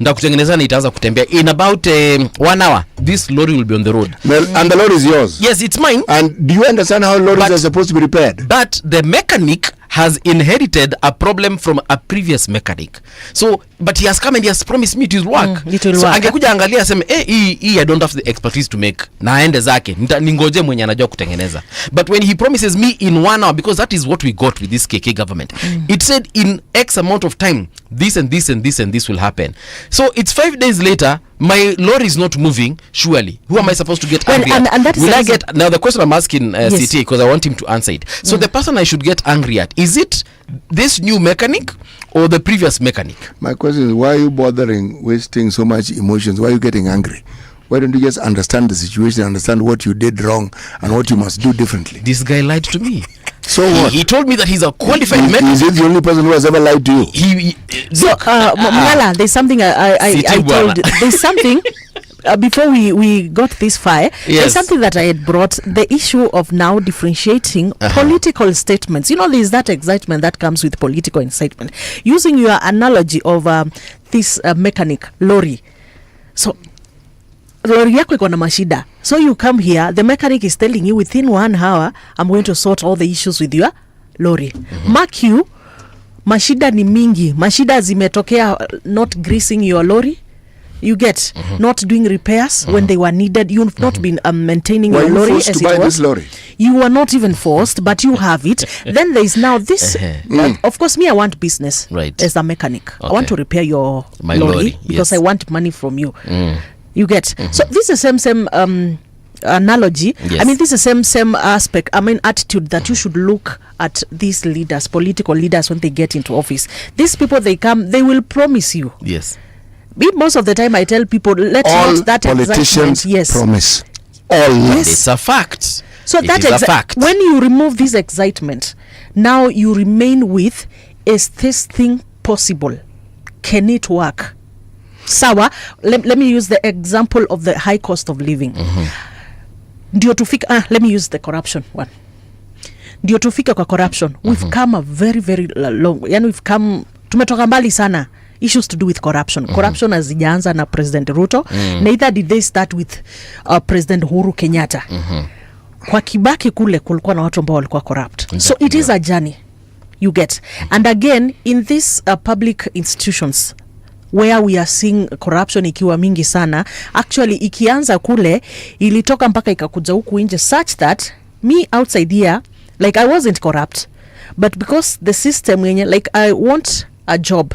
ndakutengeneza na itaanza kutembea in about 1 hour, this lorry will be on the road. Well, and the lorry is yours. Yes, it's mine. And do you understand how lorries are supposed to be repaired? But the mechanic has inherited a problem from a previous mechanic. So, but he has come and he has promised me it will work. It will so work. Angekuja angalia aseme I don't have the expertise to make. Na aende zake. Ningoje mwenye anajua kutengeneza. But when he promises me in 1 hour, because that is what we got with this KK government. It said in X amount of time, this and this and this and this will happen. So it's 5 days later, my lorry is not moving. Surely, who am I supposed to get angry at? And that is will I get now? The question I'm asking yes. CT, because I want him to answer it. So the person I should get angry at, is it this new mechanic or the previous mechanic? My question is, why are you bothering wasting so much emotions? Why are you getting angry? Why don't you just understand the situation, understand what you did wrong and what you must do differently? This guy lied to me. So what? He told me that he's a qualified mechanic. Is he the only person who has ever lied to you? Mala, there's something I told. There's something before we got this fire. Yes. There's something that I had brought. The issue of now differentiating political statements. You know, there's that excitement that comes with political incitement. Using your analogy of this mechanic lorry. So lori yako iko na mashida, so you come here, the mechanic is telling you within 1 hour I'm going to sort all the issues with your lorry. Mark you, mashida ni mingi. Mashida zimetokea not greasing your lorry, you get not doing repairs when they were needed. You've not been maintaining your lorry as it was. This lorry? You were not even forced, but you have it. Then there is now this. Of course, me, I want business as a mechanic. I want to repair your lorry because I want money from you. You get. So this is the same analogy. Yes. I mean, this is the same aspect. I mean, attitude that you should look at these leaders, political leaders, when they get into office. These people, they come, they will promise you. Yes. Most of the time, I tell people, let all not that politicians promise. All. Yes. It's a fact. So it that is a fact. When you remove this excitement, now you remain with, is this thing possible? Can it work? Sawa, let me use the example of the high cost of living. Ndio tufika, let me use the corruption one. Ndio tufika kwa corruption. We've come a very, very long. Yani we've come, tumetoka mbali sana. Issues to do with corruption. Corruption hazijaanza na President Ruto. Neither did they start with President Uhuru Kenyatta. Kwa Kibaki kule kulikuwa na watu ambao walikuwa corrupt. So it is a journey. You get. And again, in these public institutions, where we are seeing corruption ikiwa mingi sana, actually ikianza kule ilitoka mpaka ikakuja huku nje, such that me outside here, like I wasn't corrupt, but because the system, like I want a job,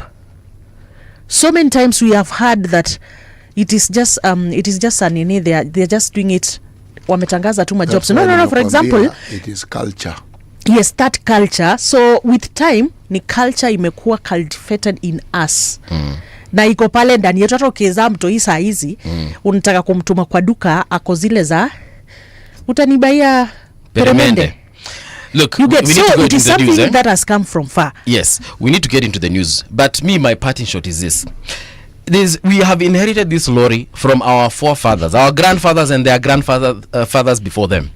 So many times we have heard that it is just an ini, they're just doing it, wametangaza tu majobs. No, for example, it is culture. Yes, that culture. So with time ni culture imekuwa cultivated in us. Na iko pale ndani yetu. Hata ukiweza mtoi saa hizi unataka kumtuma kwa duka ako zile za utanibaia peremende. Look, you get, we so need to go it is into the something news, that has come from far. Yes, we need to get into the news. But my parting shot is this. We have inherited this lorry from our forefathers, our grandfathers and their fathers before them.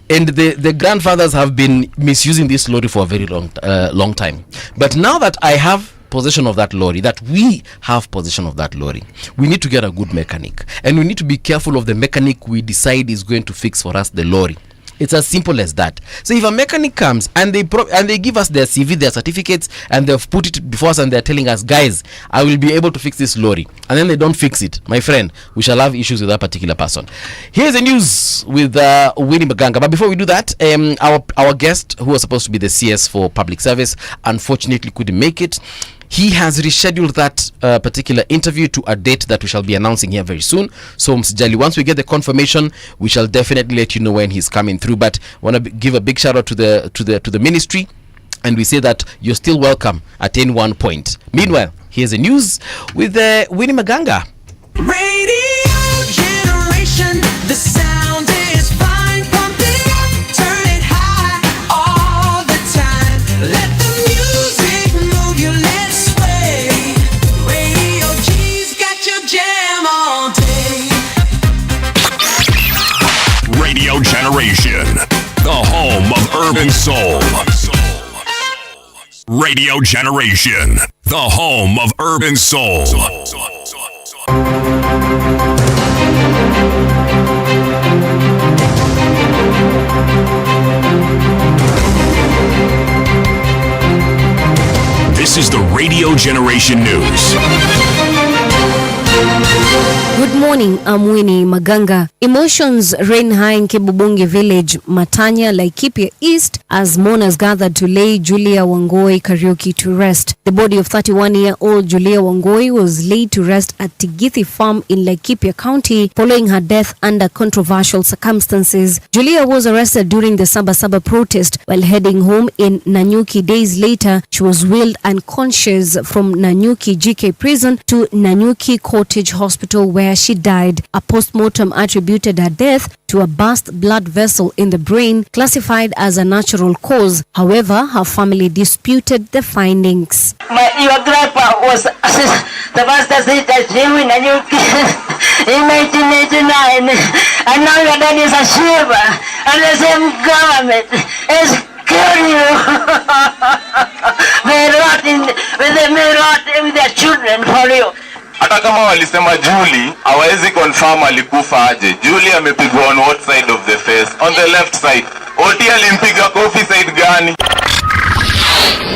And the grandfathers have been misusing this lorry for a very long time. But now that I have possession of that lorry, that we have possession of that lorry, we need to get a good mechanic. And we need to be careful of the mechanic we decide is going to fix for us the lorry. It's as simple as that. So if a mechanic comes and they give us their CV, their certificates, and they've put it before us and they're telling us, guys, I will be able to fix this lorry, and then they don't fix it, my friend, we shall have issues with that particular person. Here's the news with Winnie Maganga. But before we do that, our guest, who was supposed to be the CS for public service, unfortunately couldn't make it. He has rescheduled that particular interview to a date that we shall be announcing here very soon. So msijali, once we get the confirmation, we shall definitely let you know when he's coming through. But want to give a big shout out to the ministry, and we say that you're still welcome at any one point. Meanwhile, here's the news with Winnie Maganga. Radio generation, the sound is fine. Pump it up, turn it high all the time. Let the music move you, let's sway. Radio G's got your jam all day. Radio Generation, the home of urban soul. Radio Generation, the home of urban soul. This is the Radio Generation News. Good morning, I'm Winnie Maganga. Emotions reign high in Kibubungi village, Matanya, Laikipia East, as mourners gathered to lay Julia Wangoi Karaoke to rest. The body of 31-year-old Julia Wangoi was laid to rest at Tigithi Farm in Laikipia County following her death under controversial circumstances. Julia was arrested during the Sabasaba protest while heading home in Nanyuki. Days later, she was wheeled unconscious from Nanyuki GK prison to Nanyuki Cottage Hospital, where she died. A post-mortem attributed her death to a burst blood vessel in the brain, classified as a natural cause. However, her family disputed the findings. Your grandpa was the first assistant in in 1989, and now your dad is a shiver, and the same government is killing you. They rot with their children for you. Hata kama walisema Julie, hawezi confirm alikufa aje. Julie amepigwa on what side of the face? On the left side. Oti alimpiga kofi side gani?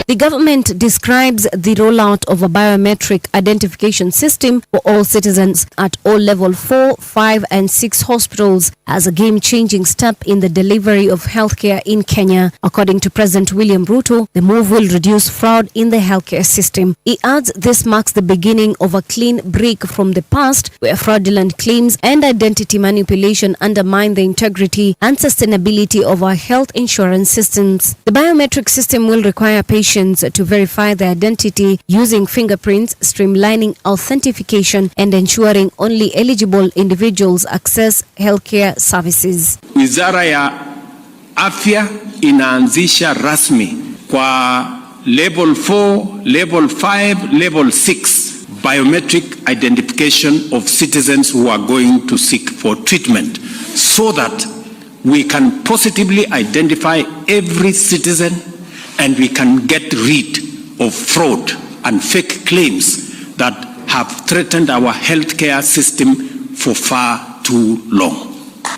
The government describes the rollout of a biometric identification system for all citizens at all level 4, 5 and 6 hospitals as a game-changing step in the delivery of healthcare in Kenya. According to President William Ruto, the move will reduce fraud in the healthcare system. He adds this marks the beginning of a clean break from the past where fraudulent claims and identity manipulation undermine the integrity and sustainability of our health insurance systems. The biometric system will require patients to verify their identity using fingerprints, streamlining authentication and ensuring only eligible individuals access healthcare services. Wizara ya Afya inaanzisha rasmi kwa level 4, level 5, level 6 biometric identification of citizens who are going to seek for treatment, so that we can positively identify every citizen and we can get rid of fraud and fake claims that have threatened our healthcare system for far too long.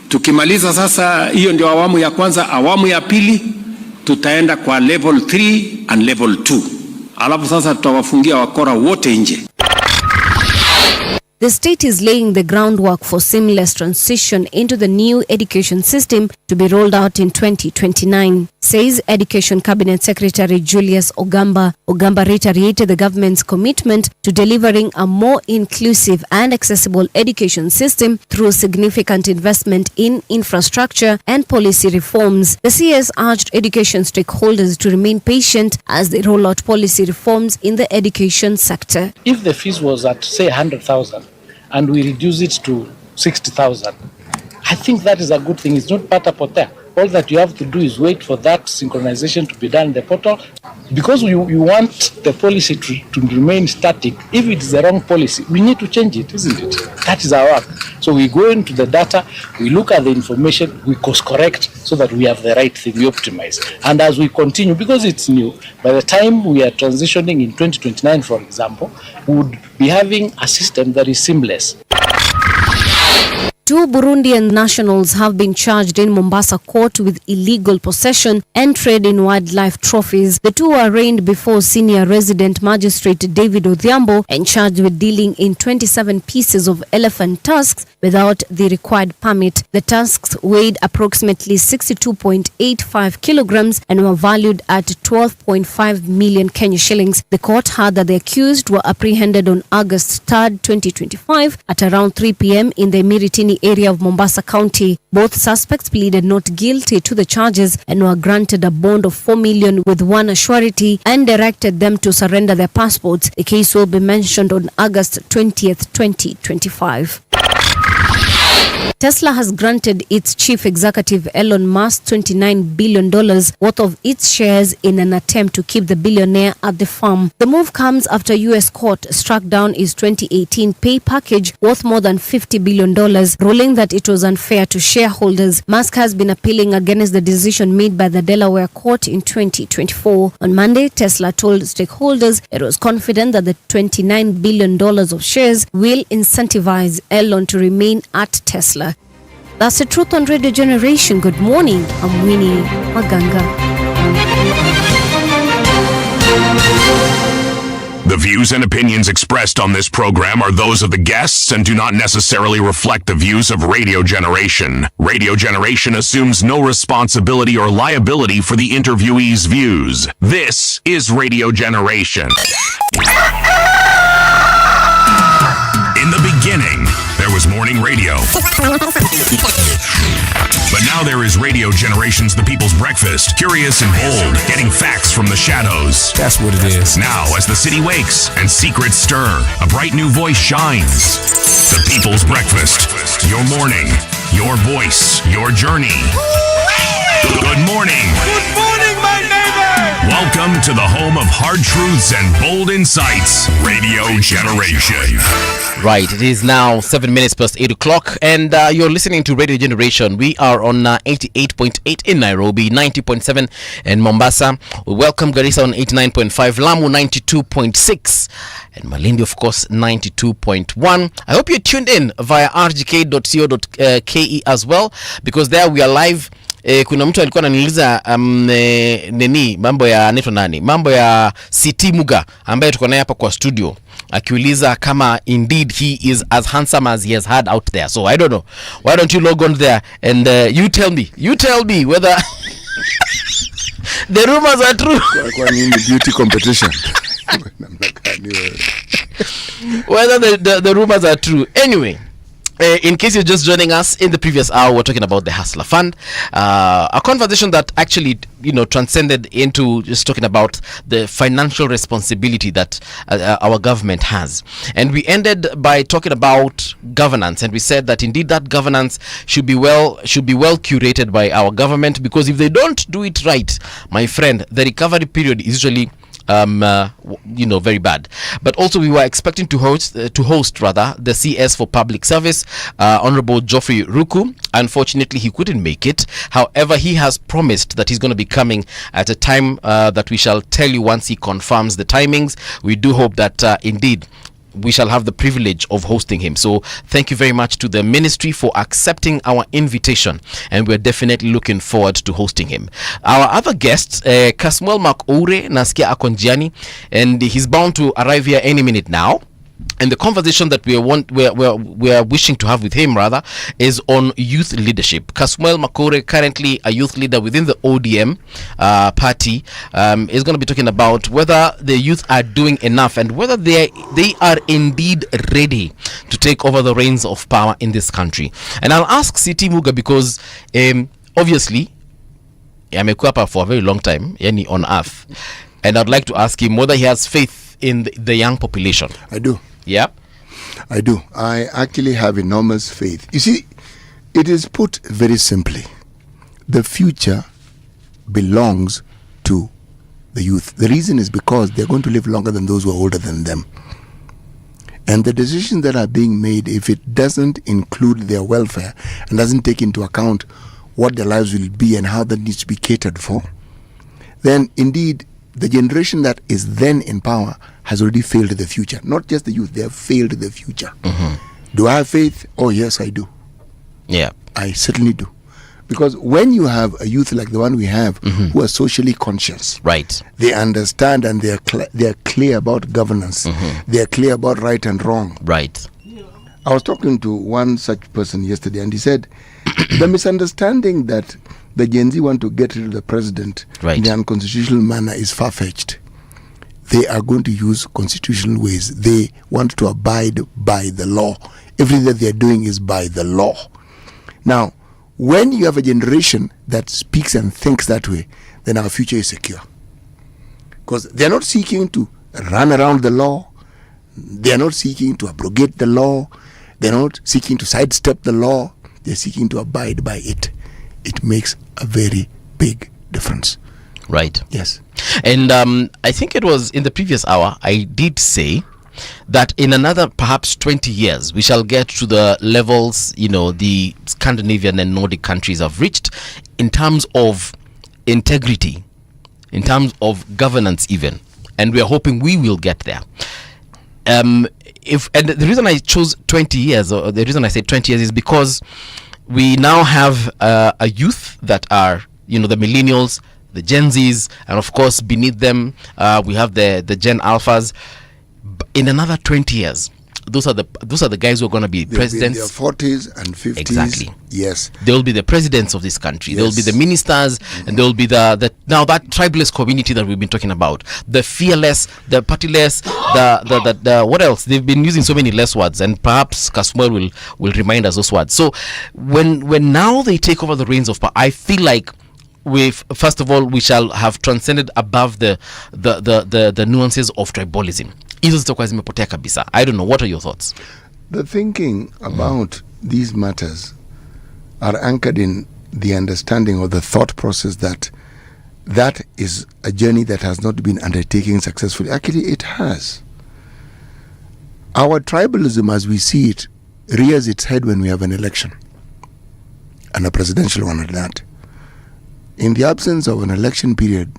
Tukimaliza sasa, hiyo ndio awamu ya kwanza. Awamu ya pili tutaenda kwa level 3 and level 2. Alafu sasa tutawafungia wakora wote nje. The state is laying the groundwork for seamless transition into the new education system to be rolled out in 2029, says Education Cabinet Secretary Julius Ogamba. Ogamba reiterated the government's commitment to delivering a more inclusive and accessible education system through significant investment in infrastructure and policy reforms. The CS urged education stakeholders to remain patient as they roll out policy reforms in the education sector. If the fees was at, say, 100,000 and we reduce it to 60,000, I think that is a good thing. It's not pata potea. All that you have to do is wait for that synchronization to be done in the portal. Because you want the policy to remain static, if it is the wrong policy, we need to change it, isn't it? That is our work. So we go into the data, we look at the information, we course correct so that we have the right thing, we optimize. And as we continue, because it's new, by the time we are transitioning in 2029, for example, we would be having a system that is seamless. Two Burundian nationals have been charged in Mombasa court with illegal possession and trade in wildlife trophies. The two were arraigned before senior resident magistrate David Odhiambo and charged with dealing in 27 pieces of elephant tusks without the required permit. The tusks weighed approximately 62.85 kilograms and were valued at 12.5 million Kenya shillings. The court heard that the accused were apprehended on August 3rd, 2025 at around 3 p.m. in the Miritini area of Mombasa County. Both suspects pleaded not guilty to the charges and were granted a bond of 4 million with one surety and directed them to surrender their passports. The case will be mentioned on August 20th, 2025. Tesla has granted its chief executive Elon Musk $29 billion worth of its shares in an attempt to keep the billionaire at the firm. The move comes after U.S. court struck down his 2018 pay package worth more than $50 billion, ruling that it was unfair to shareholders. Musk has been appealing against the decision made by the Delaware court in 2024. On Monday, Tesla told stakeholders it was confident that the $29 billion of shares will incentivize Elon to remain at Tesla. That's the Truth on Radio Generation. Good morning. I'm Winnie Maganga. The views and opinions expressed on this program are those of the guests and do not necessarily reflect the views of Radio Generation. Radio Generation assumes no responsibility or liability for the interviewee's views. This is Radio Generation. In the beginning, there was morning radio. But now there is Radio Generation's The People's Breakfast, curious and bold, getting facts from the shadows. That's what it is. Now, as the city wakes and secrets stir, a bright new voice shines. The People's Breakfast, your morning, your voice, your journey. Good morning. Good morning, my neighbor! Welcome to the home of hard truths and bold insights, Radio Generation. Right, it is now 7 minutes past 8 o'clock, and you're listening to Radio Generation. We are on 88.8 in Nairobi, 90.7 in Mombasa. We welcome Garissa on 89.5, Lamu 92.6, and Malindi, of course, 92.1. I hope you're tuned in via rgk.co.ke as well, because there we are live. Kuna mtu alikuwa ananiuliza nini mambo ya anaitwa nani, mambo ya City Muga ambaye tuko naye hapa kwa studio, akiuliza kama indeed he is as handsome as he has had out there. So I don't know, why don't you log on there and you tell me whether the rumors are true. Kwa nini beauty competition? Whether the rumors are true. Anyway, in case you're just joining us, in the previous hour we're talking about the Hustler Fund, a conversation that actually transcended into just talking about the financial responsibility that our government has, and we ended by talking about governance, and we said that indeed that governance should be well curated by our government, because if they don't do it right, my friend, the recovery period is usually very bad. But also we were expecting to host the CS for Public Service, Honorable Geoffrey Ruku. Unfortunately, he couldn't make it. However, he has promised that he's going to be coming at a time that we shall tell you once he confirms the timings. We do hope that indeed we shall have the privilege of hosting him. So thank you very much to the ministry for accepting our invitation, and we're definitely looking forward to hosting him. Our other guest, Kasmuel Makoure Naskia Akonjiani, and he's bound to arrive here any minute now. And the conversation that we're wishing to have with him rather is on youth leadership. Kasmuel Makore, currently a youth leader within the ODM party, is going to be talking about whether the youth are doing enough and whether they are indeed ready to take over the reins of power in this country. And I'll ask Siti Muga because obviously amekuwa hapa for a very long time, yani on earth, and I'd like to ask him whether he has faith in the young population. I do. Yeah, I do. I actually have enormous faith. You see, it is put very simply. The future belongs to the youth. The reason is because they're going to live longer than those who are older than them. And the decisions that are being made, if it doesn't include their welfare and doesn't take into account what their lives will be and how that needs to be catered for, then indeed the generation that is then in power has already failed the future. Not just the youth, they have failed the future. Do I have faith? Oh yes, I do. Yeah, I certainly do. Because when you have a youth like the one we have, who are socially conscious, right, they understand and they are clear about governance, they are clear about right and wrong. Right. I was talking to one such person yesterday, and he said the misunderstanding that the Gen Z want to get rid of the president in an unconstitutional manner is far-fetched. They are going to use constitutional ways. They want to abide by the law. Everything that they are doing is by the law. Now, when you have a generation that speaks and thinks that way, then our future is secure. Because they are not seeking to run around the law. They are not seeking to abrogate the law. They are not seeking to sidestep the law. They are seeking to abide by it. It makes a very big difference. Right. Yes. And I think it was in the previous hour, I did say that in another perhaps 20 years, we shall get to the levels, the Scandinavian and Nordic countries have reached in terms of integrity, in terms of governance even. And we are hoping we will get there. And the reason I chose 20 years, or the reason I say 20 years, is because we now have a youth that are, the millennials, the Gen Zs, and of course beneath them we have the Gen Alphas. In another 20 years, those are the guys who are going to be presidents. In their 40s and 50s. Exactly. Yes. They will be the presidents of this country. Yes. They will be the ministers, and they will be the now that tribalist community that we've been talking about. The fearless, the partyless, the what else? They've been using so many less words, and perhaps Kasmuel will remind us those words. So when now they take over the reins of power, I feel like first of all we shall have transcended above the nuances of tribalism. Hizo zitakuwa zimepotea kabisa. I don't know, what are your thoughts? The thinking about these matters are anchored in the understanding or the thought process that is a journey that has not been undertaken successfully. Actually, it has. Our tribalism, as we see it, rears its head when we have an election, and a presidential one at that. In the absence of an election period,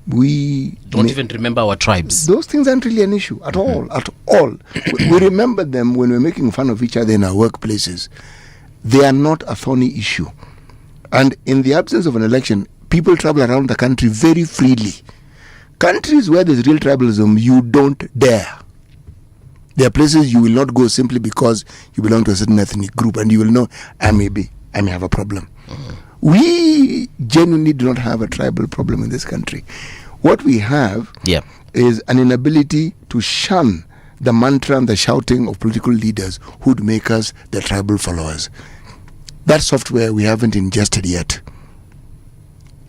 we don't even remember our tribes. Those things aren't really an issue at all. At all. We remember them when we're making fun of each other in our workplaces. They are not a thorny issue. And in the absence of an election, people travel around the country very freely. Countries where there's real tribalism, you don't dare. There are places you will not go simply because you belong to a certain ethnic group, and you will know, I may have a problem. We genuinely do not have a tribal problem in this country. What we have is an inability to shun the mantra and the shouting of political leaders who'd make us the tribal followers. That software we haven't ingested yet.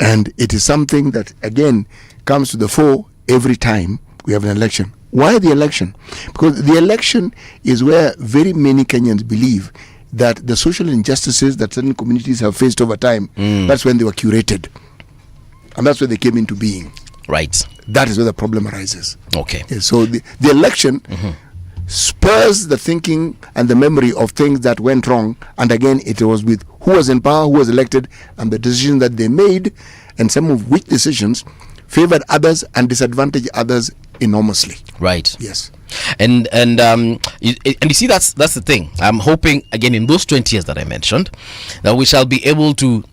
And it is something that, again, comes to the fore every time we have an election. Why the election? Because the election is where very many Kenyans believe that the social injustices that certain communities have faced over time, that's when they were curated. And that's where they came into being. Right. That is where the problem arises. Okay. So the election spurs the thinking and the memory of things that went wrong. And again, it was with who was in power, who was elected, and the decisions that they made, and some of which decisions favored others and disadvantaged others enormously. Right. Yes. And you see, that's the thing. I'm hoping, again, in those 20 years that I mentioned, that we shall be able to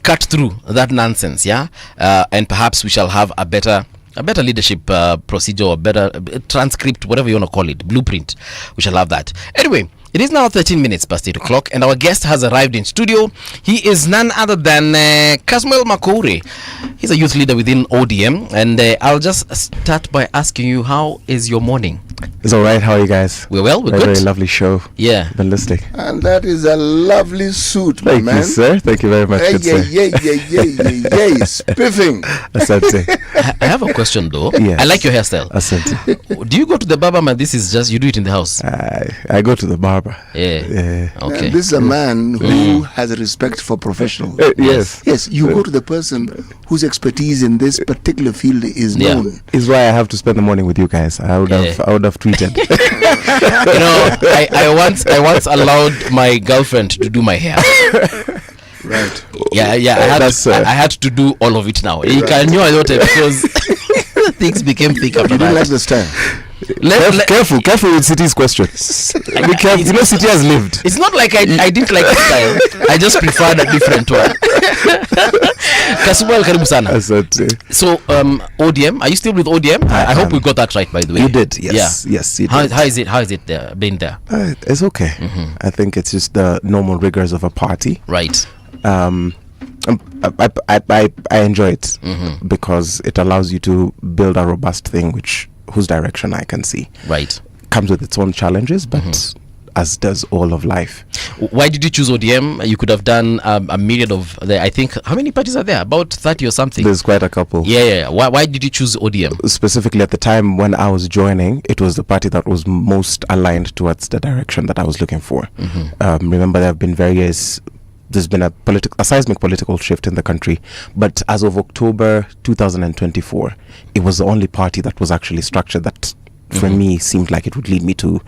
cut through that nonsense, and perhaps we shall have a better a better leadership procedure, or better transcript, whatever you want to call it, blueprint. We shall have that. Anyway, it is now 13 minutes past 8 o'clock, and our guest has arrived in studio. He is none other than Kasmuel Makore. He's a youth leader within ODM, and I'll just start by asking you, how is your morning? It's all right. How are you guys? We're well. We're very, good. Very lovely show. Yeah. Been listening. And that is a lovely suit, my Thank man. you, sir. Thank you very much. Hey, good yeah, spiffing. Asante. I have a question though. Yes. I like your hairstyle. Asante. Do you go to the barber, man? This is just, you do it in the house? I go to the barber. Yeah. Okay. And this is a man who has a respect for professionals. Yes. Yes, you go to the person whose expertise in this particular field is known. Is why I have to spend the morning with you guys. I would have tweeted. You know, I once allowed my girlfriend to do my hair. Right. Yeah. I had to do all of it now. You can know I don't because things became thick after You that. don't like the style. Careful with City's question. Be careful. You know, City has lived. It's not like I didn't like the style. I just preferred a different one. Kasmuel, karibu sana. So, ODM, are you still with ODM? I hope we got that right, by the way. You did, yes. Yeah. Yes, you did. How is it been there? It's okay. I think it's just the normal rigors of a party. Right. I enjoy it because it allows you to build a robust thing whose direction I can see. Right. Comes with its own challenges, but as does all of life. Why did you choose ODM? You could have done a myriad of, I think, how many parties are there? About 30 or something? There's quite a couple. Yeah. Why did you choose ODM? Specifically at the time when I was joining, it was the party that was most aligned towards the direction that I was looking for. Remember, there have been there's been a seismic political shift in the country, but as of October 2024, it was the only party that was actually structured that for me seemed like it would lead me to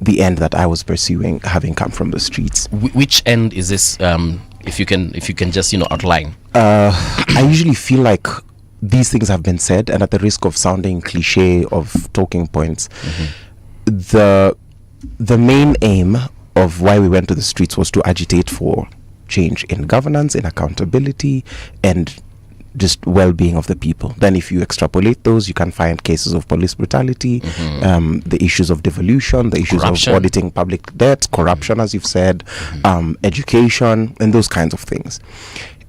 the end that I was pursuing, having come from the streets. Which end is this, if you can just outline? I usually feel like these things have been said, and at the risk of sounding cliche of talking points, the main aim of why we went to the streets was to agitate for change in governance, in accountability, and just well-being of the people. Then if you extrapolate those, you can find cases of police brutality, the issues of devolution, the issues corruption. of auditing public debt, corruption, as you've said, education, and those kinds of things.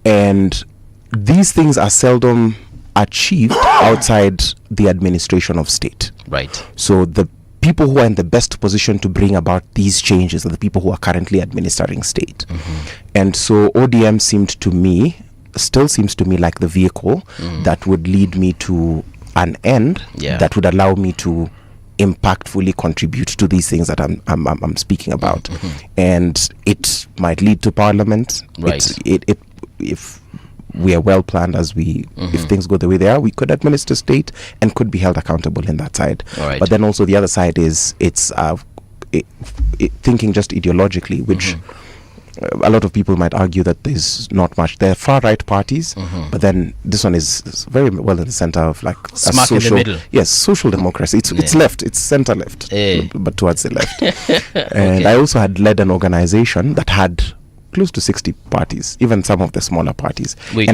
And these things are seldom achieved outside the administration of state. Right. So the people who are in the best position to bring about these changes are the people who are currently administering state. And so ODM still seems to me like the vehicle that would lead me to an end that would allow me to impactfully contribute to these things that I'm speaking about. And it might lead to parliament. Right. If we are well planned, if things go the way they are, we could administer state and could be held accountable in that side. Right. But then also the other side is thinking just ideologically, which a lot of people might argue that there's not much. There are far right parties, but then this one is very well in the center of like smack in the middle. Yes, social democracy. It's left. It's center left, but towards the left. And I also had led an organization that had close to 60 parties, even some of the smaller parties. You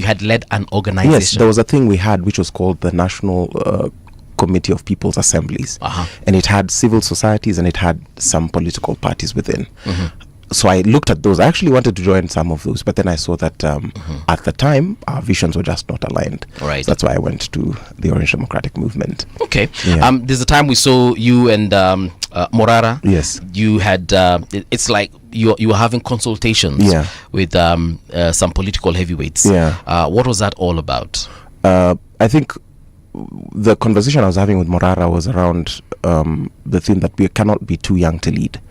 had led an organization? Yes, there was a thing we had which was called the National Committee of People's Assemblies, and it had civil societies and it had some political parties within. So I looked at those. I actually wanted to join some of those, but then I saw that at the time our visions were just not aligned. Right. So that's why I went to the Orange Democratic Movement. Okay. There's a time we saw you and Morara. Yes. You had it's like you were having consultations with some political heavyweights. What was that all about? I think the conversation I was having with Morara was around the theme that we cannot be too young to lead.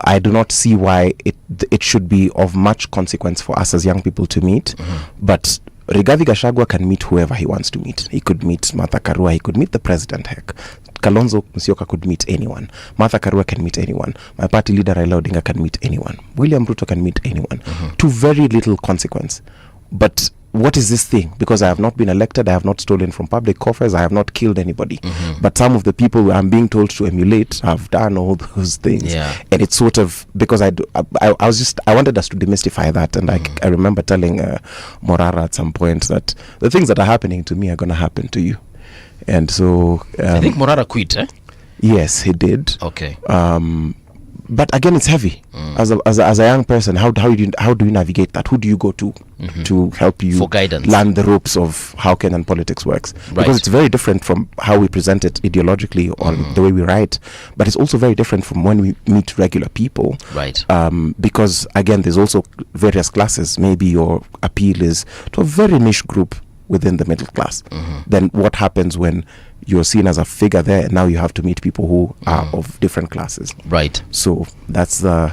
I do not see why it should be of much consequence for us as young people to meet, but Rigathi Gachagua can meet whoever he wants to meet. He could meet Martha Karua, he could meet the president, heck. Kalonzo Musyoka could meet anyone. Martha Karua can meet anyone. My party leader Raila Odinga can meet anyone. William Ruto can meet anyone. To very little consequence. But what is this thing? Because I have not been elected, I have not stolen from public coffers, I have not killed anybody. But some of the people I'm being told to emulate have done all those things. And it's sort of, because I wanted us to demystify that. And I remember telling Morara at some point that the things that are happening to me are going to happen to you. And so I think Morara quit, eh? yes, he did. Okay. But again, it's heavy. As a young person, how do you navigate that? Who do you go to help you for guidance, learn the ropes of how Kenyan politics works? Right. Because it's very different from how we present it ideologically on the way we write, but it's also very different from when we meet regular people. Right. Because again, there's also various classes. Maybe your appeal is to a very niche group within the middle class. Then what happens when you're seen as a figure there, and now you have to meet people who are of different classes? Right. So that's the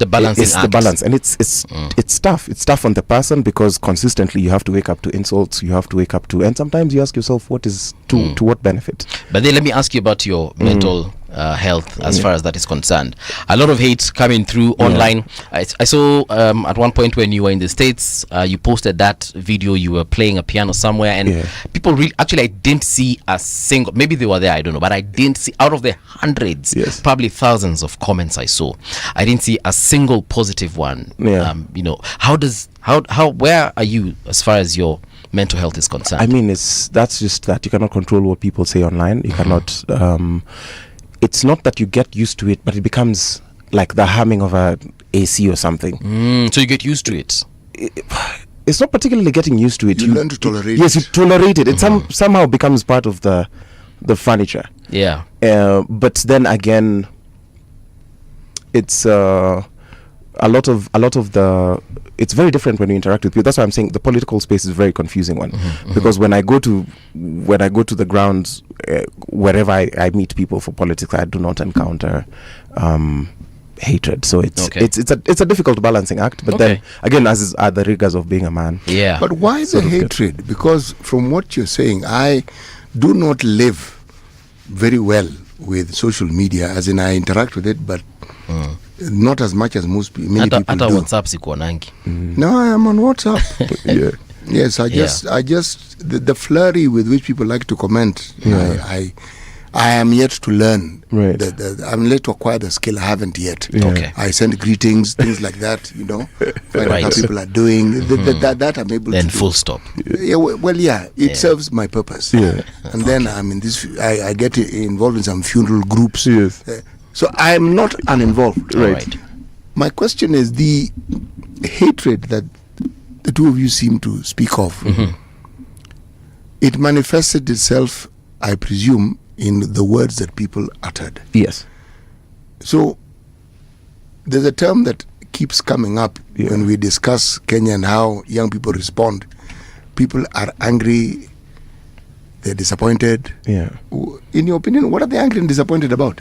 balancing it's act. the balance, and it's tough. It's tough on the person because consistently you have to wake up to insults. You have to wake up to, and sometimes you ask yourself, what is to what benefit? But then let me ask you about your mental health as far as that is concerned. A lot of hate coming through online. I saw at one point when you were in the States, you posted that video, you were playing a piano somewhere, and people really, actually, I didn't see a single, maybe they were there, I don't know, but I didn't see, out of the hundreds, probably thousands of comments I saw, I didn't see a single positive one. You know, where are you as far as your mental health is concerned? I mean, that's just that you cannot control what people say online. You cannot. It's not that you get used to it, but it becomes like the humming of a AC or something. So you get used to it. It's not particularly getting used to it. You learn to tolerate it. Yes, you tolerate it. It somehow becomes part of the furniture. Yeah. But then again, it's a lot of the. It's very different when you interact with people. That's why I'm saying the political space is a very confusing one, because when I go to the grounds, wherever I meet people for politics, I do not encounter hatred. So it's a difficult balancing act. But then again, as are the rigors of being a man. Yeah. But why the hatred? Because from what you're saying, I do not live very well with social media, as in I interact with it, but not as much as many people do. WhatsApp sikuonangi. No, I am on WhatsApp. Yes, I just the flurry with which people like to comment. I am yet to learn. Right. I'm yet to acquire the skill. I haven't yet. Okay. I send greetings, things like that. You know, find out how people are doing. That I'm able to. Then do. full stop. Yeah. Well, it serves my purpose. Yeah. And then I'm in this. I get involved in some funeral groups. Yes. So I'm not uninvolved. Right. My question is the hatred that the two of you seem to speak of. It manifested itself, I presume, in the words that people uttered. Yes. So there's a term that keeps coming up when we discuss Kenya and how young people respond. People are angry, they're disappointed. Yeah. In your opinion, what are they angry and disappointed about?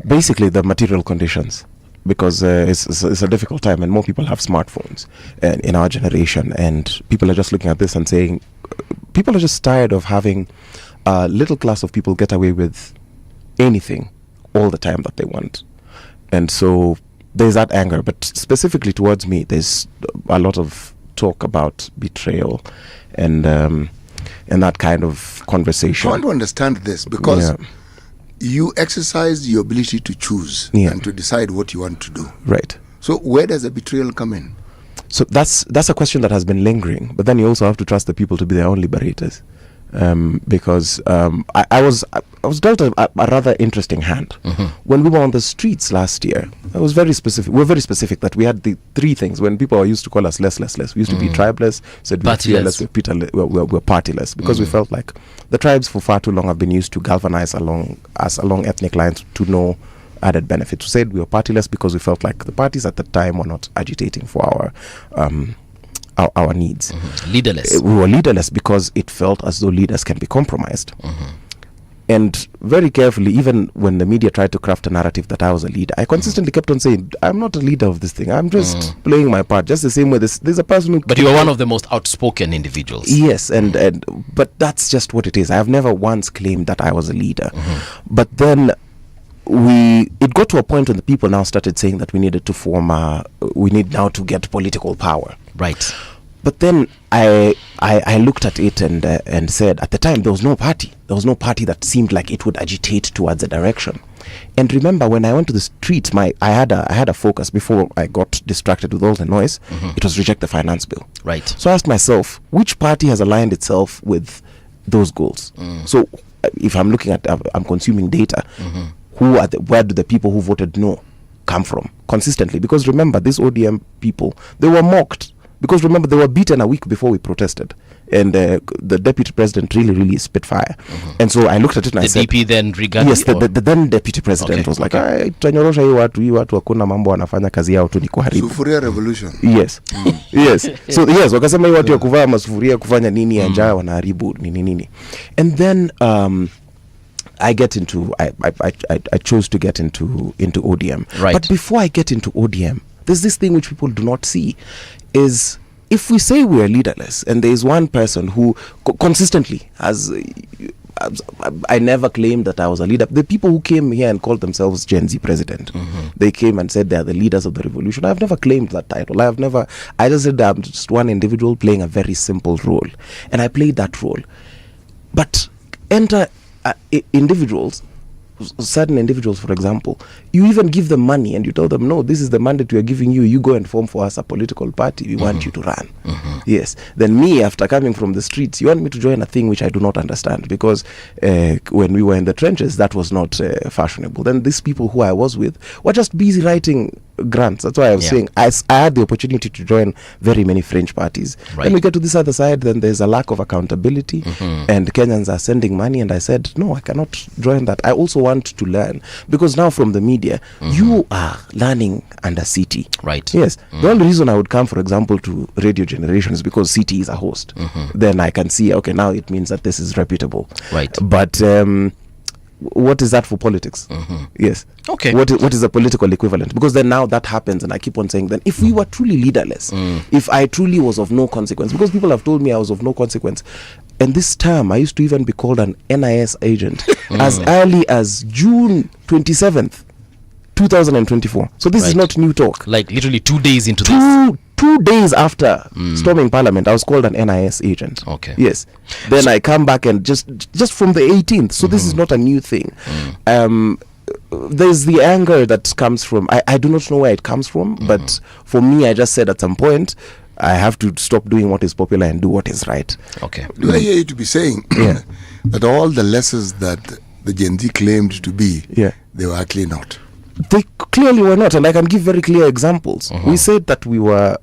Basically the material conditions, because it's a difficult time and more people have smartphones in our generation, and people are just looking at this and saying people are just tired of having a little class of people get away with anything all the time that they want. And so there's that anger, but specifically towards me there's a lot of talk about betrayal and that kind of conversation. I want to understand this because you exercise your ability to choose and to decide what you want to do. Right. So where does the betrayal come in? So that's a question that has been lingering, but then you also have to trust the people to be their own liberators, because I was dealt a rather interesting hand when we were on the streets last year. I was very specific. We were very specific that we had the three things. When people used to call us less, we used to be tribeless, said we're fearless, we're partyless, because we felt like the tribes for far too long have been used to galvanize along ethnic lines to no added benefit. We said we were partyless because we felt like the parties at the time were not agitating for our needs. Leaderless. We were leaderless because it felt as though leaders can be compromised. And very carefully, even when the media tried to craft a narrative that I was a leader, I consistently kept on saying, I'm not a leader of this thing. I'm just playing my part. Just the same way there's a person who... But you are one of the most outspoken individuals. Yes, but that's just what it is. I have never once claimed that I was a leader. But then it got to a point when the people now started saying that we needed to we need now to get political power. Right. But then I looked at it and said, at the time there was no party. There was no party that seemed like it would agitate towards a direction. And remember, when I went to the streets, I had a focus before I got distracted with all the noise. It was reject the finance bill. Right. So I asked myself, which party has aligned itself with those goals. So if I'm looking at, I'm consuming data, where do the people who voted no come from consistently? Because remember, these ODM people, they were mocked. Because remember, they were beaten a week before we protested. And the deputy president really spit fire. And so I looked at it and I said... The DP then regarded... Yes, the then deputy president was like, tutanyorosha hii watu hakuna mambo wanafanya kazi yao tu ni kuharibu. Sufuria revolution. Yes. Yes. So yes, wakasema hii watu ya kuvaa masufuria kufanya nini ya njaa wanaharibu nini. And then I get into I chose to get into ODM. Right. But before I get into ODM, there's this thing which people do not see is if we say we are leaderless and there is one person who consistently has I never claimed that I was a leader. The people who came here and called themselves Gen Z president, they came and said they are the leaders of the revolution. I've never claimed that title. I just said I'm just one individual playing a very simple role. And I played that role. But enter individuals, certain individuals, for example, you even give them money and you tell them, no, this is the mandate we are giving you. You go and form for us a political party. We want you to run. Yes. Then me, after coming from the streets, you want me to join a thing which I do not understand, because when we were in the trenches, that was not fashionable. Then these people who I was with were just busy writing grants. That's why I was saying I had the opportunity to join very many fringe parties. Right. Then we get to this other side, then there's a lack of accountability and Kenyans are sending money, and I said, no, I cannot join that. I also want to learn, because now from the media, you are learning under CT. Right. Yes. The only reason I would come, for example, to Radio Generation is because CT is a host. Then I can see, okay, now it means that this is reputable. Right. But what is that for politics? Yes. Okay. What is the political equivalent? Because then now that happens, and I keep on saying, then if we were truly leaderless, if I truly was of no consequence, because people have told me I was of no consequence, and this term I used to even be called an NIS agent as early as June 27th, 2024. So this is not new talk. Like literally 2 days into this. 2 days after storming parliament, I was called an NIS agent. Okay. Yes. Then I come back and just from the 18th. So this is not a new thing. There's the anger that comes from, I do not know where it comes from, but for me, I just said at some point, I have to stop doing what is popular and do what is right. Okay. Do I hear you to be saying that all the lessons that the Gen Z claimed to be, they were actually not? They clearly were not, and I can give very clear examples. We said that we were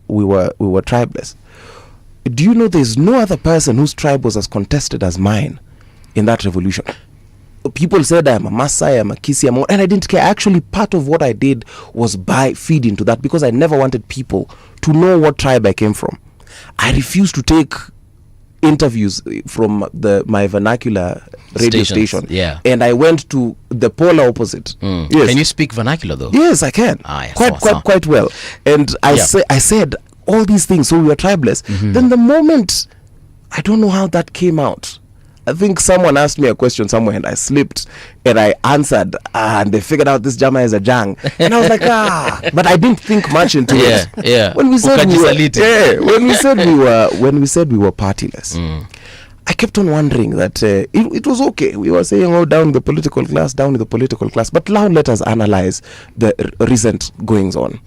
tribeless. Do you know there's no other person whose tribe was as contested as mine in that revolution? People said I'm a Maasai, I'm a Kisii, and I didn't care. Actually, part of what I did was feed into that, because I never wanted people to know what tribe I came from. I refused to take interviews from my vernacular radio station. Yeah. And I went to the polar opposite. Yes. Can you speak vernacular though? Yes, I can. Quite well. And I said all these things, so we were tribeless. Then the moment, I don't know how that came out. I think someone asked me a question somewhere and I slipped and I answered, and they figured out this Jama is a Jang. And I was like, but I didn't think much into it. Yeah. When we said when we said we were partyless, I kept on wondering that it was okay. We were saying, down the political class, But now let us analyze the recent going on.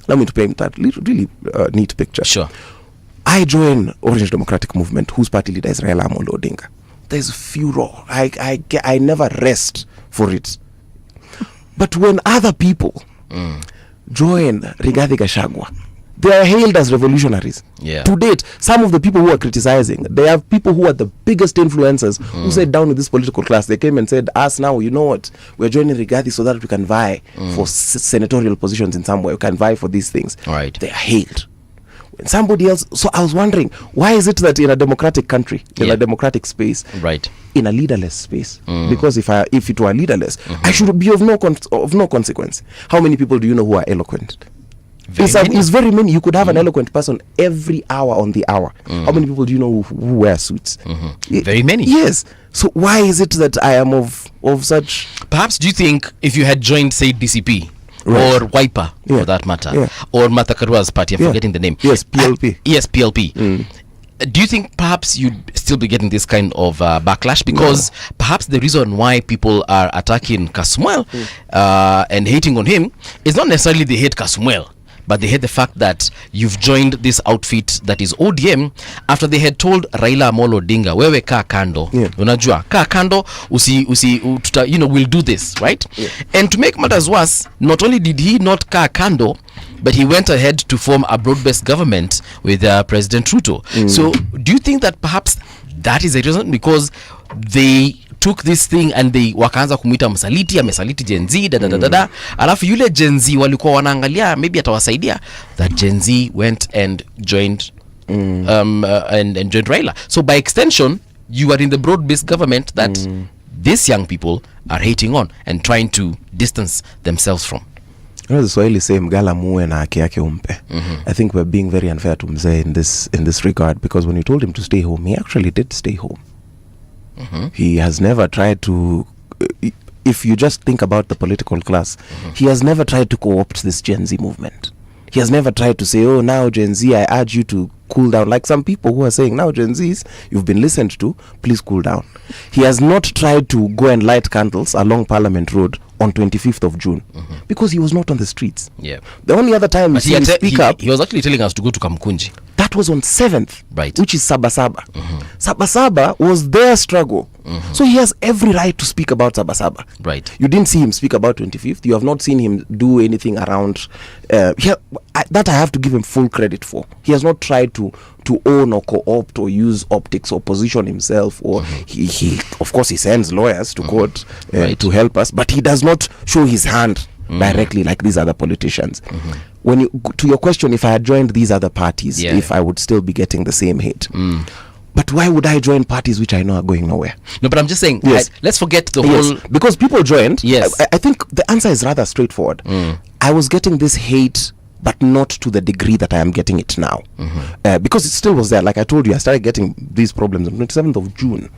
Let me paint that really neat picture. Sure. I join Orange Democratic Movement, whose party leader is Raila Amolo Odinga. There's furor. I never rest for it. But when other people join Rigathi Gachagua, they are hailed as revolutionaries. Yeah. To date, some of the people who are criticizing, they have people who are the biggest influencers who said down with this political class, they came and said, us now, you know what, we're joining Rigathi so that we can vie for senatorial positions in some way. We can vie for these things. Right. They are hailed. When somebody else, so I was wondering, why is it that in a democratic country, in a democratic space, in a leaderless space, because if it were leaderless, I should be of no consequence. How many people do you know who are eloquent? It's very many. You could have an eloquent person every hour on the hour. How many people do you know who wear suits? Very many. Yes. So why is it that I am of such? Perhaps do you think if you had joined, say, DCP, or Wiper, for that matter, or Martha Karua's party, I'm forgetting the name. Yes, PLP. PLP. Do you think perhaps you'd still be getting this kind of backlash? Because perhaps the reason why people are attacking Kasmuel and hating on him is not necessarily they hate Kasmuel, but they hate the fact that you've joined this outfit that is ODM after they had told Raila Amolo Odinga, wewe kaa kando, unajua kaa kando, we'll do this, right? And to make matters worse, not only did he not kaa kando, but he went ahead to form a broad-based government with President Ruto. So do you think that perhaps that is the reason? Because they took this thing and they wakaanza kumuita msaliti, amesaliti Gen Z, alafu yule Gen Z walikuwa wanaangalia maybe atawasaidia, that Gen Z went and joined and joined Raila. So by extension, you are in the broad-based government that these young people are hating on and trying to distance themselves from. The Swahili say mgala muwe na haki yake umpe. I think we're being very unfair to Mzee in this regard, because when you told him to stay home, he actually did stay home. He has never tried to, if you just think about the political class, he has never tried to co-opt this Gen Z movement. He has never tried to say, oh, now Gen Z, I urge you to cool down. Like some people who are saying, now Gen Zs, you've been listened to, please cool down. He has not tried to go and light candles along Parliament Road on 25th of June because he was not on the streets. The only other time he was actually telling us to go to Kamkunji. That was on 7th, right, which is Sabasaba. Sabasaba was their struggle. So he has every right to speak about Sabasaba. Right. You didn't see him speak about 25th. You have not seen him do anything around. That I have to give him full credit for. He has not tried to own or co-opt or use optics or position himself, or he of course he sends lawyers to court to help us, but he does not show his hand directly like these other politicians. When to your question, if I had joined these other parties, if I would still be getting the same hate. But why would I join parties which I know are going nowhere? No, but I'm just saying, let's forget the whole... Because people joined. I think the answer is rather straightforward. I was getting this hate, but not to the degree that I am getting it now. Because it still was there. Like I told you, I started getting these problems on 27th of June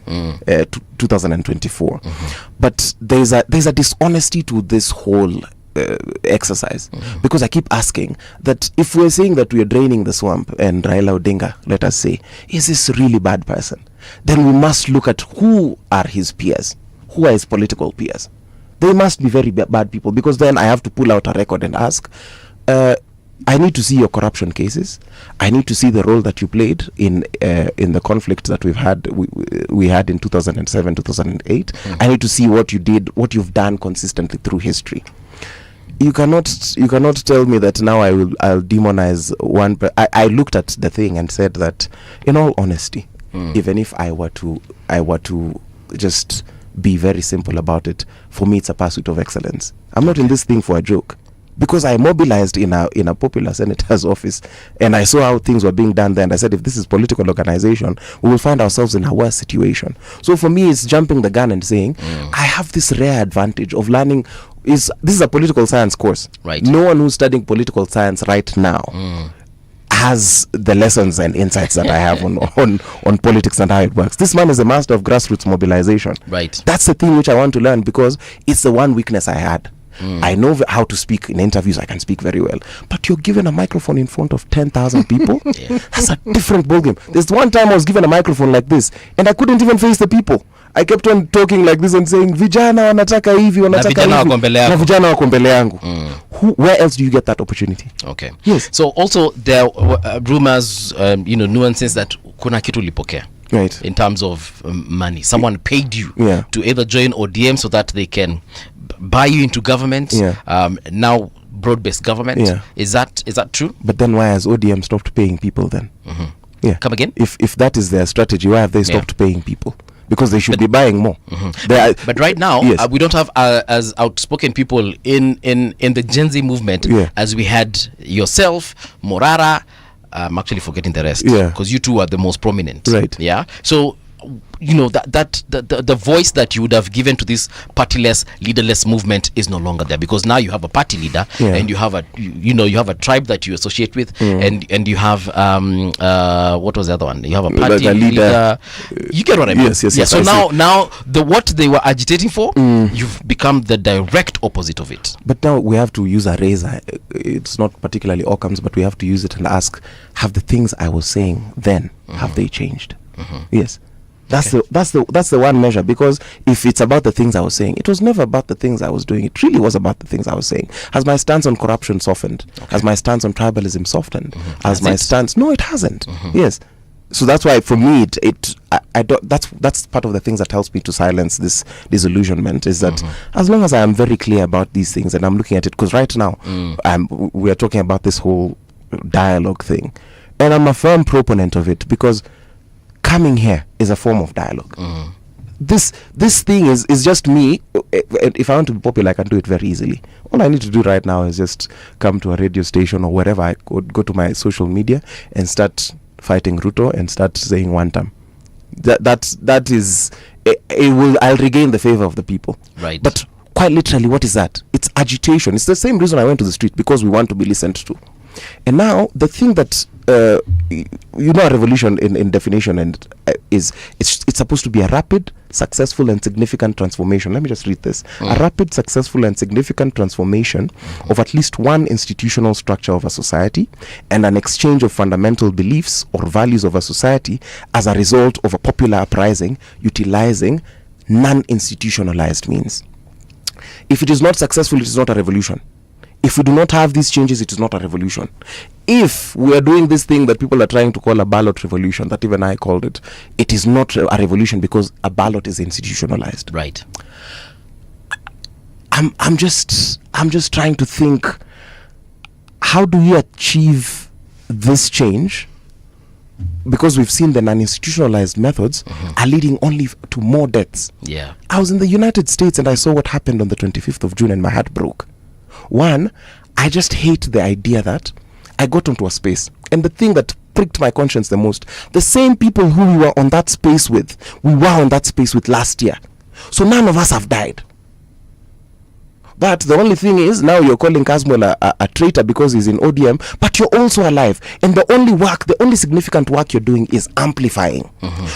2024. But there's a dishonesty to this whole exercise, because I keep asking that if we're saying that we are draining the swamp and Raila Odinga, let us say, is this a really bad person, then we must look at who are his peers, who are his political peers. They must be very bad people, because then I have to pull out a record and ask, I need to see your corruption cases. I need to see the role that you played in the conflict that we had in 2007, 2008. I need to see what you did, what you've done consistently through history. You cannot tell me that now I'll demonize one. I looked at the thing and said that, in all honesty, even if I were to just be very simple about it, for me it's a pursuit of excellence. I'm not in this thing for a joke. Because I mobilized in a popular senator's office, and I saw how things were being done there, and I said, if this is political organization, we will find ourselves in a worse situation. So for me, it's jumping the gun and saying, I have this rare advantage of learning. This is a political science course. Right. No one who's studying political science right now has the lessons and insights that I have on politics and how it works. This man is a master of grassroots mobilization. Right. That's the thing which I want to learn, because it's the one weakness I had. I know how to speak in interviews. I can speak very well, but you're given a microphone in front of 10,000 people. That's a different ballgame. There's one time I was given a microphone like this, and I couldn't even face the people. I kept on talking like this and saying, vijana wanataka hivi, wanataka hivi, na vijana wako mbele yangu. Where else do you get that opportunity? Okay. Yes. So also there were rumors, nuances that kuna kitu lipokea. Right. In terms of money, someone paid you to either join ODM so that they can buy you into government. Now broad-based government. Is that true? But then why has ODM stopped paying people then? Come again? If that is their strategy, why have they stopped paying people? Because they should be buying more. But right now, we don't have as outspoken people in the Gen Z movement as we had yourself, Morara. I'm actually forgetting the rest, because you two are the most prominent. Right. Yeah. So, that the voice that you would have given to this partyless, leaderless movement is no longer there, because now you have a party leader and you have a tribe that you associate with, and you have what was the other one? You have a party leader. You get what I mean? Yes. So now what they were agitating for, you've become the direct opposite of it. But now we have to use a razor. It's not particularly Occam's, but we have to use it and ask, have the things I was saying then, have they changed? Yes. That's the one measure, because if it's about the things I was saying, it was never about the things I was doing. It really was about the things I was saying. Has my stance on corruption softened? Has my stance on tribalism softened? Has my stance? No, it hasn't. Yes. So that's why, for me, I don't. That's part of the things that helps me to silence this disillusionment. Is that as long as I am very clear about these things and I'm looking at it, because right now we are talking about this whole dialogue thing, and I'm a firm proponent of it, because coming here is a form of dialogue. This thing is just me. If I want to be popular, I can do it very easily. All I need to do right now is just come to a radio station or wherever I could, go to my social media and start fighting Ruto and start saying one term. That is I'll regain the favor of the people. Right. But quite literally, what is that? It's agitation. It's the same reason I went to the street, because we want to be listened to. And now the thing that a revolution in definition and it's supposed to be a rapid, successful and significant transformation. Let me just read this. A rapid, successful and significant transformation of at least one institutional structure of a society, and an exchange of fundamental beliefs or values of a society as a result of a popular uprising utilizing non-institutionalized means. If it is not successful, it is not a revolution. If we do not have these changes, it is not a revolution. If we are doing this thing that people are trying to call a ballot revolution, that even I called it, it is not a revolution, because a ballot is institutionalized. Right. I'm just trying to think, how do we achieve this change? Because we've seen the non-institutionalized methods are leading only to more deaths. Yeah. I was in the United States and I saw what happened on the 25th of June and my heart broke. One, I just hate the idea that I got onto a space, and the thing that pricked my conscience the most, the same people who we were on that space with, last year. So none of us have died. But the only thing is, now you're calling Kasmuel a traitor because he's in ODM, but you're also alive. And the only significant work you're doing is amplifying.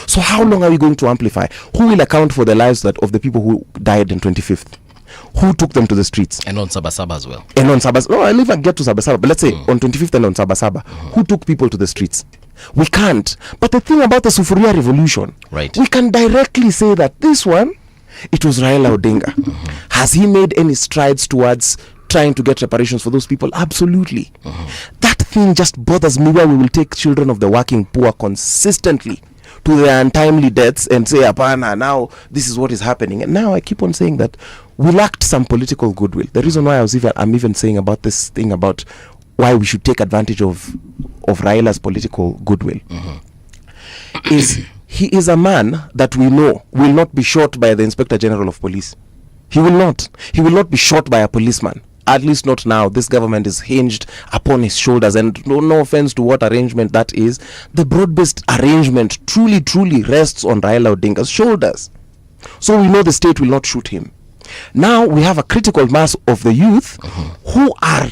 So how long are we going to amplify? Who will account for the lives of the people who died on 25th? Who took them to the streets? And on Sabasaba as well. And on Sabasaba. No, I'll even get to Sabasaba. But let's say on 25th and on Sabasaba, who took people to the streets? We can't. But the thing about the Sufuria revolution, right, we can directly say that this one, it was Raila Odinga. Has he made any strides towards trying to get reparations for those people? Absolutely. That thing just bothers me, where we will take children of the working poor consistently to their untimely deaths and say, Apana, now this is what is happening. And now I keep on saying that we lacked some political goodwill. The reason why I'm even saying about this thing about why we should take advantage of Raila's political goodwill is he is a man that we know will not be shot by the Inspector General of Police. He will not. He will not be shot by a policeman. At least not now. This government is hinged upon his shoulders, and no offense to what arrangement that is, the broad-based arrangement truly rests on Raila Odinga's shoulders. So we know the state will not shoot him. Now we have a critical mass of the youth who are,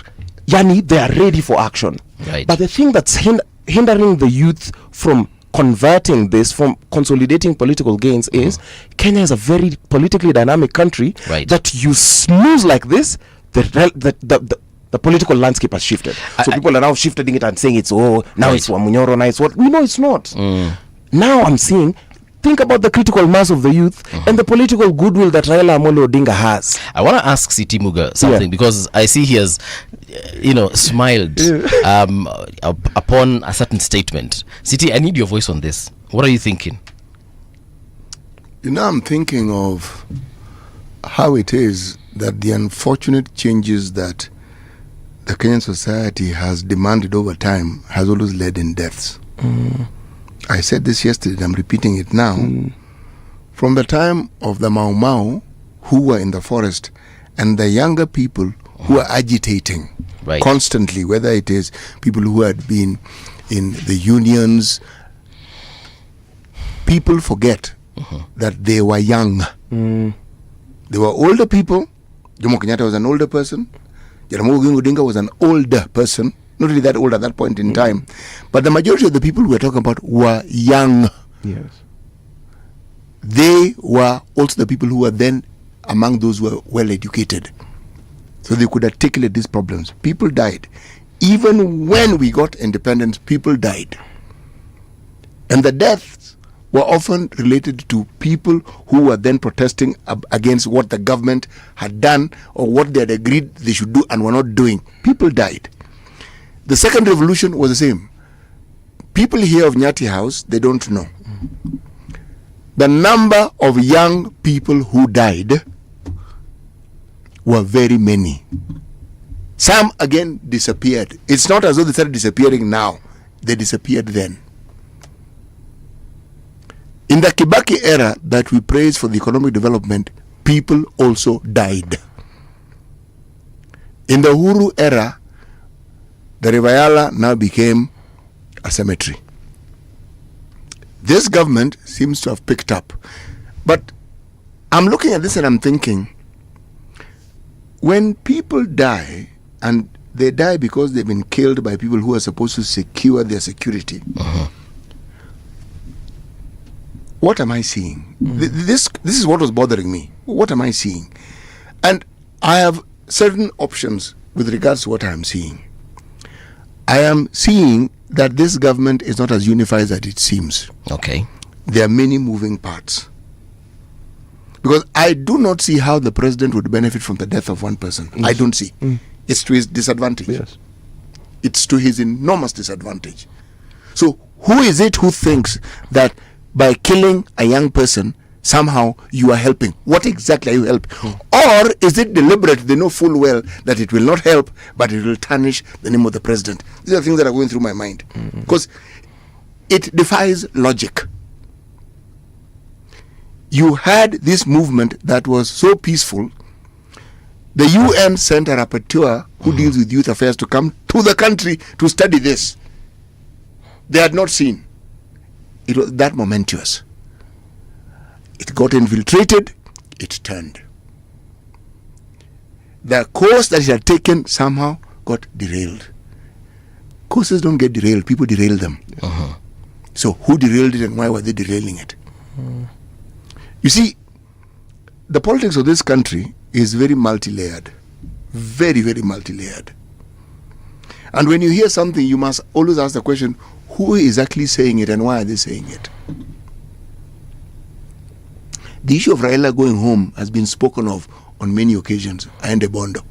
they are ready for action. Right. But the thing that's hindering the youth from converting this, from consolidating political gains, is Kenya is a very politically dynamic country. Right. That you snooze like this, the political landscape has shifted. So people are now shifting it and saying it's now it's Wamunyoro, now it's what we know it's not. Now I'm saying, think about the critical mass of the youth and the political goodwill that Raila Amolo Odinga has. I want to ask Siti Muga something, because I see he has, smiled upon a certain statement. Siti, I need your voice on this. What are you thinking? I'm thinking of how it is that the unfortunate changes that the Kenyan society has demanded over time has always led in deaths. I said this yesterday, I'm repeating it now. From the time of the Mau Mau, who were in the forest, and the younger people who are agitating constantly, whether it is people who had been in the unions, people forget that they were young. They were older people. Jomo Kenyatta was an older person. Jaramogi Odinga was an older person. Not really that old at that point in time. But the majority of the people we're talking about were young. Yes. They were also the people who were then among those who were well educated. So they could articulate these problems. People died. Even when we got independence, people died. And the deaths were often related to people who were then protesting against what the government had done or what they had agreed they should do and were not doing. People died. The second revolution was the same. People hear of Nyati House, they don't know. The number of young people who died were very many. Some again disappeared. It's not as though they started disappearing now. They disappeared then. In the Kibaki era that we praise for the economic development, people also died. In the Uhuru era, the Rivayala now became a cemetery. This government seems to have picked up. But I'm looking at this and I'm thinking, when people die, and they die because they've been killed by people who are supposed to secure their security, what am I seeing? This is what was bothering me. What am I seeing? And I have certain options with regards to what I am seeing. I am seeing that this government is not as unified as it seems. Okay. There are many moving parts. Because I do not see how the president would benefit from the death of one person. I don't see. It's to his disadvantage. Yes. It's to his enormous disadvantage. So who is it who thinks that by killing a young person, somehow you are helping? What exactly are you helping? Or is it deliberate? They know full well that it will not help, but it will tarnish the name of the president. These are things that are going through my mind. Because it defies logic. You had this movement that was so peaceful. The UN sent a rapporteur who deals with youth affairs to come to the country to study this. They had not seen. It was that momentous. It got infiltrated, it turned. The course that it had taken somehow got derailed. Courses don't get derailed, people derail them. So who derailed it and why were they derailing it? You see, the politics of this country is very multi-layered. Very, very multi-layered. And when you hear something, you must always ask the question, who is actually saying it and why are they saying it? The issue of Raila going home has been spoken of on many occasions. Aende Bondo.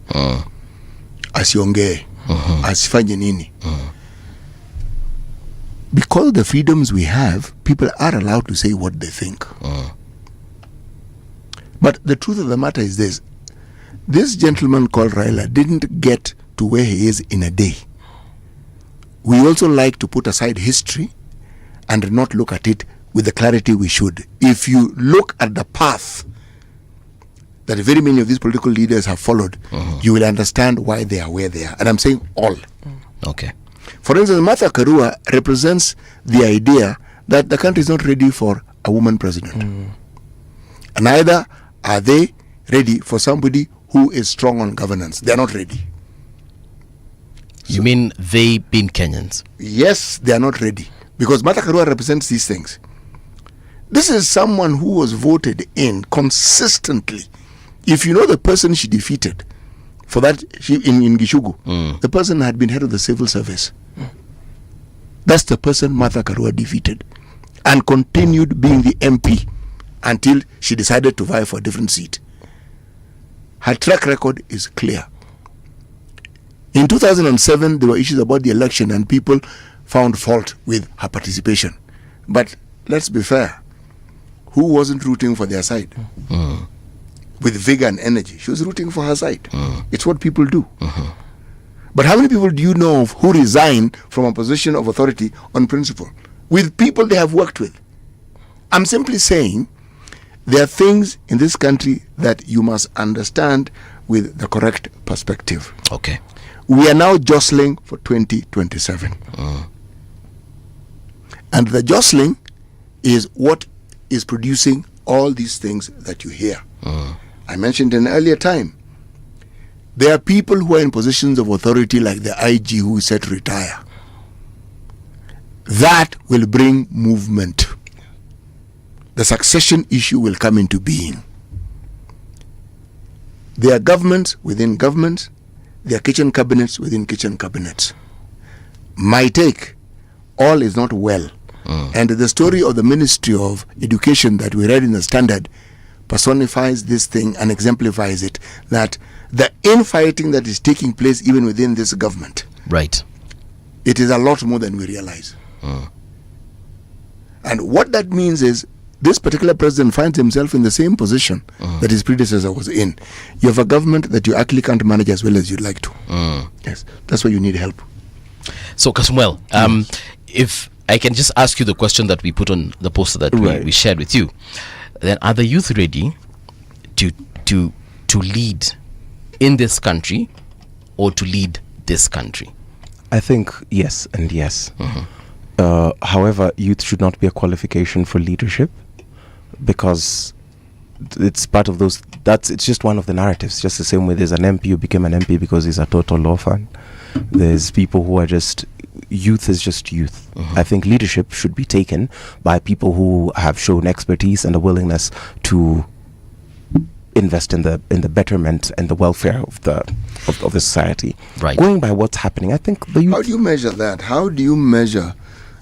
Asiongee. Asifanye nini. Because of the freedoms we have, people are allowed to say what they think. But the truth of the matter is this. This gentleman called Raila didn't get to where he is in a day. We also like to put aside history and not look at it with the clarity we should. If you look at the path that very many of these political leaders have followed, you will understand why they are where they are. And I'm saying all. Okay. For instance, Martha Karua represents the idea that the country is not ready for a woman president. And neither are they ready for somebody who is strong on governance. They are not ready. You mean they being Kenyans? Yes, they are not ready. Because Martha Karua represents these things. This is someone who was voted in consistently. If you know the person she defeated, for that in Gishugu, the person had been head of the civil service. That's the person Martha Karua defeated and continued being the MP until she decided to vie for a different seat. Her track record is clear. In 2007, there were issues about the election and people found fault with her participation. But let's be fair. Who wasn't rooting for their side? With vigor and energy. She was rooting for her side. It's what people do. But how many people do you know of who resign from a position of authority on principle? With people they have worked with. I'm simply saying there are things in this country that you must understand with the correct perspective. Okay. We are now jostling for 2027. And the jostling is what is producing all these things that you hear. I mentioned in an earlier time, there are people who are in positions of authority like the IG who is set to retire. That will bring movement. The succession issue will come into being. There are governments within governments. There are kitchen cabinets within kitchen cabinets. My take, all is not well And the story of the Ministry of Education that we read in the Standard personifies this thing and exemplifies it, that the infighting that is taking place even within this government, right, it is a lot more than we realize. And what that means is this particular president finds himself in the same position that his predecessor was in. You have a government that you actually can't manage as well as you'd like to. Yes, that's why you need help. So Kasmuel, if I can just ask you the question that we put on the poster that we shared with you, then are the youth ready to lead in this country or to lead this country? I think yes and yes. However, youth should not be a qualification for leadership, because it's part of those, it's just one of the narratives. Just the same way there's an MP who became an MP because he's a total orphan. There's people who are just, youth is just youth. I think leadership should be taken by people who have shown expertise and a willingness to invest in the betterment and the welfare of the society. Right. Going by what's happening, I think the youth. How do you measure that? How do you measure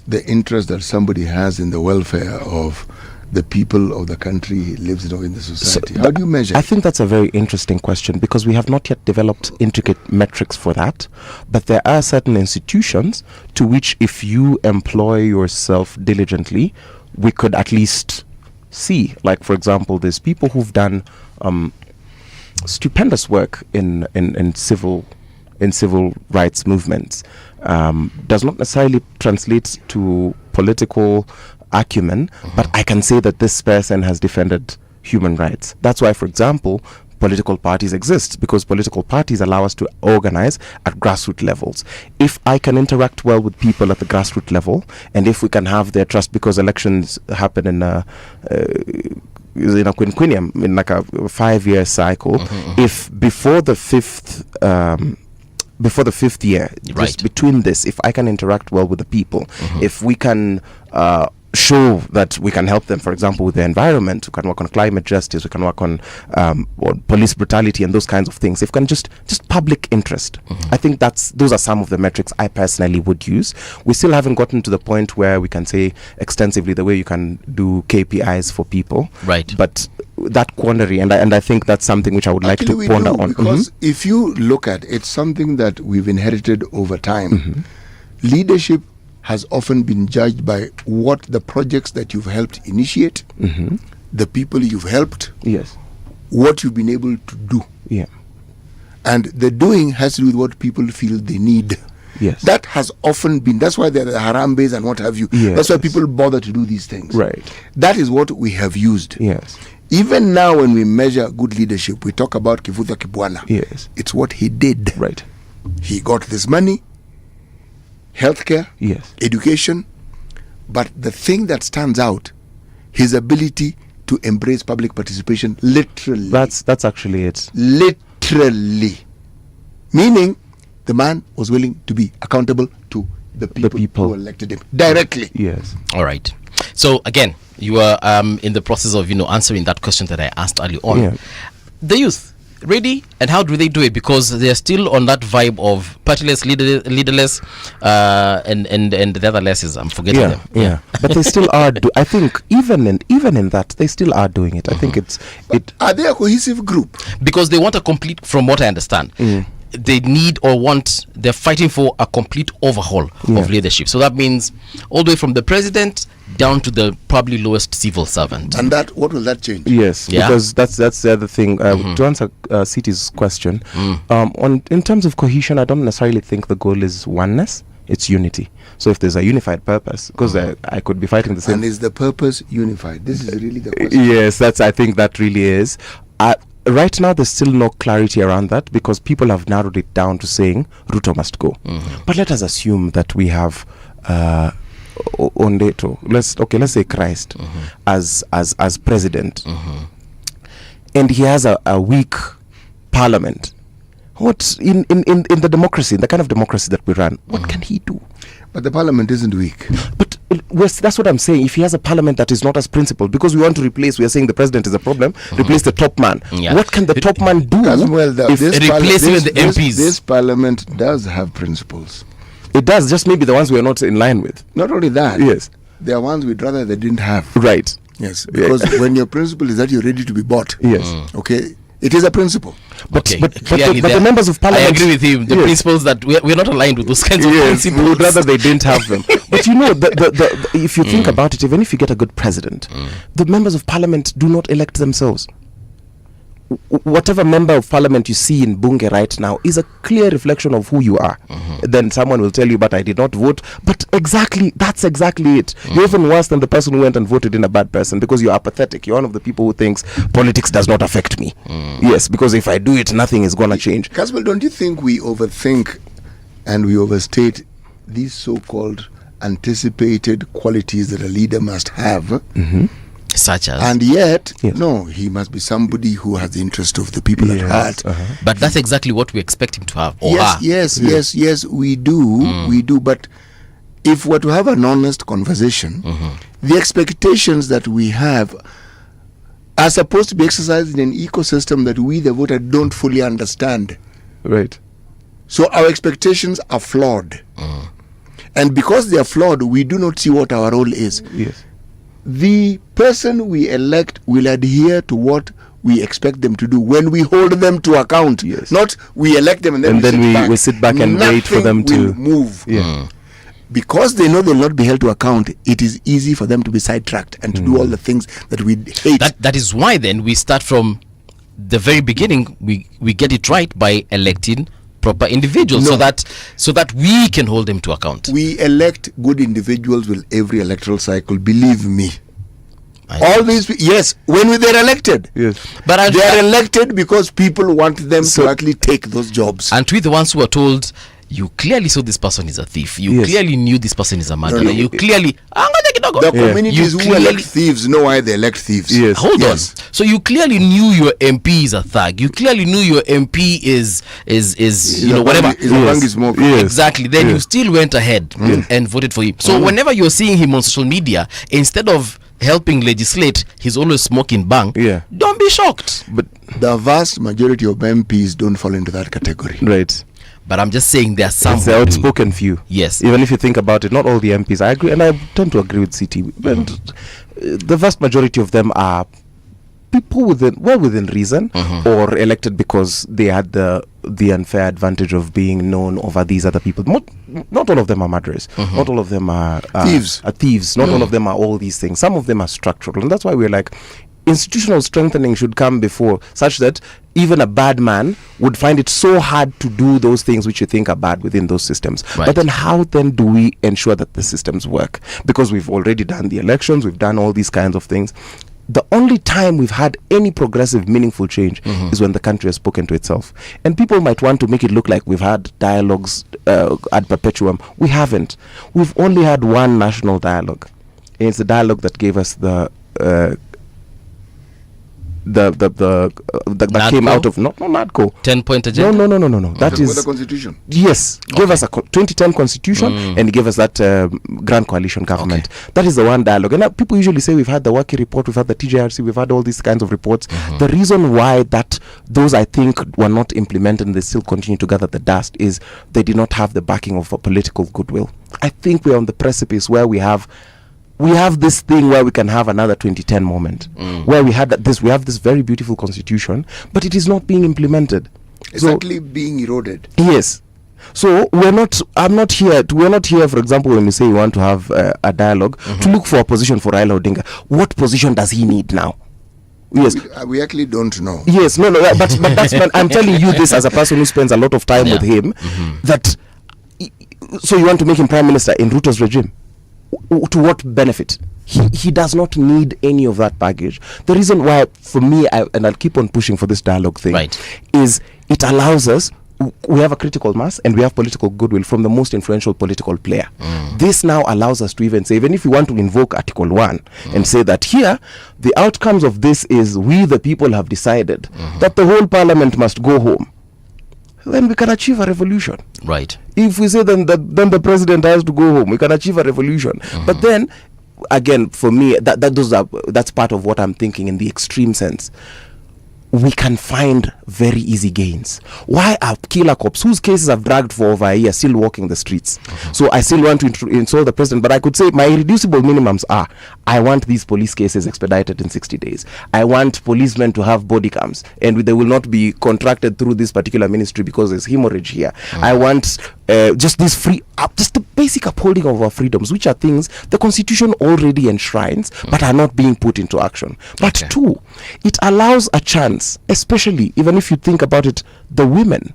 the interest that somebody has in the welfare of the people of the country he lives in the society? How do you measure? I think that's a very interesting question, because we have not yet developed intricate metrics for that. But there are certain institutions to which, if you employ yourself diligently, we could at least see. Like, for example, there's people who've done stupendous work in civil rights movements. Does not necessarily translate to political acumen, but I can say that this person has defended human rights. That's why, for example, political parties exist, because political parties allow us to organize at grassroots levels. If I can interact well with people at the grassroots level, and if we can have their trust, because elections happen in a quinquennium, in like a 5-year cycle, if before the fifth year, just between this, if I can interact well with the people, if we can show that we can help them, for example, with the environment, we can work on climate justice, we can work on police brutality and those kinds of things. If we can just public interest, I think those are some of the metrics I personally would use. We still haven't gotten to the point where we can say extensively the way you can do KPIs for people. Right. But that quandary, and I think that's something which I would like to ponder on. Because if you look at it's something that we've inherited over time. Leadership has often been judged by what the projects that you've helped initiate, the people you've helped, what you've been able to do. And the doing has to do with what people feel they need. That has often been, that's why there are the Harambes and what have you. That's why people bother to do these things. That is what we have used. Even now when we measure good leadership, we talk about Kivutha Kibwana. It's what he did. He got this money, healthcare, education, but the thing that stands out, his ability to embrace public participation, literally. That's actually it. Literally. Meaning the man was willing to be accountable to the people who elected him directly. All right. So again, you are in the process of answering that question that I asked earlier on. The youth ready, and how do they do it? Because they're still on that vibe of partyless, leaderless, and the other lesses. I'm forgetting them. But they still are. I think even in that, they still are doing it. I think are they a cohesive group? Because they want a complete, from what I understand. They need they're fighting for a complete overhaul of leadership. So that means all the way from the president down to the probably lowest civil servant. And what will that change? Because that's the other thing. To answer Citi's question, in terms of cohesion, I don't necessarily think the goal is oneness. It's unity. So if there's a unified purpose, because I could be fighting the same. And is the purpose unified? This is really the question. Yes, I think that really is. Right now, there's still no clarity around that, because people have narrowed it down to saying Ruto must go. But let us assume that we have Ondeto. Let's say Christ as president, and he has a weak parliament. What in the democracy, the kind of democracy that we run, what can he do? But the parliament isn't weak. But that's what I'm saying. If he has a parliament that is not as principled, because we want to replace, we are saying the president is a problem, replace the top man. What can the top man do? Replacing the MPs. This parliament does have principles. It does, just maybe the ones we are not in line with. Not only that. there are ones we'd rather they didn't have. Right. Yes, because when your principle is that you're ready to be bought. Yes. Okay, it is a principle. But Clearly the members of parliament. I agree with him. The principles that we're not aligned with those kinds of principles. We would rather they didn't have them. But you know, the if you think about it, even if you get a good president, the members of parliament do not elect themselves. Whatever member of parliament you see in Bunge right now is a clear reflection of who you are. Then someone will tell you, but I did not vote. But that's exactly it. You're even worse than the person who went and voted in a bad person, because you're apathetic. You're one of the people who thinks politics does not affect me. Yes, because if I do it, nothing is going to change. Caswell, don't you think we overthink and we overstate these so-called anticipated qualities that a leader must have? Such as? And yet, no, he must be somebody who has the interest of the people at heart. But that's exactly what we expect him to have. Or Yes, we do. We do. But if we're to have an honest conversation, the expectations that we have are supposed to be exercised in an ecosystem that we, the voter, don't fully understand. Right. So our expectations are flawed. And because they are flawed, we do not see what our role is. Yes. The person we elect will adhere to what we expect them to do when we hold them to account. Yes. Not we elect them and then we sit back and wait for them to move. Yeah. Because they know they'll not be held to account, it is easy for them to be sidetracked and to do all the things that we hate. That is why then we start from the very beginning. We get it right by electing proper individuals, so that we can hold them to account. We elect good individuals with every electoral cycle, believe me. All these, yes, when they're elected, but they are elected because people want them to actually take those jobs. And we, the ones who are told, you clearly saw this person is a thief, you clearly knew this person is a murderer, you clearly the communities who elect thieves know why they elect thieves. Hold on. So you clearly knew your MP is a thug. You clearly knew your MP is you know, whatever. Exactly. Then you still went ahead and voted for him. So whenever you're seeing him on social media, instead of helping legislate, he's always smoking bang. Don't be shocked. But the vast majority of MPs don't fall into that category. Right. But I'm just saying there are some. It's the outspoken few. Yes. Even if you think about it, not all the MPs. I agree, and I tend to agree with CT. But the vast majority of them are people within reason, or elected because they had the unfair advantage of being known over these other people. Not all of them are murderers. Not all of them are thieves. Not all of them are all these things. Some of them are structural, and that's why we're like, institutional strengthening should come before, such that even a bad man would find it so hard to do those things which you think are bad within those systems. But then how then do we ensure that the systems work? Because we've already done the elections, we've done all these kinds of things. The only time we've had any progressive, meaningful change is when the country has spoken to itself. And people might want to make it look like we've had dialogues ad perpetuum. We haven't. We've only had one national dialogue. And it's the dialogue that gave us that came out of not NADCO 10-point agenda. No. That is the constitution. Yes, gave us a 2010 constitution and gave us that grand coalition government. That is the one dialogue. And people usually say we've had the Waki report, we've had the TJRC, we've had all these kinds of reports. The reason why those I think were not implemented and they still continue to gather the dust is they did not have the backing of a political goodwill. I think we're on the precipice where we have this thing where we can have another 2010 moment where we have this very beautiful constitution, but it is not being implemented. It's actually being eroded. Yes. So we're not here, for example, when you say you want to have a dialogue, to look for a position for Raila Odinga. What position does he need now? Yes. We actually don't know. Yes, no, but that's I'm telling you this as a person who spends a lot of time with him, that so you want to make him prime minister in Ruto's regime? To what benefit? He does not need any of that baggage. The reason why, for me, and I'll keep on pushing for this dialogue thing, is it allows us, we have a critical mass and we have political goodwill from the most influential political player. This now allows us to even say, even if you want to invoke Article 1 and say that here, the outcomes of this is we the people have decided that the whole parliament must go home, then we can achieve a revolution. Right. If we say then the president has to go home, we can achieve a revolution. But then, again, for me, that's part of what I'm thinking in the extreme sense. we can find very easy gains. Why are killer cops whose cases have dragged for over a year still walking the streets? So I still want to insult the president, but I could say my irreducible minimums are: I want these police cases expedited in 60 days. I want policemen to have body cams, and they will not be contracted through this particular ministry because there's hemorrhage here. I want just this just the basic upholding of our freedoms, which are things the Constitution already enshrines, but are not being put into action. But two, it allows a chance, especially even if you think about it, the women.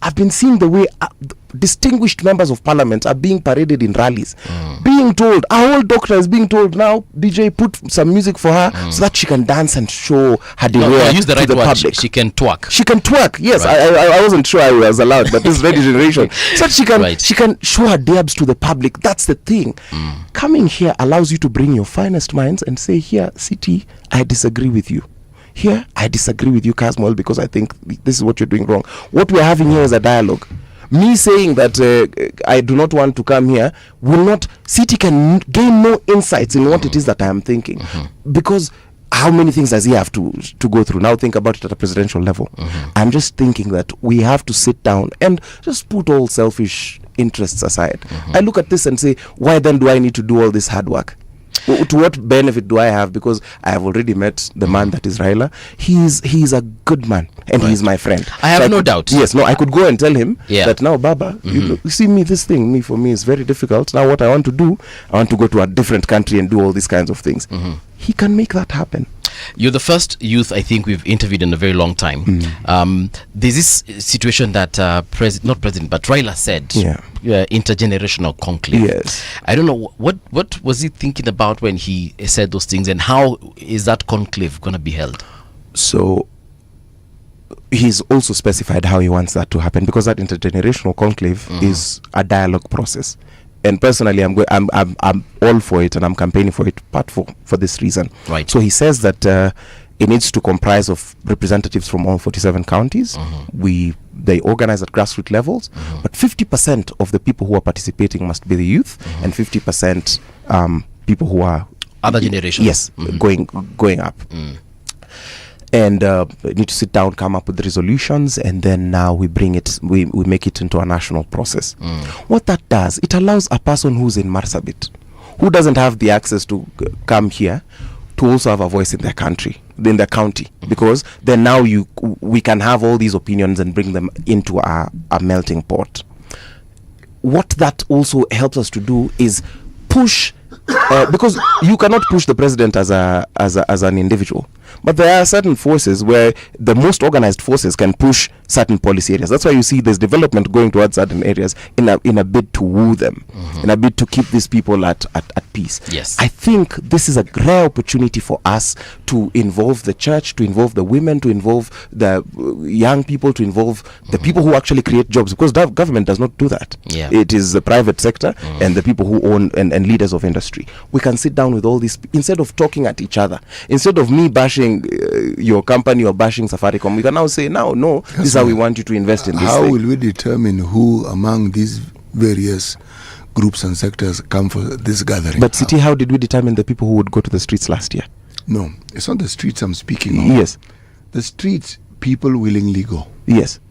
I've been seeing the way distinguished members of parliament are being paraded in rallies, being told, our old doctor is being told now, DJ, put some music for her so that she can dance and show her derriere use the to right the word. public. She can twerk. She can twerk. Yes, Right. I wasn't sure I was allowed, but this is ready generation. So that she can Right. she can show her dabs to the public. That's the thing. Coming here allows you to bring your finest minds and say, here, City, I disagree with you. Here, I disagree with you, Casmol, because I think this is what you're doing wrong. What we're having here is a dialogue. Me saying that I do not want to come here will not. City can gain no insights in what it is that I am thinking, because how many things does he have to go through? Now think about it at a presidential level. I'm just thinking that we have to sit down and just put all selfish interests aside. I look at this and say, why then do I need to do all this hard work? To what benefit do I have? Because I have already met the man that is Raila. He's a good man, and he's my friend. I have no doubt. Yes, no, I could go and tell him that now, Baba, you see me, this thing, for me is very difficult. Now what I want to do, I want to go to a different country and do all these kinds of things. He can make that happen. You're the first youth I think we've interviewed in a very long time. There's this situation that not president but Raila said, intergenerational conclave. Yes. I don't know what was he thinking about when he said those things, and how is that conclave going to be held? So he's also specified how he wants that to happen, because that intergenerational conclave is a dialogue process. And personally, I'm all for it, and I'm campaigning for it, part for this reason. Right. So he says that it needs to comprise of representatives from all 47 counties. They organize at grassroots levels, but 50% of the people who are participating must be the youth, and 50% people who are other generations. Yes, going up. And need to sit down, come up with resolutions, and then now we bring it, we make it into a national process. What that does, it allows a person who's in Marsabit, who doesn't have the access to come here, to also have a voice in their country, in their county, because then now we can have all these opinions and bring them into a melting pot. What that also helps us to do is push, because you cannot push the president as an individual. But there are certain forces where the most organized forces can push certain policy areas. That's why you see there's development going towards certain areas in a bid to woo them, in a bid to keep these people at peace. Yes. I think this is a rare opportunity for us to involve the church, to involve the women, to involve the young people, to involve the people who actually create jobs, because the government does not do that. Yeah. It is the private sector and the people who own and leaders of industry. We can sit down with all these, instead of talking at each other, instead of me bashing your company or bashing Safaricom, we can now say, no, this is how we want you to invest in this How thing. will we determine who among these various groups and sectors come for this gathering? But City, how did we determine the people who would go to the streets last year? No, it's not the streets I'm speaking of. Yes. The streets, people willingly go. Yes.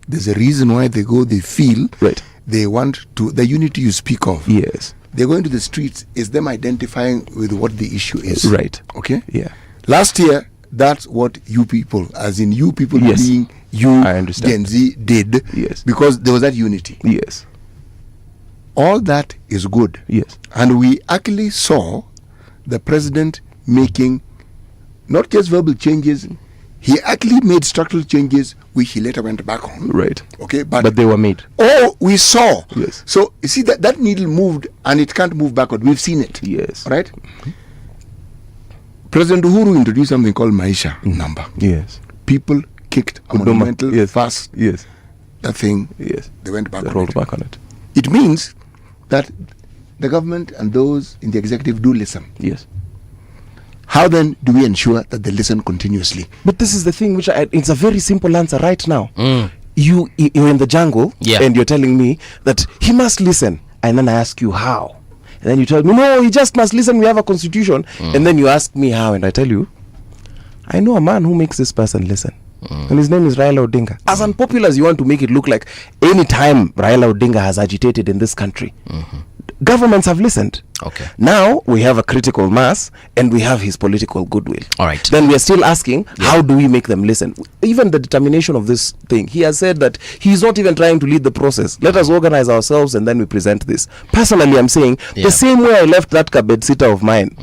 There's a reason why they go. They feel right. They want to, the unity you speak of. Yes. They're going to the streets is them identifying with what the issue is. Right. Okay? Yeah. Last year, that's what you people, as in you people Yes. being you, I understand. Gen Z, did. Yes. Because there was that unity. Yes. All that is good. Yes. And we actually saw the president making not just verbal changes, he actually made structural changes which he later went back on. Right. Okay, but they were made. Oh, we saw. Yes. So you see that needle moved and it can't move backward. We've seen it. Yes. Right? President Uhuru introduced something called Maisha number. Yes. People kicked a Huduma. monumental Yes. fast. Yes. That thing. Yes. They went back They on rolled it. back on it. It means that the government and those in the executive do listen. Yes. How then do we ensure that they listen continuously? But this is the thing which it's a very simple answer right now. You're in the jungle and you're telling me that he must listen, and then I ask you how, and then you tell me no, he just must listen, we have a constitution, and then you ask me how, and I tell you I know a man who makes this person listen. And his name is Raila Odinga. As unpopular as you want to make it look like, any time Raila Odinga has agitated in this country, governments have listened. Okay. Now we have a critical mass and we have his political goodwill. All right. Then we are still asking, how do we make them listen? Even the determination of this thing, he has said that he's not even trying to lead the process. Let us organize ourselves and then we present this. Personally, I'm saying the same way I left that bed sitter of mine.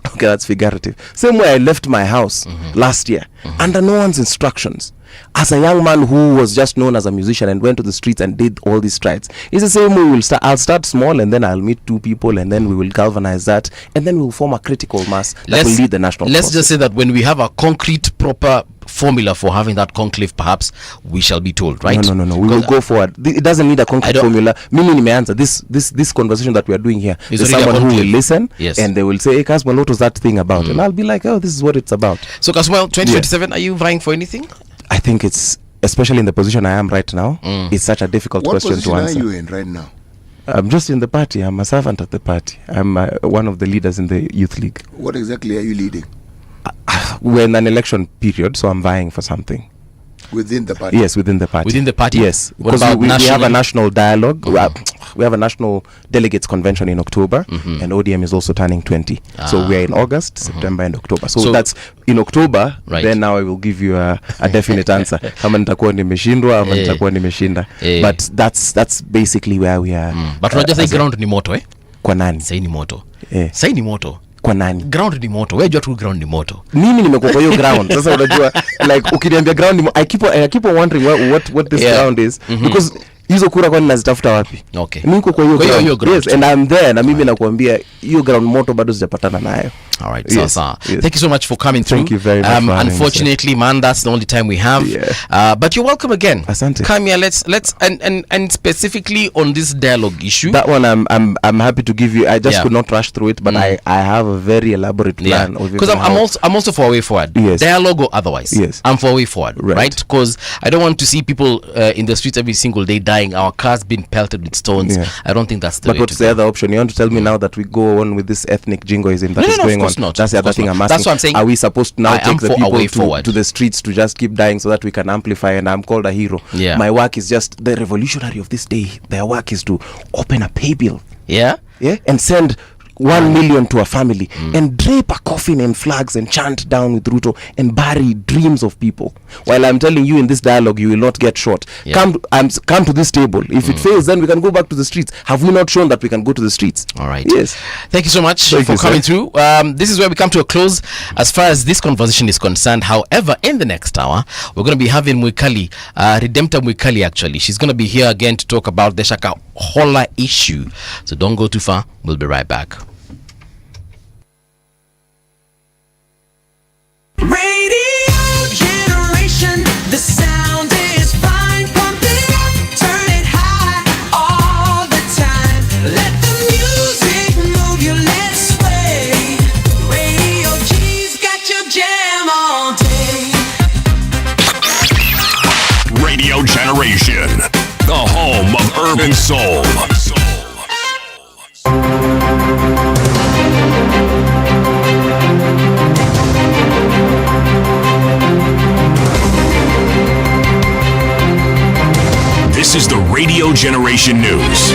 Okay, that's figurative. Same way I left my house last year under no one's instructions. As a young man who was just known as a musician and went to the streets and did all these strides, it's the same way I'll start small and then I'll meet 2 people and then we will galvanize that and then we'll form a critical mass that will lead the national Let's process. just say that when we have a concrete, proper formula for having that conclave, perhaps we shall be told, right? No. We will go forward. It doesn't need a concrete formula. Mimi nimeanza. This conversation that we are doing here, there's someone who will listen and they will say, hey, Kasmuel, what was that thing about? And I'll be like, oh, this is what it's about. So, Kasmuel, 2027, are you vying for anything? I think it's, especially in the position I am right now, it's such a difficult question to answer. What position are you in right now? I'm just in the party. I'm a servant at the party. I'm one of the leaders in the youth league. What exactly are you leading? We're in an election period, so I'm vying for something. Within the party? Yes, within the party. Within the party? Yes. What Because about we have a national dialogue. We have a national delegates convention in October, and ODM is also turning 20. So we're in August, September, and October. So that's in October. Right. Then now I will give you a definite answer. Kama nitakuwa nimeshindwa ama nitakuwa nimeshinda. But that's basically where we are. But unajua say ground ni moto Kwa nani? Say ni moto. Say ni moto. Kwa nani? Ground ni moto. Wewe jua tu ground ni moto. Mimi nimekuwa kwa hiyo ground. Sasa unajua like ukiniambia ground ni I keep on wondering what this ground is because hizo kura kwani nazitafuta wapi? Okay. Niko kwa hiyo ground. Yes, and I'm there na mimi nakuambia hiyo ground moto bado sijapatana nayo. All right, yes. Thank you so much for coming through. Thank you very much. Unfortunately, man, that's the only time we have. But you're welcome again. Asante. Come here. Let's and specifically on this dialogue issue. That one I'm happy to give you. I just could not rush through it, but I have a very elaborate plan. Because I'm also for a way forward. Yes. Dialogue or otherwise. Yes. I'm for a way forward. Right? Because I don't want to see people in the streets every single day dying. Our cars being pelted with stones. I don't think that's the way. But what's the other option? You want to tell me now that we go on with this ethnic jingoism that is going on? Not. That's the other thing I'm asking. That's what I'm saying. Are we supposed to now take the people to to the streets to just keep dying so that we can amplify and I'm called a hero? Yeah. My work is just the revolutionary of this day. Their work is to open a pay bill. Yeah. And send 1 million to a family and drape a coffin and flags and chant down with Ruto and bury dreams of people. While I'm telling you in this dialogue, you will not get shot. Come to this table. If it fails, then we can go back to the streets. Have we not shown that we can go to the streets? All right. Yes. Thank you so much for coming through. This is where we come to a close as far as this conversation is concerned. However, in the next hour, we're going to be having Mwikali, Redemptor Mwikali actually. She's going to be here again to talk about the Shakahola issue. So don't go too far. We'll be right back. Radio generation, the sound is fine. Pump it up, turn it high all the time. Let the music move you, let's sway. Radio G's got your jam all day. Radio Generation, the home of urban soul. This is the Radio Generation News.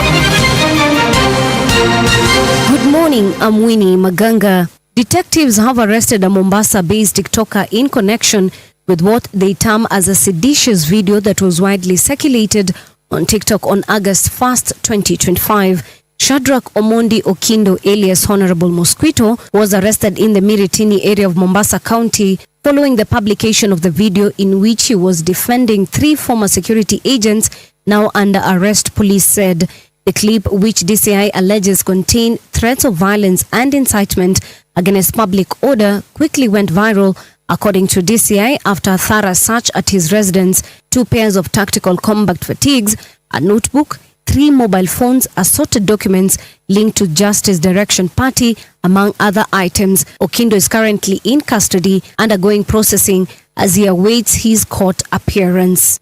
Good morning, I'm Winnie Maganga. Detectives have arrested a Mombasa-based TikToker in connection with what they term as a seditious video that was widely circulated on TikTok on August 1st, 2025. Shadrach Omondi Okindo, alias Honorable Mosquito, was arrested in the Miritini area of Mombasa County following the publication of the video in which he was defending 3 former security agents now under arrest, police said. The clip, which DCI alleges contained threats of violence and incitement against public order, quickly went viral, according to DCI, after a thorough search at his residence. 2 pairs of tactical combat fatigues, a notebook, 3 mobile phones, assorted documents linked to Justice Direction Party, among other items. Okindo is currently in custody, undergoing processing as he awaits his court appearance.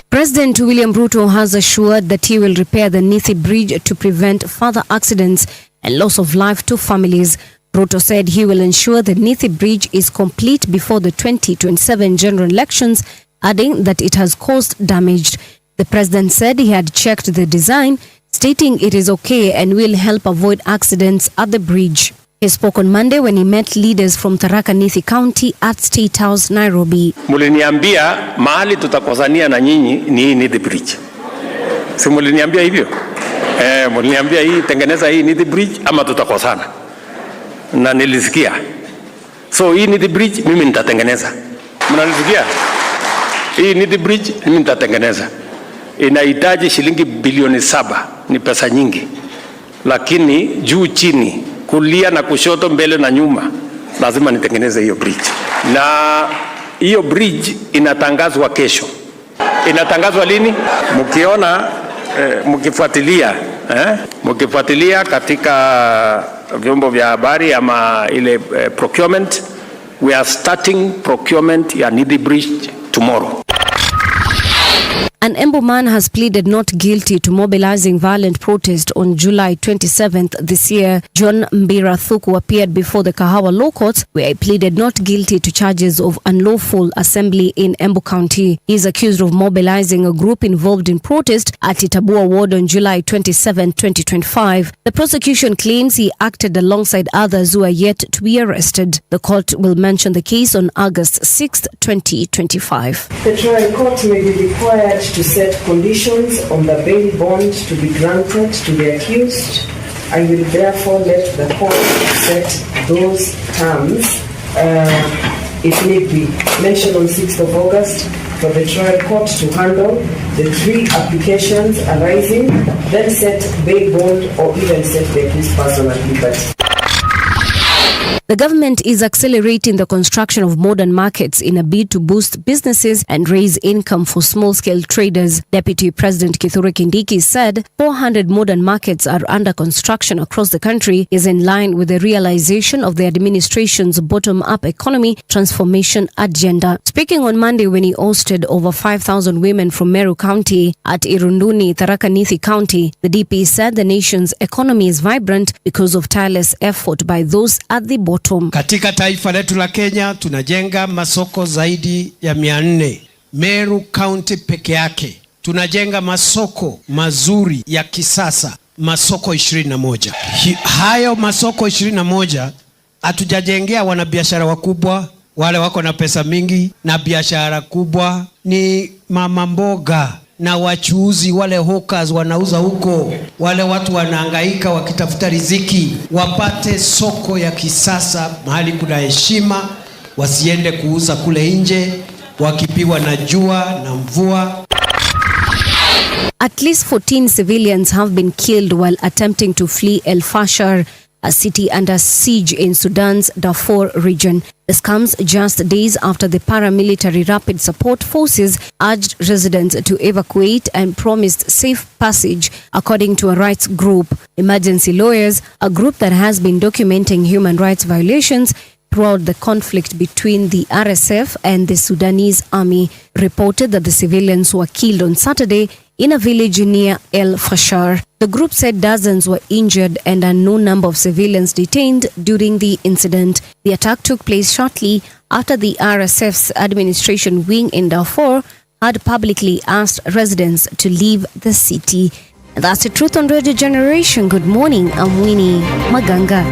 President William Ruto has assured that he will repair the Nithi Bridge to prevent further accidents and loss of life to families Ruto said he will ensure the Nithi Bridge is complete before the 2027 general elections, adding that it has caused damage. The president said he had checked the design, stating it is okay and will help avoid accidents at the bridge. He spoke on Monday when he met leaders from Tharaka Nithi County at State House, Nairobi. Muliniambia mahali tutakosania na nyinyi ni hii Nithi Bridge. Si muliniambia hivyo? Muliniambia hii tengeneza hii Nithi Bridge ama tutakosana. Na nilisikia. So hii Nithi Bridge mimi nitatengeneza. Mnanisikia? Hii Nithi Bridge mimi nitatengeneza. Inahitaji shilingi bilioni 7, ni pesa nyingi. Lakini juu chini, kulia na kushoto, mbele na nyuma, lazima nitengeneze hiyo bridge. Na hiyo bridge inatangazwa kesho. Inatangazwa lini? Mkiona mkifuatilia katika vyombo vya habari ama ile procurement, we are starting procurement ya Nithi Bridge tomorrow. An Embu man has pleaded not guilty to mobilizing violent protest on July 27th this year. John Mbira Thuku appeared before the Kahawa Law Courts, where he pleaded not guilty to charges of unlawful assembly in Embu County. He is accused of mobilizing a group involved in protest at Itabua Ward on July 27, 2025. The prosecution claims he acted alongside others who are yet to be arrested. The court will mention the case on August 6, 2025. The trial court may be required to set conditions on the bail bond to be granted to the accused. I will therefore let the court set those terms, if need be. Mentioned on 6th of August for the trial court to handle the 3 applications arising, then set bail bond or even set the accused person at liberty. The government is accelerating the construction of modern markets in a bid to boost businesses and raise income for small-scale traders. Deputy President Kithure Kindiki said 400 modern markets are under construction across the country, is in line with the realization of the administration's bottom-up economy transformation agenda. Speaking on Monday when he hosted over 5,000 women from Meru County at Irunduni, Tharaka Nithi County, the DP said the nation's economy is vibrant because of tireless effort by those at the bottom. Katika taifa letu la Kenya tunajenga masoko zaidi ya 400. Meru County peke yake tunajenga masoko mazuri ya kisasa, masoko 21. Hayo masoko 21 hatujajengea wanabiashara wakubwa, wale wako na pesa mingi, na biashara kubwa ni mama mboga na wachuuzi, wale hawkers wanauza huko, wale watu wanahangaika wakitafuta riziki, wapate soko ya kisasa mahali kuna heshima, wasiende kuuza kule nje wakipiwa na jua na mvua. At least 14 civilians have been killed while attempting to flee El Fasher, a city under siege in Sudan's Darfur region. This comes just days after the paramilitary rapid support forces urged residents to evacuate and promised safe passage, according to a rights group. Emergency Lawyers, a group that has been documenting human rights violations throughout the conflict between the RSF and the Sudanese army, reported that the civilians were killed on Saturday in a village near El Fasher. The group said dozens were injured and a no number of civilians detained during the incident. The attack took place shortly after the RSF's administration wing in Darfur had publicly asked residents to leave the city. And that's the Truth on Radio Generation. Good morning, I'm Winnie Maganga.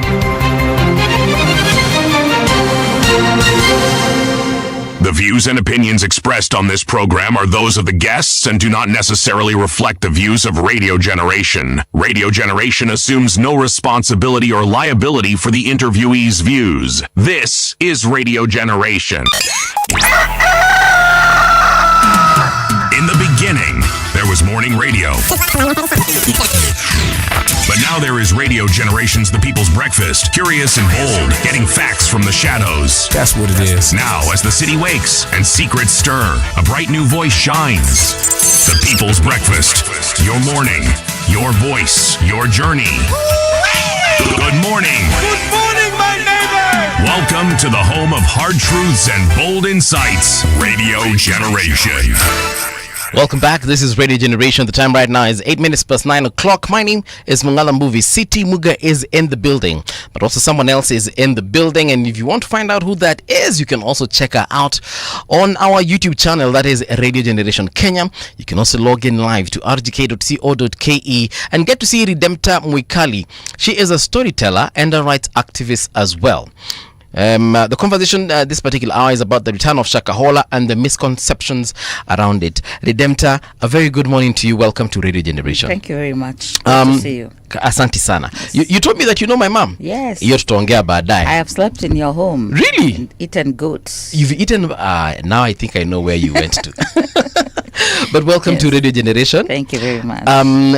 The views and opinions expressed on this program are those of the guests and do not necessarily reflect the views of Radio Generation. Radio Generation assumes no responsibility or liability for the interviewee's views. This is Radio Generation. In the beginning, there was morning radio. But now there is Radio Generation's The People's Breakfast, curious and bold, getting facts from the shadows. That's what it is. Now, as the city wakes and secrets stir, a bright new voice shines. The People's Breakfast. Your morning, your voice, your journey. Good morning. Good morning, my neighbor. Welcome to the home of hard truths and bold insights, Radio Generation. Welcome back. This is Radio Generation. The time right now is 8 minutes past 9 o'clock. My name is Mungala Mbuvi. Siti Muga is in the building, but also someone else is in the building. And if you want to find out who that is, you can also check her out on our YouTube channel. That is Radio Generation Kenya. You can also log in live to rgk.co.ke and get to see Redempta Mwikali. She is a storyteller and a rights activist as well. The conversation this particular hour is about the return of Shakahola and the misconceptions around it. Redempta, a very good morning to you. Welcome to Radio Generation. Thank you very much. Good to see you. Asante sana. Yes. You told me that you know my mom. Yes. You're tutaongea baadaye. I have slept in your home. Really? And eaten goats. You've eaten. Now I think I know where you went to. But welcome to Radio Generation. Thank you very much.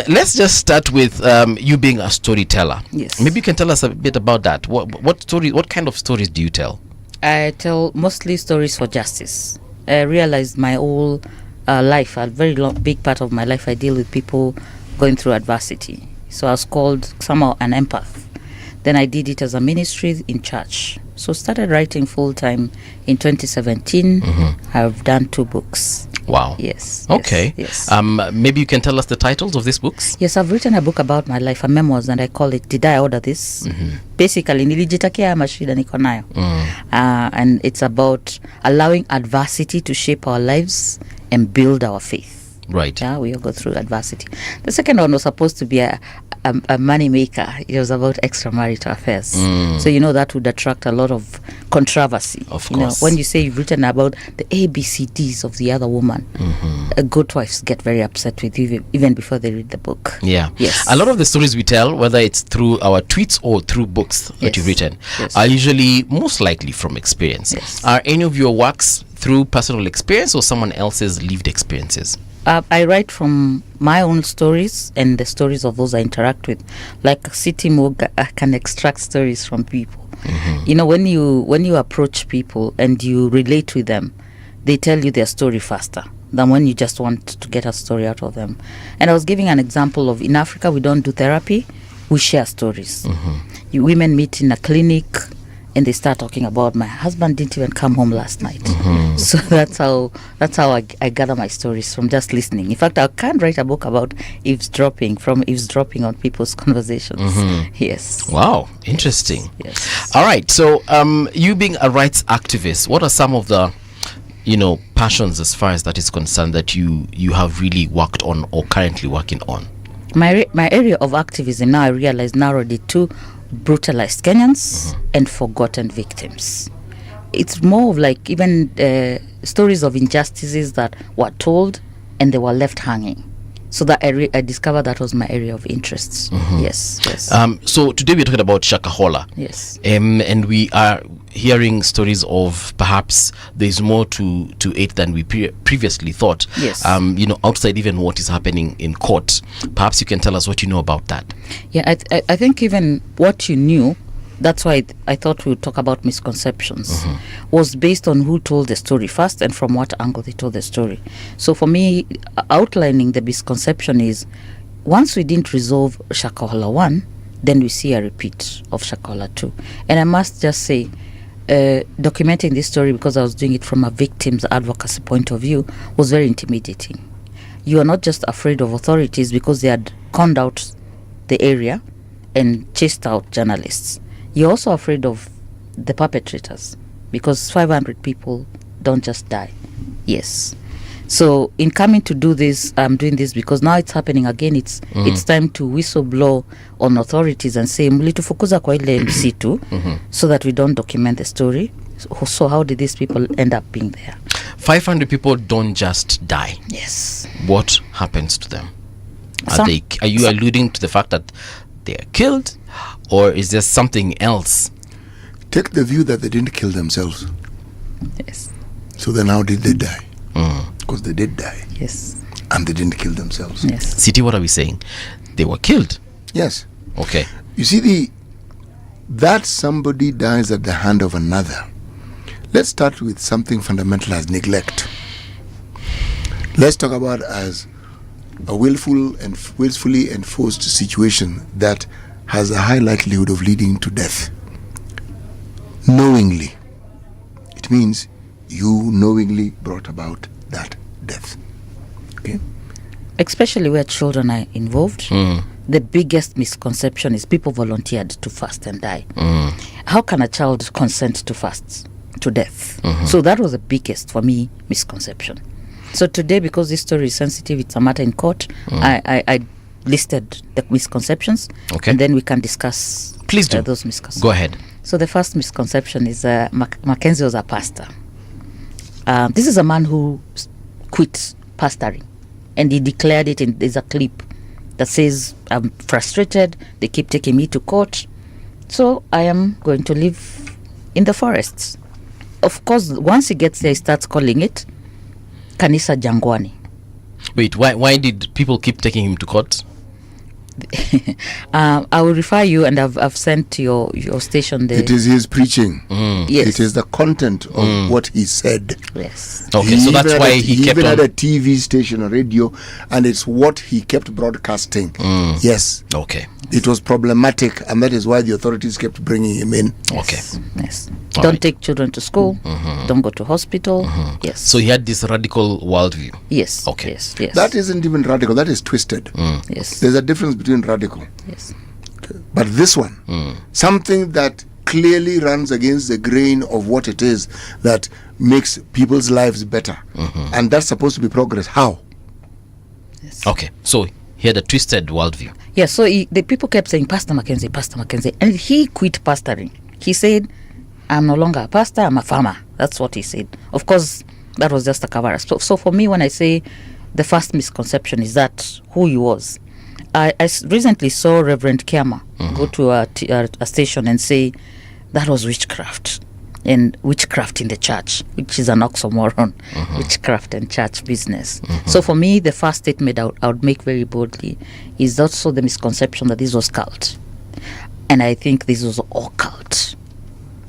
Let's just start with you being a storyteller. Yes. Maybe you can tell us a bit about that. What kind of stories do you tell? I tell mostly stories for justice. I realized my whole life, a very big part of my life, I deal with people going through adversity. So I was called somehow an empath. Then I did it as a ministry in church. So started writing full-time in 2017. I've done 2 books. Wow. Yes. Okay. Yes. Maybe you can tell us the titles of these books? Yes, I've written a book about my life, a memoirs, and I call it Did I Order This? Basically, nilijitakia mashida niko nayo. And it's about allowing adversity to shape our lives and build our faith. Right. Yeah, we all go through adversity. The second one was supposed to be a money maker. It was about extramarital affairs. So that would attract a lot of controversy. Of course. When you say you've written about the ABCDs of the other woman, good wives get very upset with you even before they read the book. Yeah. Yes. A lot of the stories we tell, whether it's through our tweets or through books that you've written, are usually most likely from experience. Yes. Are any of your works through personal experience or someone else's lived experiences? I write from my own stories and the stories of those I interact with. Like City Moga, I can extract stories from people. When you approach people and you relate with them, they tell you their story faster than when you just want to get a story out of them. And I was giving an example of, in Africa, we don't do therapy, we share stories. Women meet in a clinic and they start talking about, my husband didn't even come home last night. So that's how I gather my stories, from just listening. In fact, I can't write a book about eavesdropping on people's conversations. Yes. Wow, interesting. Yes. All right. So you being a rights activist, what are some of the passions as far as that is concerned that you have really worked on or currently working on? My area of activism now, I realize, narrowed it to brutalized Kenyans and forgotten victims. It's more of like even stories of injustices that were told and they were left hanging. So that I discovered that was my area of interests. Yes. So today we're talking about Shakahola. Yes. And we are hearing stories of perhaps there's more to it than we previously thought. Yes. Outside even what is happening in court. Perhaps you can tell us what you know about that. Yeah, I think even what you knew, that's why I thought we would talk about misconceptions, was based on who told the story first and from what angle they told the story. So for me, outlining the misconception is, once we didn't resolve Shakahola 1, then we see a repeat of Shakahola 2. And I must just say, documenting this story, because I was doing it from a victim's advocacy point of view, was very intimidating. You are not just afraid of authorities because they had conned out the area and chased out journalists. You're also afraid of the perpetrators, because 500 people don't just die. Yes. So in coming to do this, I'm doing this because now it's happening again. It's time to whistleblow on authorities and say, mlitufukuza kwa ile msitu, so that we don't document the story. So how did these people end up being there? 500 people don't just die. Yes. What happens to them? Are you alluding to the fact that they are killed, or is there something else? Take the view that they didn't kill themselves. Yes. So then how did they die? Because they did die. Yes. And they didn't kill themselves. Yes. City, what are we saying? They were killed. Yes. Okay. You see, that somebody dies at the hand of another. Let's start with something fundamental as neglect. Let's talk about as a willfully enforced situation that has a high likelihood of leading to death. Knowingly. It means you knowingly brought about that death. Okay. Especially where children are involved. The biggest misconception is people volunteered to fast and die. How can a child consent to fast to death? So that was the biggest, for me, misconception. So today, because this story is sensitive, it's a matter in court, I listed the misconceptions, and then we can discuss Please do. those misconceptions. Go ahead. So the first misconception is Mackenzie was a pastor. This is a man who quit pastoring, and he declared it. There's a clip that says, "I'm frustrated. They keep taking me to court, so I am going to live in the forests." Of course, once he gets there, he starts calling it Kanisa Jangwani. Wait, why did people keep taking him to court? I will refer you, and I've sent to your station there. It is his preaching. Yes. It is the content of what he said. Yes. Okay, so that's why he kept even on. had a TV station, a radio, and it's what he kept broadcasting. Yes. Okay. It was problematic, and that is why the authorities kept bringing him in. Okay. Yes. All Don't right. take children to school. Don't go to hospital. Yes. So he had this radical worldview. Yes. Okay. Yes. Yes. That isn't even radical. That is twisted. Yes. There's a difference between radical. Yes. But this one, something that clearly runs against the grain of what it is that makes people's lives better. And that's supposed to be progress. How? Okay. So he had a twisted worldview. Yeah, so the people kept saying, Pastor Mackenzie, and he quit pastoring. He said, "I'm no longer a pastor, I'm a farmer." That's what he said. Of course, that was just a cover-up. So for me, when I say the first misconception is that who he was, I recently saw Reverend Kiama go to a station and say that was witchcraft, and witchcraft in the church, which is an oxymoron, witchcraft and church business. So for me, the first statement I would make very boldly is also the misconception that this was cult. And I think this was occult,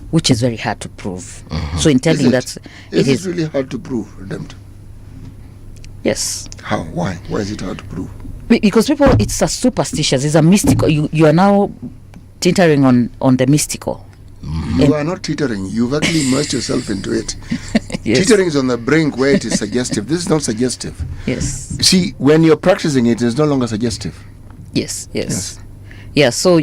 which is very hard to prove. So in telling that, it is really hard to prove, Redemptor. Yes. How? Why? Why is it hard to prove? Because people, it's a superstitious, it's a mystical. You are now teetering on the mystical. You are not teetering. You've actually immersed yourself into it. Yes. Teetering is on the brink where it is suggestive. This is not suggestive. Yes. See, when you're practicing it, it's no longer suggestive. Yes. Yeah, so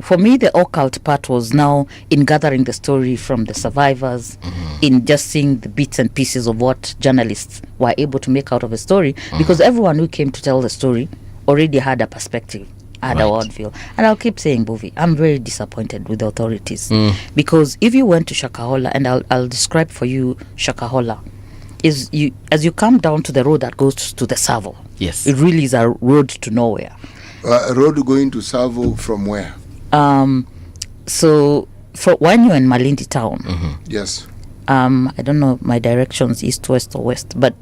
for me, the occult part was now in gathering the story from the survivors, in just seeing the bits and pieces of what journalists were able to make out of a story, because everyone who came to tell the story already had a perspective, had a worldview. And I'll keep saying, Bovi, I'm very disappointed with the authorities, because if you went to Shakahola, and I'll describe for you Shakahola, as you come down to the road that goes to the Savo. Yes. It really is a road to nowhere. A road going to Savo from where? So for when you're in Malindi town, Yes. I don't know my directions, east, west, or west, but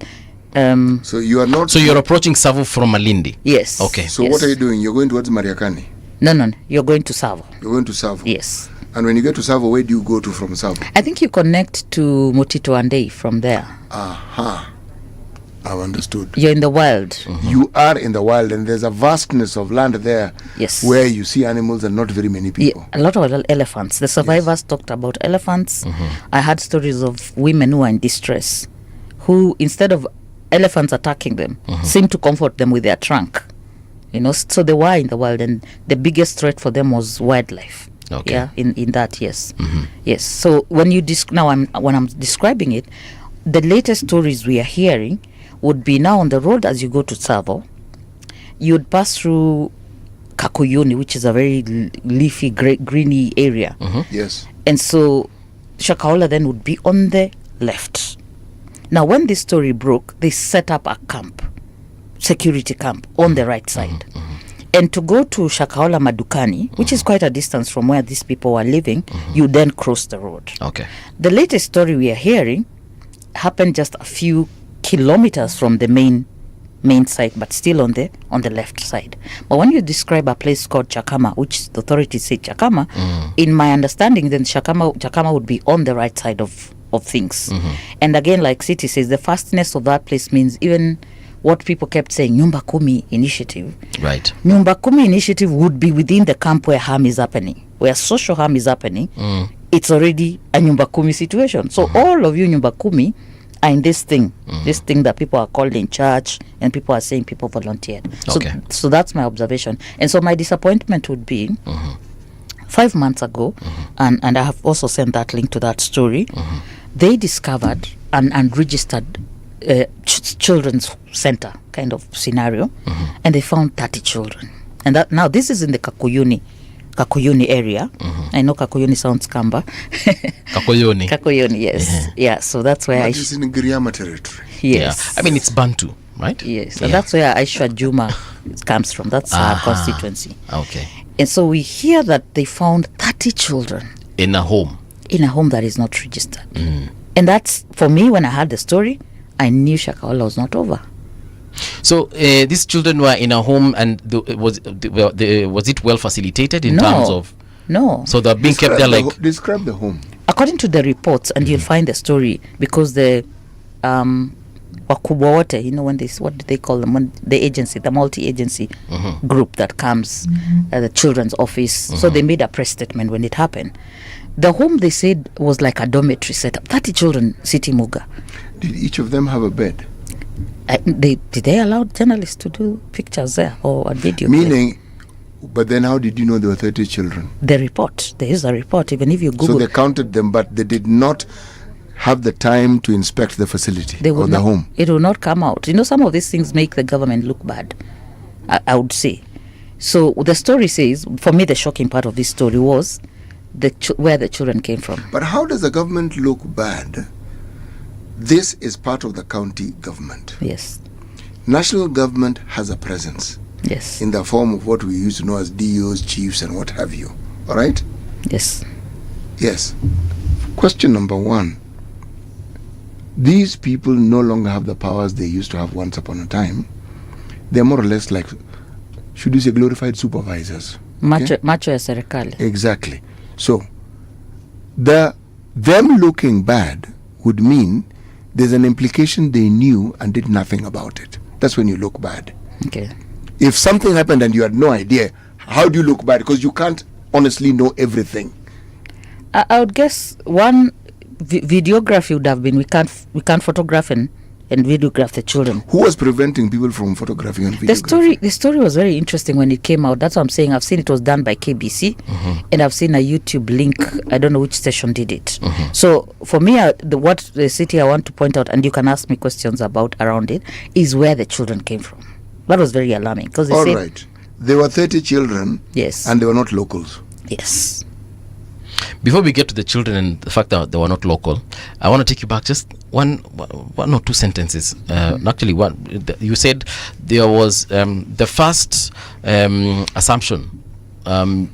so you are not. So you're approaching Savo from Malindi. Yes. Okay. So what are you doing? You're going towards Mariakani. No, you're going to Savo. You're going to Savo. Yes. And when you get to Savo, where do you go to from Savo? I think you connect to Mutito Andei from there. Aha. I've understood. You're in the wild. You are in the wild, and there's a vastness of land there. Yes. Where you see animals and not very many people. Yeah, a lot of elephants. The survivors talked about elephants. I had stories of women who are in distress, who instead of elephants attacking them, seem to comfort them with their trunk. So they were in the wild, and the biggest threat for them was wildlife. Okay. Yeah, in that, yes. Yes. So when you when I'm describing it, the latest stories we are hearing would be now on the road as you go to Savo. You'd pass through Kakuyuni, which is a very leafy, greeny area. Yes. And so Shakahola then would be on the left. Now, when this story broke, they set up a camp, security camp, on the right side. And to go to Shakahola Madukani, which is quite a distance from where these people were living, you then cross the road. Okay. The latest story we are hearing happened just a few kilometers from the main site, but still on the left side. But when you describe a place called Chakama, which the authorities say Chakama, in my understanding, then Chakama would be on the right side of things. And again, like City says, the fastness of that place means even what people kept saying, Nyumba Kumi initiative. Right. Nyumba Kumi initiative would be within the camp where harm is happening, where social harm is happening. It's already a Nyumba Kumi situation. So all of you Nyumba Kumi are in this thing that people are called in church, and people are saying people volunteered. Okay. So that's my observation. And so my disappointment would be 5 months ago, and I have also sent that link to that story. They discovered and registered children's center kind of scenario, and they found 30 children. And that now this is in the Kakuyuni area. I know Kakuyuni sounds Kamba. Kakuyuni, yes. Yeah, so that's where That is in Giriama territory. Yes. I mean, it's Bantu, right? Yes, and that's where Aisha Juma comes from. That's our constituency. Okay. And so we hear that they found 30 children In a home. that is not registered. And that's, for me, when I heard the story, I knew Shakahola was not over. So these children were in a home, and was it well facilitated in terms of? No. So they're being kept there like. Describe the home. According to the reports, and you'll find the story, because the wakubwa wote, when what do they call them? When the agency, the multi-agency group that comes, the children's office. So they made a press statement when it happened. The home, they said, was like a dormitory setup. 30 children, City Muga. Did each of them have a bed? Did they allow journalists to do pictures there or a video? Meaning, but then how did you know there were 30 children? The report. There is a report. Even if you Google. So they counted them, but they did not have the time to inspect the facility or the home. It will not come out. Some of these things make the government look bad, I would say. So the story says, for me, the shocking part of this story was where the children came from. But how does the government look bad? This is part of the county government. Yes. National government has a presence. Yes. In the form of what we used to know as DOs, chiefs, and what have you. All right? Yes. Yes. Question number one. These people no longer have the powers they used to have once upon a time. They're more or less like, should you say, glorified supervisors. Macho ya serikali. Exactly. So, them looking bad would mean there's an implication they knew and did nothing about it. That's when you look bad. Okay. If something happened and you had no idea, how do you look bad? Because you can't honestly know everything. I would guess one videography would have been we can't photograph and videograph the children. Who was preventing people from photographing and videographing? The story was very interesting when it came out. That's what I'm saying. I've seen it was done by KBC, and I've seen a YouTube link. I don't know which station did it. So for me, what the city I want to point out, and you can ask me questions about around it, is where the children came from. That was very alarming because they said, right. There were 30 children. Yes. And they were not locals. Yes. Before we get to the children and the fact that they were not local, I want to take you back just one or two sentences. Actually, one. You said there was the first assumption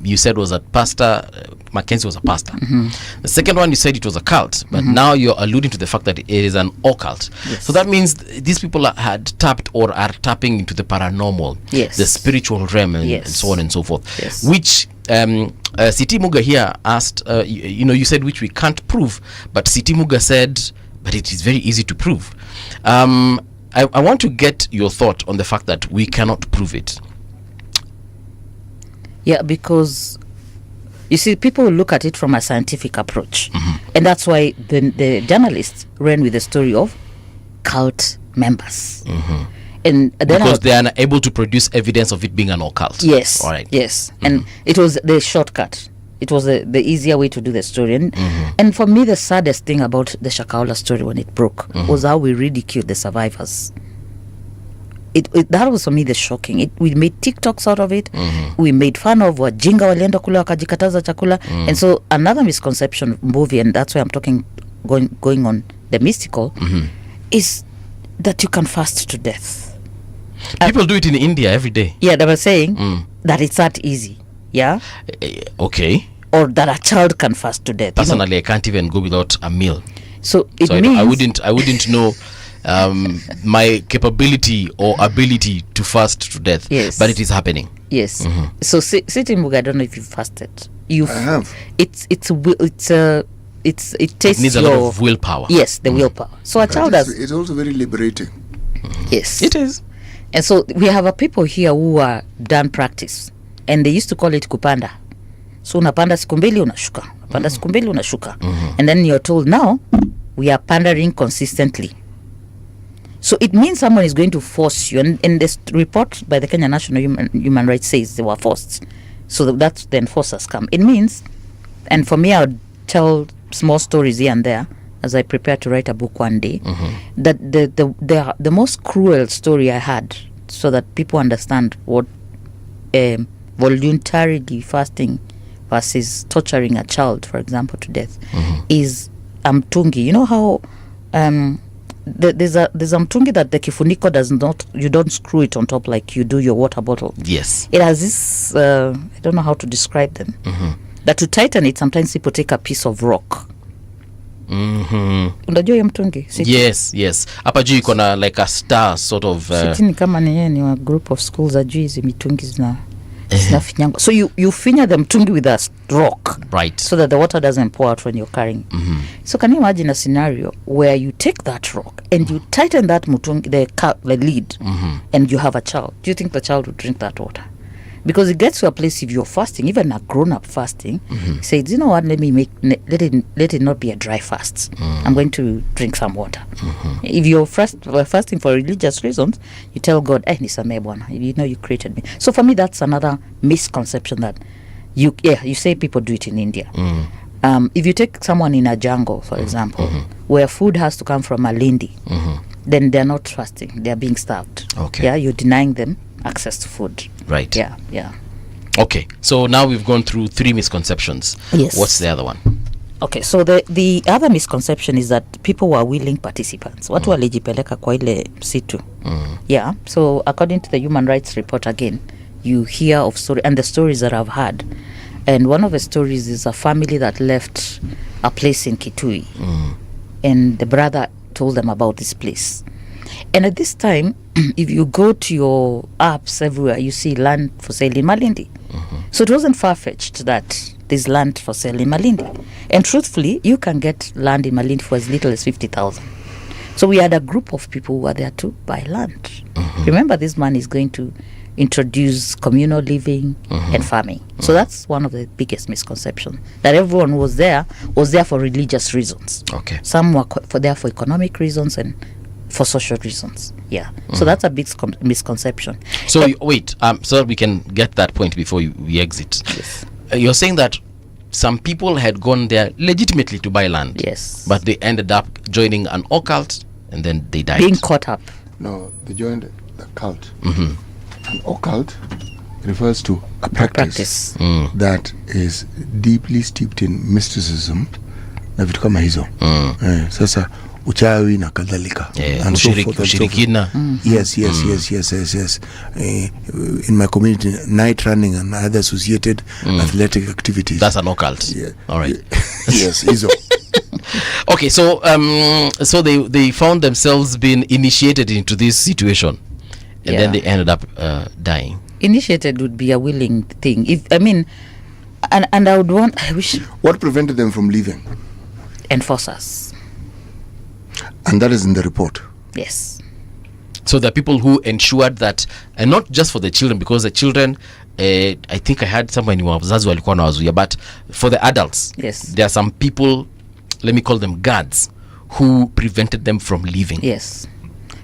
you said was that Pastor Mackenzie was a pastor. The second one, you said it was a cult, but now you're alluding to the fact that it is an occult. Yes. So that means these people had tapped or are tapping into the paranormal, yes, the spiritual realm, and so on and so forth. Yes. Which Siti Muga here asked, you said which we can't prove, but Siti Muga said, but it is very easy to prove. I want to get your thought on the fact that we cannot prove it. Yeah, because you see, people look at it from a scientific approach, and that's why the journalists ran with the story of cult members, and then because they are unable to produce evidence of it being an occult. Yes, all right. Yes, and it was the shortcut. It was the easier way to do the story, and for me, the saddest thing about the Shakahola story when it broke was how we ridiculed the survivors. That was for me the shocking. We made TikToks out of it. We made fun of wajinga walienda kula wakajikataza chakula. And so another misconception movie, and that's why I'm going on the mystical, is that you can fast to death. People do it in India every day. Yeah, they were saying that it's that easy. Yeah. Okay. Or that a child can fast to death. Personally, I can't even go without a meal. So it means I wouldn't know my capability or ability to fast to death. Yes. But it is happening. Yes. So Siti Muga, I don't know if you fasted. I have. It tastes. It needs a lot of willpower. Yes, the willpower. So a child has. It's also very liberating. Yes, it is. And so we have a people here who are done practice, and they used to call it kupanda. So unapanda siku mbili unashuka, unapanda siku mbili unashuka, and then you're told now we are pandering consistently. So it means someone is going to force you. And this report by the Kenya National Human Rights says they were forced. So that's the enforcers come. It means, and for me, I would tell small stories here and there as I prepare to write a book one day, that the most cruel story I had, so that people understand what voluntarily fasting versus torturing a child, for example, to death, is mtungi. You know how there's a mtungi that the kifuniko does not, you don't screw it on top like you do your water bottle. Yes. It has this, I don't know how to describe them, that to tighten it, sometimes people take a piece of rock. Unajua hiyo mtungi? Yes. Hapa juu iko na like a star sort of Sitini kama ni a group of schools ajui hizi mitungi zinafinyangwa. So you finya the mtungi with a rock, right, so that the water doesn't pour out when you're carrying. So can you imagine a scenario where you take that rock and you tighten that mtungi, the lid, and you have a child? Do you think the child would drink that water? Because it gets to a place, if you're fasting, even a grown-up fasting, says, you know what, let it not be a dry fast. I'm going to drink some water. If you're fasting for religious reasons, you tell God, nisamee bwana, you know you created me. So for me, that's another misconception that you say people do it in India. If you take someone in a jungle, for example, where food has to come from Malindi, then they're not fasting, they're being starved. Okay. Yeah, you're denying them access to food. Right. Yeah. Okay, so now we've gone through 3 misconceptions. Yes. What's the other one? Okay, so the other misconception is that people were willing participants. Watu walijipeleka kwa ile msitu. Yeah, so according to the human rights report, again, you hear of story, and the stories that I've had, and one of the stories is a family that left a place in Kitui, and the brother told them about this place. And at this time, if you go to your apps everywhere, you see land for sale in Malindi. So it wasn't far-fetched that there's land for sale in Malindi. And truthfully, you can get land in Malindi for as little as 50,000. So we had a group of people who were there to buy land. Remember, this man is going to introduce communal living and farming. So that's one of the biggest misconceptions, that everyone who was there for religious reasons. Okay. Some were there for economic reasons and for social reasons. Yeah. So that's a big misconception. So wait, so that we can get that point before we exit. Yes. You're saying that some people had gone there legitimately to buy land. Yes. But they ended up joining an occult and then they died. Being caught up. No, they joined the cult. An occult refers to a practice that is deeply steeped in mysticism na vitu kama hizo. Sasa uchawi na kadhalika, and so forth and so forth. Yes. In my community, night running and other associated athletic activities. That's an occult. Yeah. All right. Yes, hizo. Okay, so so they found themselves being initiated into this situation, and then they ended up dying. Initiated would be a willing thing. And I wish. What prevented them from leaving? Enforcers. And that is in the report. Yes. So the people who ensured that, and not just for the children, because the children, I think I had someone who wazazi walikuwa na wazuia, but for the adults, yes, there are some people, let me call them guards, who prevented them from leaving. Yes.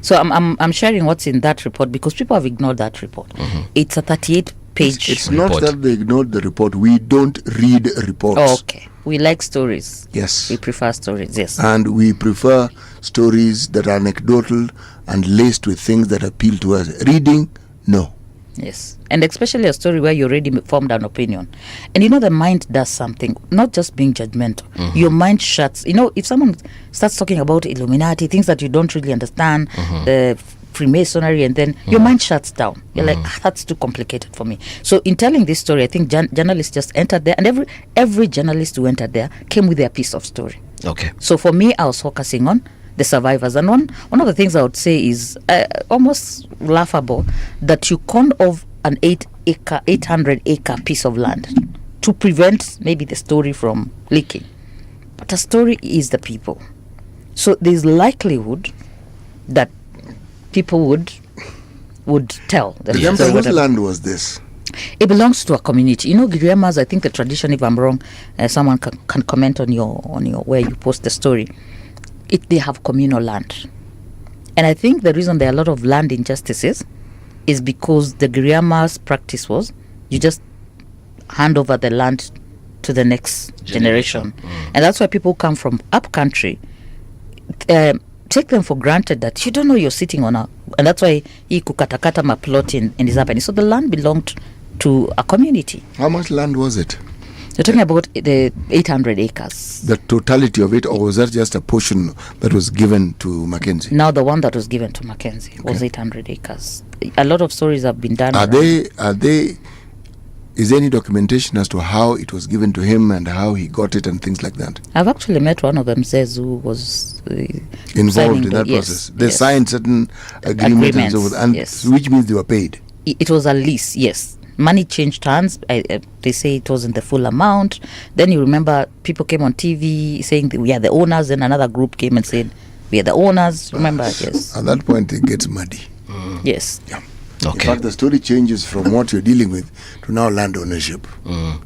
So I'm sharing what's in that report because people have ignored that report. It's a 38-page It's report. not that they ignored the report. We don't read reports. Oh, okay. We like stories. Yes. We prefer stories, yes. And we prefer stories that are anecdotal and laced with things that appeal to us. Reading, no. Yes. And especially a story where you already formed an opinion. And the mind does something, not just being judgmental. Your mind shuts. If someone starts talking about Illuminati, things that you don't really understand, the Freemasonry, and then your mind shuts down. You're like, that's too complicated for me. So in telling this story, I think journalists just entered there, and every journalist who entered there came with their piece of story. Okay. So for me, I was focusing on the survivors. And one of the things I would say is almost laughable that you con off an 800-acre piece of land to prevent maybe the story from leaking. But the story is the people. So there's likelihood that people would tell. Whose land was this? It belongs to a community. Giriama's, I think the tradition, if I'm wrong, someone can comment on your where you post the story. they have communal land. And I think the reason there are a lot of land injustices is because the Giriama's practice was you just hand over the land to the next generation. And that's why people come from up country take them for granted that you don't know you're sitting on and that's why he kukatakata ma plot in is happening. So the land belonged to a community. How much land was it? You're talking about the 800 acres. The totality of it, or was that just a portion that was given to Mackenzie? Now the one that was given to Mackenzie was 800 acres. A lot of stories have been done. Is there any documentation as to how it was given to him and how he got it and things like that? I've actually met one of them, says, who was involved in that process. They signed certain agreements and so forth, and which means they were paid. It was a lease, yes. Money changed hands. They say it wasn't the full amount. Then you remember people came on TV saying that we are the owners, and another group came and said we are the owners. Remember? Yes. At that point, it gets muddy. Yes. Yeah. Okay. In fact, the story changes from what you're dealing with to now land ownership.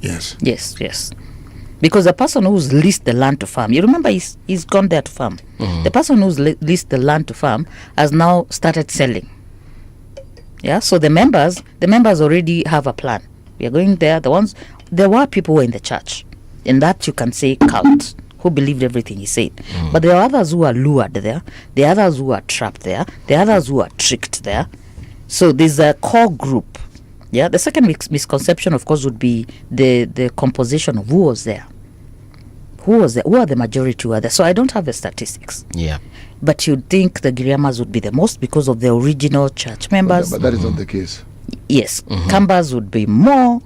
Yes. Yes. Because the person who's leased the land to farm, you remember he's gone there to farm. The person who's leased the land to farm has now started selling. Yeah, so the members already have a plan. We are going there. There were people who were in the church, in that you can say cult, who believed everything he said. But there are others who are lured there. There are others who are trapped there. There are others who are tricked there. So there's a core group. Yeah. The second misconception, of course, would be the composition of who was there. Who was there? Who are the majority who are there? So I don't have the statistics. Yeah. But you'd think the Giriamas would be the most because of the original church members. But that is not the case. Yes. Kambas would be more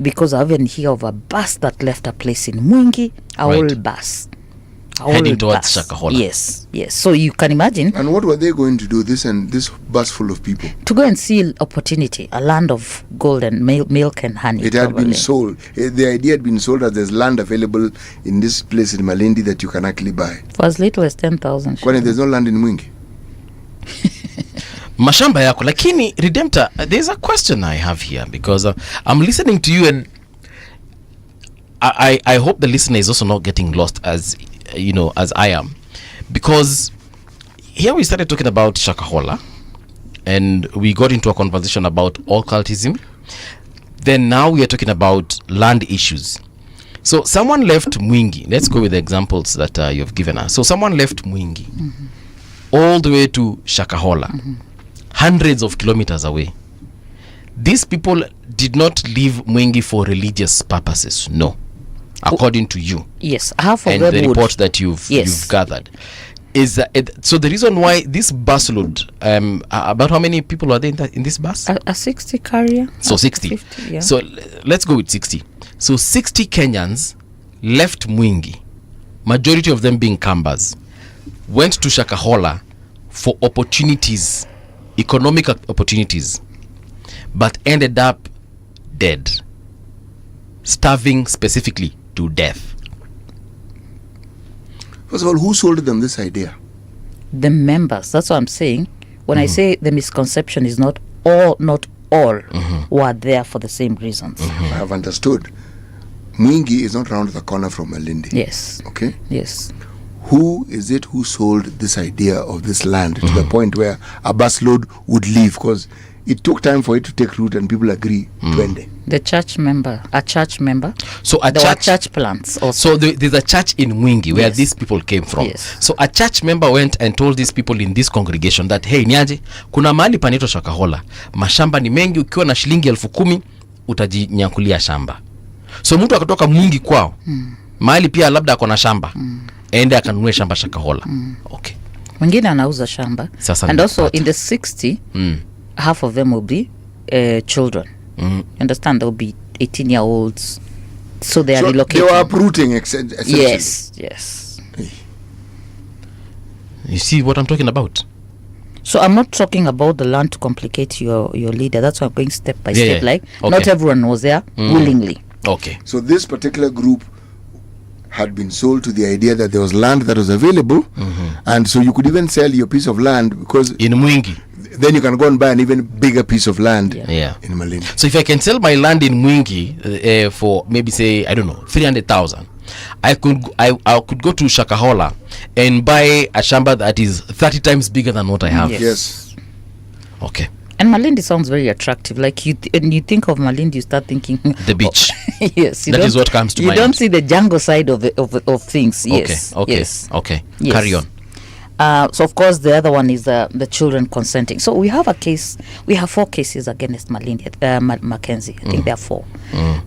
because I even hear of a bus that left a place in Mwingi, old bus. Heading towards Shakahola. Yes. So you can imagine. And what were they going to do, this bus full of people? To go and see opportunity, a land of gold and milk and honey. It had been sold. The idea had been sold that there's land available in this place in Malindi that you can actually buy. For as little as 10,000. Kwani there's no land in Mwingi? Mashamba yako. Lakini, Redemptor, there's a question I have here because I'm listening to you and I hope the listener is also not getting lost as I am, because here we started talking about Shakahola and we got into a conversation about occultism. Then now we are talking about land issues. So someone left Mwingi. Let's go with the examples that you have given us. So someone left Mwingi all the way to Shakahola, hundreds of kilometers away. These people did not leave Mwingi for religious purposes, no. According to you, yes, half of and them the report that you've gathered is so the reason why this bus load, about how many people are there in this bus? A 60 carrier. So 60. 50, yeah. So let's go with 60. So 60 Kenyans left Mwingi, majority of them being Kambas, went to Shakahola for opportunities, economic opportunities, but ended up dead, starving specifically to death. First of all, who sold them this idea? The members. That's what I'm saying. When I say the misconception is not all who are there for the same reasons. I have understood. Mwingi is not around the corner from Malindi. Yes. Okay? Yes. Who is it who sold this idea of this land to the point where a busload would leave? Because it took time for it to take root and people agree to end it. The church member, a church member. So there were church plants also. So there's a church in Mwingi where these people came from. Yes. So a church member went and told these people in this congregation that, hey, niaje, kuna mahali panaitwa Shakahola, mashamba ni mengi, ukiwa na shilingi 10,000 utajinyakulia shamba. So mtu akatoka Mwingi kwao, mahali pia labda akona shamba, ende akanunue shamba Shakahola. Okay. Mwingine anauza shamba. Sasa and also in the 60, half of them will be children. You understand? There will be 18-year-olds. So they are relocating. They were uprooting, essentially. Yes. You see what I'm talking about? So I'm not talking about the land to complicate your leader. That's why I'm going step by step. Like, okay. Not everyone was there willingly. Okay. So this particular group had been sold to the idea that there was land that was available, and so you could even sell your piece of land because in Mwingi, then you can go and buy an even bigger piece of land in Malindi. So if I can sell my land in Mwingi for maybe say, I don't know, 300,000, I could go to Shakahola and buy a shamba that is 30 times bigger than what I have. Yes. Okay. And Malindi sounds very attractive. Like you think of Malindi, you start thinking the beach. Yes, that is what comes to mind. You don't see the jungle side of things. Yes. Okay. Yes. Okay. Yes. Carry on. So of course the other one is the children consenting. So we have a case. We have 4 cases against Malindi, Mackenzie. I think there are 4.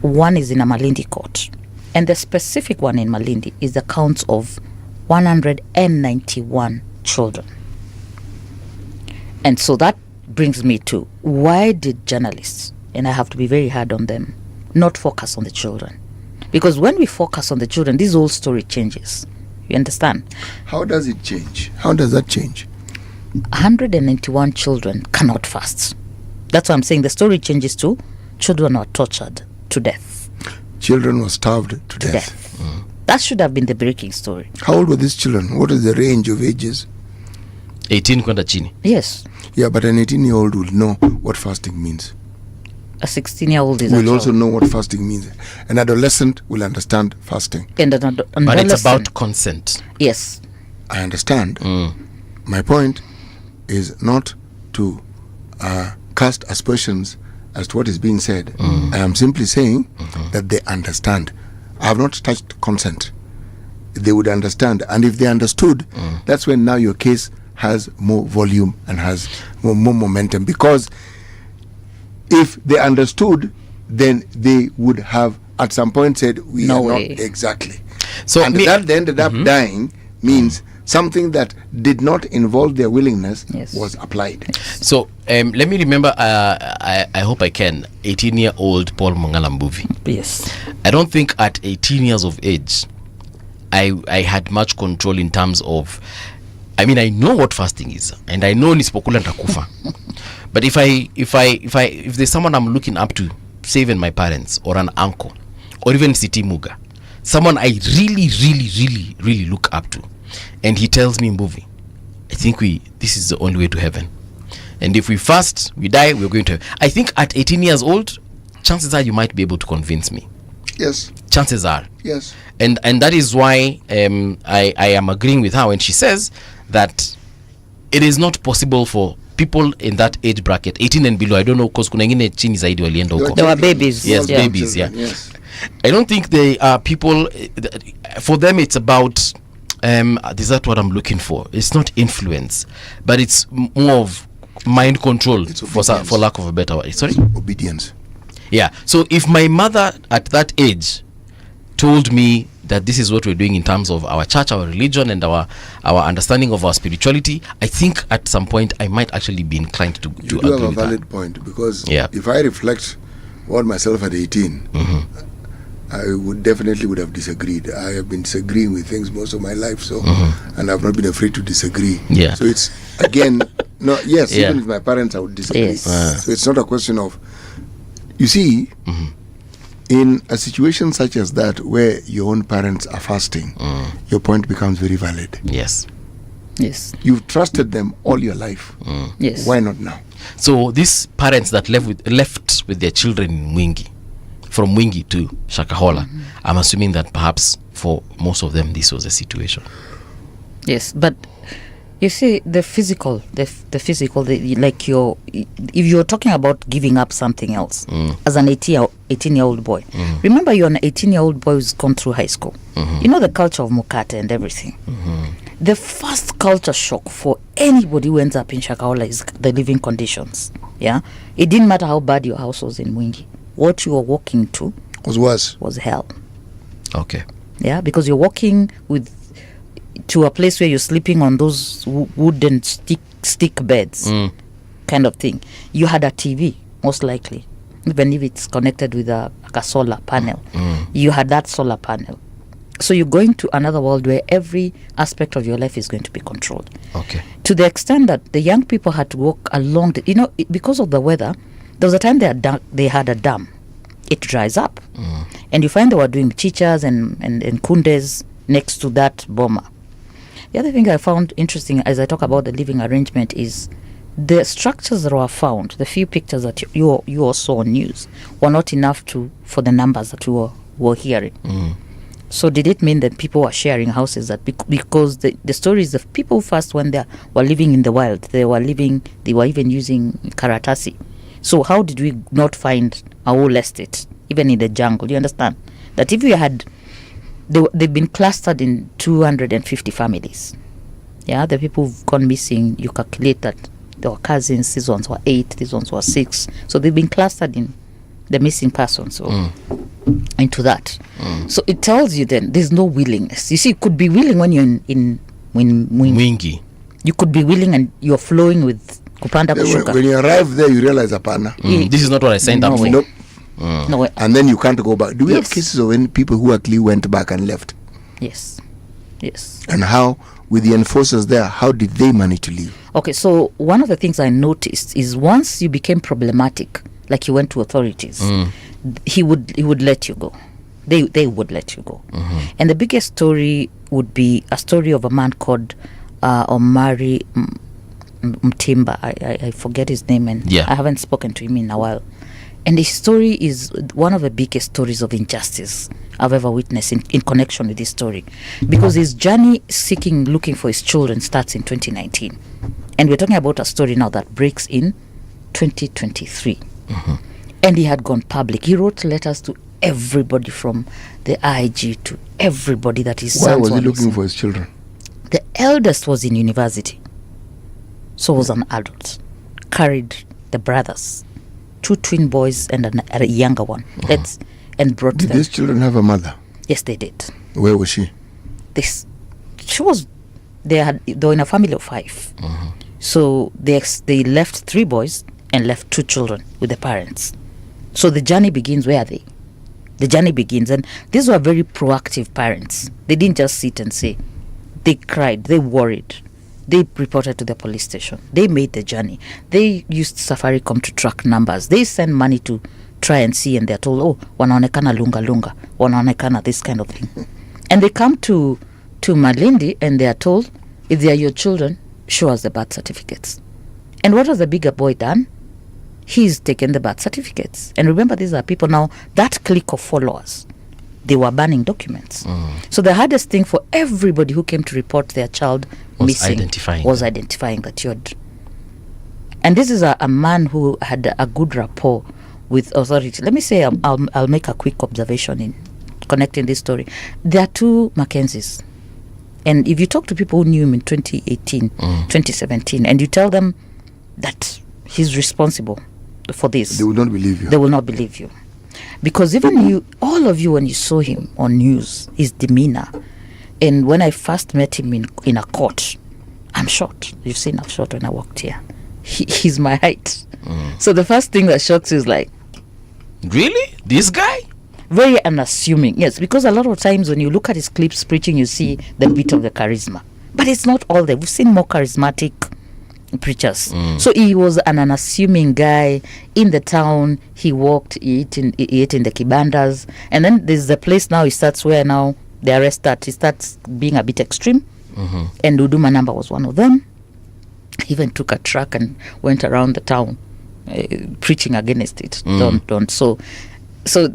One is in a Malindi court, and the specific one in Malindi is the counts of 191 children. And so that brings me to, why did journalists, and I have to be very hard on them, not focus on the children? Because when we focus on the children, this whole story changes. You understand? How does it change? How does that change? 191 children cannot fast. That's why I'm saying the story changes to children are tortured to death. Children were starved to death. That should have been the breaking story. How old were these children? What is the range of ages? 18 kwenda chini. Yes. Yeah, but an 18-year-old will know what fasting means. A 16-year-old is will also know what fasting means. An adolescent will understand fasting. And but it's about consent. Yes. I understand. My point is not to cast aspersions as to what is being said. I am simply saying that they understand. I have not touched consent. They would understand. And if they understood, that's when now your case has more volume and has more momentum. Because if they understood, then they would have at some point said, we No are way. not exactly. So and that they ended up dying means something that did not involve their willingness was applied. So let me remember, I hope I can, 18-year-old Paul Mongala Mbuvi. Yes. I don't think at 18 years of age, I had much control in terms of, I mean, I know what fasting is, and I know nisipokula nitakufa. But if there's someone I'm looking up to, say even my parents or an uncle, or even Siti Muga, someone I really look up to, and he tells me, Mbuvi, I think this is the only way to heaven. And if we fast, we die, we're going to heaven. I think at 18 years old, chances are you might be able to convince me. Yes. Chances are. Yes. And that is why I am agreeing with her when she says that it is not possible for people in that age bracket, 18 and below. I don't know, because kuna ingine chini zaidi walienda huko. They were babies. Yes, Yeah. babies, yeah. Yes. I don't think they are people, for them it's about, is that what I'm looking for? It's not influence, but it's more of mind control, for lack of a better word. Sorry? Obedience. Yeah. So if my mother at that age told me that this is what we're doing in terms of our church, our religion, and our understanding of our spirituality, I think at some point I might actually be inclined to agree with that. You have a valid point, because if I reflect on myself at 18, I would have disagreed. I have been disagreeing with things most of my life, so and I've not been afraid to disagree. Yeah. So it's again, even with my parents, I would disagree. Yes. So it's not a question of, you see, in a situation such as that where your own parents are fasting, your point becomes very valid. Yes. Yes. You've trusted them all your life. Yes. Why not now? So these parents that left with their children in Mwingi, from Mwingi to Shakahola, I'm assuming that perhaps for most of them this was a situation. Yes, but you see the physical, like if you're talking about giving up something else as an 18-year-old boy, remember you're an 18-year-old boy who's gone through high school. You know the culture of Mukate and everything. The first culture shock for anybody who ends up in Shakahola is the living conditions. Yeah, it didn't matter how bad your house was in Mwingi. What you were walking to was worse. Was hell. Okay. Yeah, because you're walking to a place where you're sleeping on those wooden stick beds, kind of thing. You had a TV, most likely, even if it's connected with a solar panel. You had that solar panel. So you're going to another world where every aspect of your life is going to be controlled. Okay. To the extent that the young people had to walk along, because of the weather, there was a time they had a dam. It dries up. And you find they were doing chichas and kundes next to that boma. The other thing I found interesting as I talk about the living arrangement is the structures that were found, the few pictures that you all saw on news, were not enough for the numbers that we were hearing. So did it mean that people were sharing houses? That because the stories of people first, when they were living in the wild, they were even using karatasi. So how did we not find a whole estate, even in the jungle? You understand that if you had, they've been clustered in 250 families. Yeah, the people who've gone missing, you calculate that there were cousins. These ones were 8. These ones were 6. So they've been clustered in the missing persons. So into that. So it tells you then there's no willingness. You see, you could be willing when you're in Mwingi. You could be willing and you're flowing with kupanda kushuka. When you arrive there, you realize apana. This is not what I signed up for. Nope. No. And then you can't go back. Do we have cases of any people who actually went back and left? Yes. And how, with the enforcers there, how did they manage to leave? Okay, so one of the things I noticed is once you became problematic, like you went to authorities, he would let you go. They would let you go. And the biggest story would be a story of a man called Omari Mtimba. I forget his name, and I haven't spoken to him in a while. And his story is one of the biggest stories of injustice I've ever witnessed in connection with this story. Because his journey looking for his children starts in 2019. And we're talking about a story now that breaks in 2023. And he had gone public. He wrote letters to everybody from the IG to everybody that his Why sons was he looking for his children? The eldest was in university. So was an adult. Carried the brothers. 2 twin boys and a younger one. And brought them. Did these children have a mother? Yes, they did. Where was she? They were in a family of 5. So they left 3 boys and left 2 children with the parents. So the journey begins where they? The journey begins, and these were very proactive parents. They didn't just sit and say. They cried, they worried. They reported to the police station. They made the journey. They used Safaricom to track numbers. They send money to try and see, and they're told, oh, wanaonekana lunga, wanaonekana this kind of thing. And they come to Malindi, and they are told, if they are your children, show us the birth certificates. And what has the bigger boy done? He's taken the birth certificates. And remember, these are people now, that clique of followers, they were burning documents. So the hardest thing for everybody who came to report their child missing was identifying that you're. And this is a man who had a good rapport with authority. Let me say, I'll make a quick observation in connecting this story. There are 2 Mackenzies. And if you talk to people who knew him in 2018, 2017, and you tell them that he's responsible for this, they will not believe you. They will not believe you. Because even all of you, when you saw him on news, his demeanor, and when I first met him in a court, I'm short. You've seen I'm short when I walked here. He's my height. So the first thing that shocks you is like, really? This guy? Very unassuming. Yes, because a lot of times when you look at his clips preaching, you see the bit of the charisma. But it's not all there. We've seen more charismatic preachers. So he was an unassuming guy in the town. He walked, he ate in the kibandas. And then there's the place now he starts where now the arrest starts. He starts being a bit extreme. And Huduma number was one of them. He even took a truck and went around the town preaching against it. Don't. So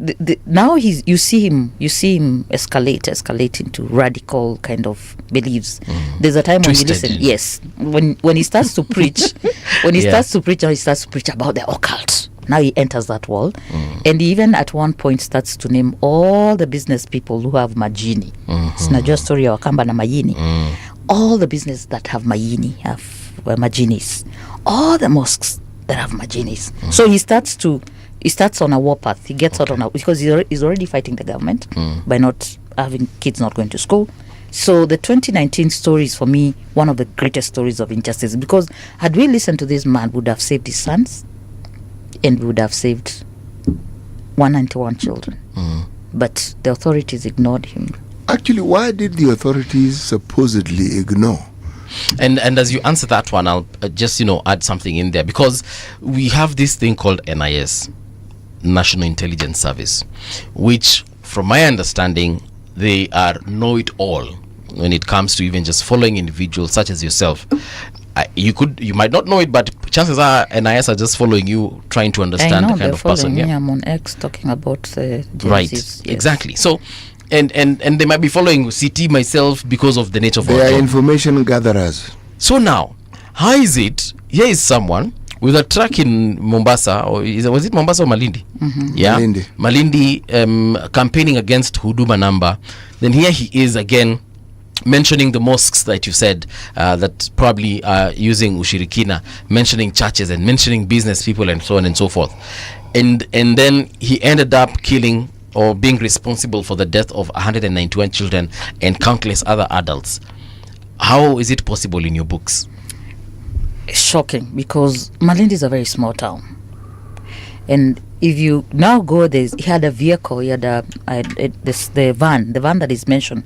now you see him escalate into radical kind of beliefs. There's a time Twisted. when you listen, when he starts to preach, he starts to preach about the occult. Now he enters that world, and he even at one point starts to name all the business people who have majini. It's not just story of Wakamba na Mayini. All the business that have mayini have majinis. All the mosques that have majinis. So he starts on a war path. He gets out on because he's already fighting the government by not having kids not going to school. So the 2019 story is for me one of the greatest stories of injustice, because had we listened to this man, we would have saved his sons, and we would have saved 191 children. But the authorities ignored him. Actually, why did the authorities supposedly ignore? And as you answer that one, I'll just add something in there, because we have this thing called NIS, National Intelligence Service, which, from my understanding, they are know-it-all when it comes to even just following individuals such as yourself. You might not know it, but chances are NIS are just following you, trying to understand the kind of person. I'm on X talking about right, yes. Exactly. So and they might be following CT myself because of the nature of They our are job. information gatherers. So now, how is it? Here is someone with a truck in Mombasa, or was it Mombasa or Malindi? Yeah, Malindi, campaigning against Huduma number. Then here he is again, mentioning the mosques that you said that probably are using ushirikina, mentioning churches and mentioning business people and so on and so forth. And then he ended up killing or being responsible for the death of 191 children and countless other adults. How is it possible in your books? It's shocking because Malindi is a very small town. And if you now go there, he had a vehicle, he had the van that is mentioned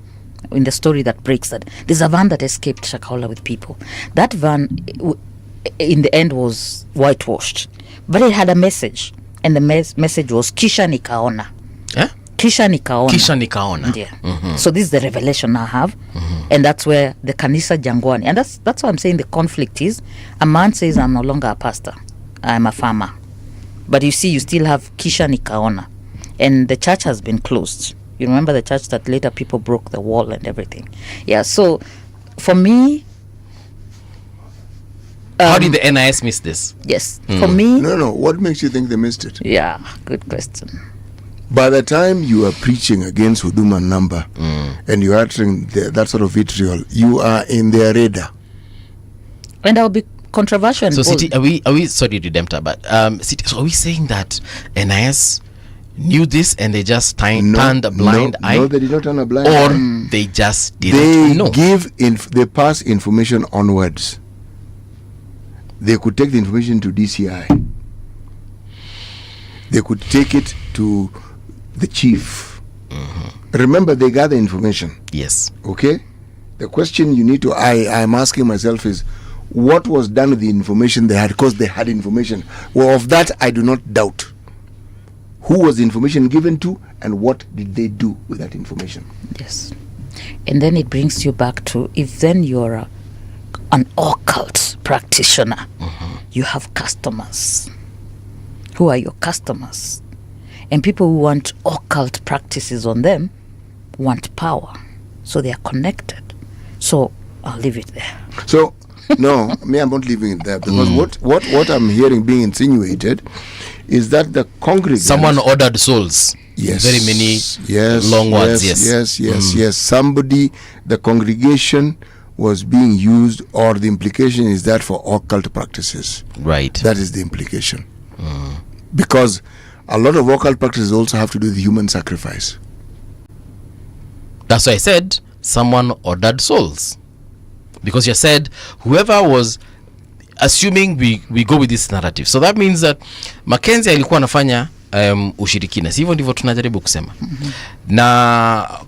in the story that breaks that. There's a van that escaped Shakahola with people. That van, in the end, was whitewashed. But it had a message. And the message was, Kisha Nikaona. Eh? Kisha Nikaona. Kisha Nikaona. Yeah. So this is the revelation I have. And that's where the Kanisa Jangwani. And that's what I'm saying the conflict is. A man says, I'm no longer a pastor. I'm a farmer. But you see, you still have Kisha Nikaona. And the church has been closed. You remember the church that later people broke the wall and everything. Yeah, so for me... how did the NIS miss this? Yes, for me... No. What makes you think they missed it? Yeah, good question. By the time you are preaching against Huduma number and you are uttering that sort of vitriol, you are in their radar. And I'll be controversial. So, City, are we sorry, Redemptor, but City, so are we saying that NIS knew this and they just turned a blind eye? No, they did not turn a blind eye. Or they just didn't know. They pass information onwards. They could take the information to DCI. They could take it to the chief. Remember, they gather information. Yes. Okay? The question you need to, I'm asking myself is, what was done with the information they had? Because they had information. Well, of that, I do not doubt. Who was the information given to, and what did they do with that information? Yes. And then it brings you back to, if then you're an occult practitioner, you have customers. Who are your customers? And people who want occult practices on them want power. So they are connected. So I'll leave it there. So, no, I'm not leaving it there. Because what I'm hearing being insinuated is that the congregation... Someone ordered souls. Yes. Very many long words. Yes. Somebody, the congregation was being used, or the implication is that for occult practices. Right. That is the implication. Because a lot of occult practices also have to do with human sacrifice. That's why I said someone ordered souls. Because you said whoever was, assuming we go with this narrative. So that means that Mackenzie alikuwa anafanya ushirikina. Si hivyo ndivyo tunajaribu kusema. Na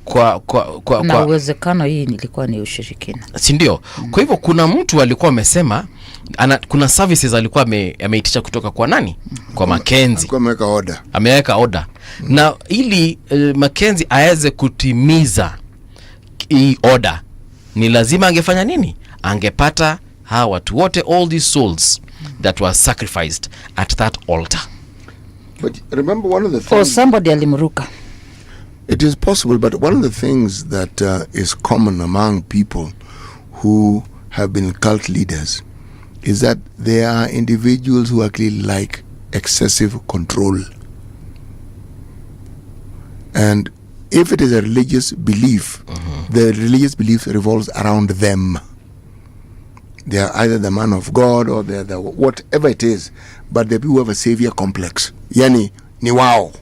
na uwezekano hii nilikuwa ni ushirikina. Si ndio? Kwa hivyo kuna mtu alikuwa amesema kuna services alikuwa ameitisha kutoka kwa nani? Kwa Mackenzie. Alikuwa ameweka order. Ameweka order. Na ili Mackenzie aweze kutimiza hii order, ni lazima angefanya nini? Angepata hawa watu wote, all these souls that were sacrificed at that altar. But remember, one of the things... Or somebody alimruka. It is possible, but one of the things that is common among people who have been cult leaders is that there are individuals who actually like excessive control. And if it is a religious belief, the religious belief revolves around them. They are either the man of God or they're the whatever it is, but the people who have a savior complex. Yani, ni wao.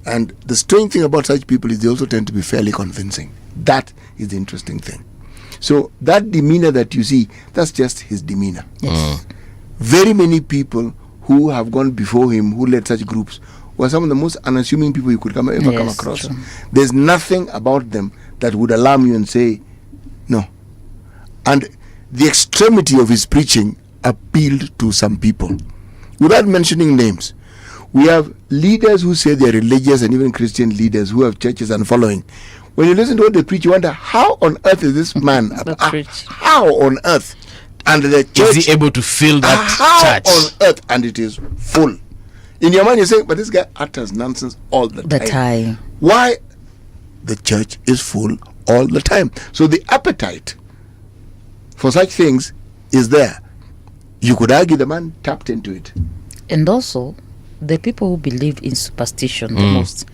And the strange thing about such people is they also tend to be fairly convincing. That is the interesting thing. So that demeanor that you see, that's just his demeanor. Yes. Very many people who have gone before him, who led such groups, were some of the most unassuming people you could ever come across. True. There's nothing about them that would alarm you and say, no. And the extremity of his preaching appealed to some people. Without mentioning names, we have leaders who say they're religious, and even Christian leaders who have churches and following. When you listen to what they preach, you wonder, how on earth is this man? How on earth? And the church... Is he able to fill that church? How on earth? And it is full. In your mind, you say, but this guy utters nonsense all the time. Why? the church is full all the time. So the appetite for such things is there. You could argue the man tapped into it. And also, the people who believe in superstition the most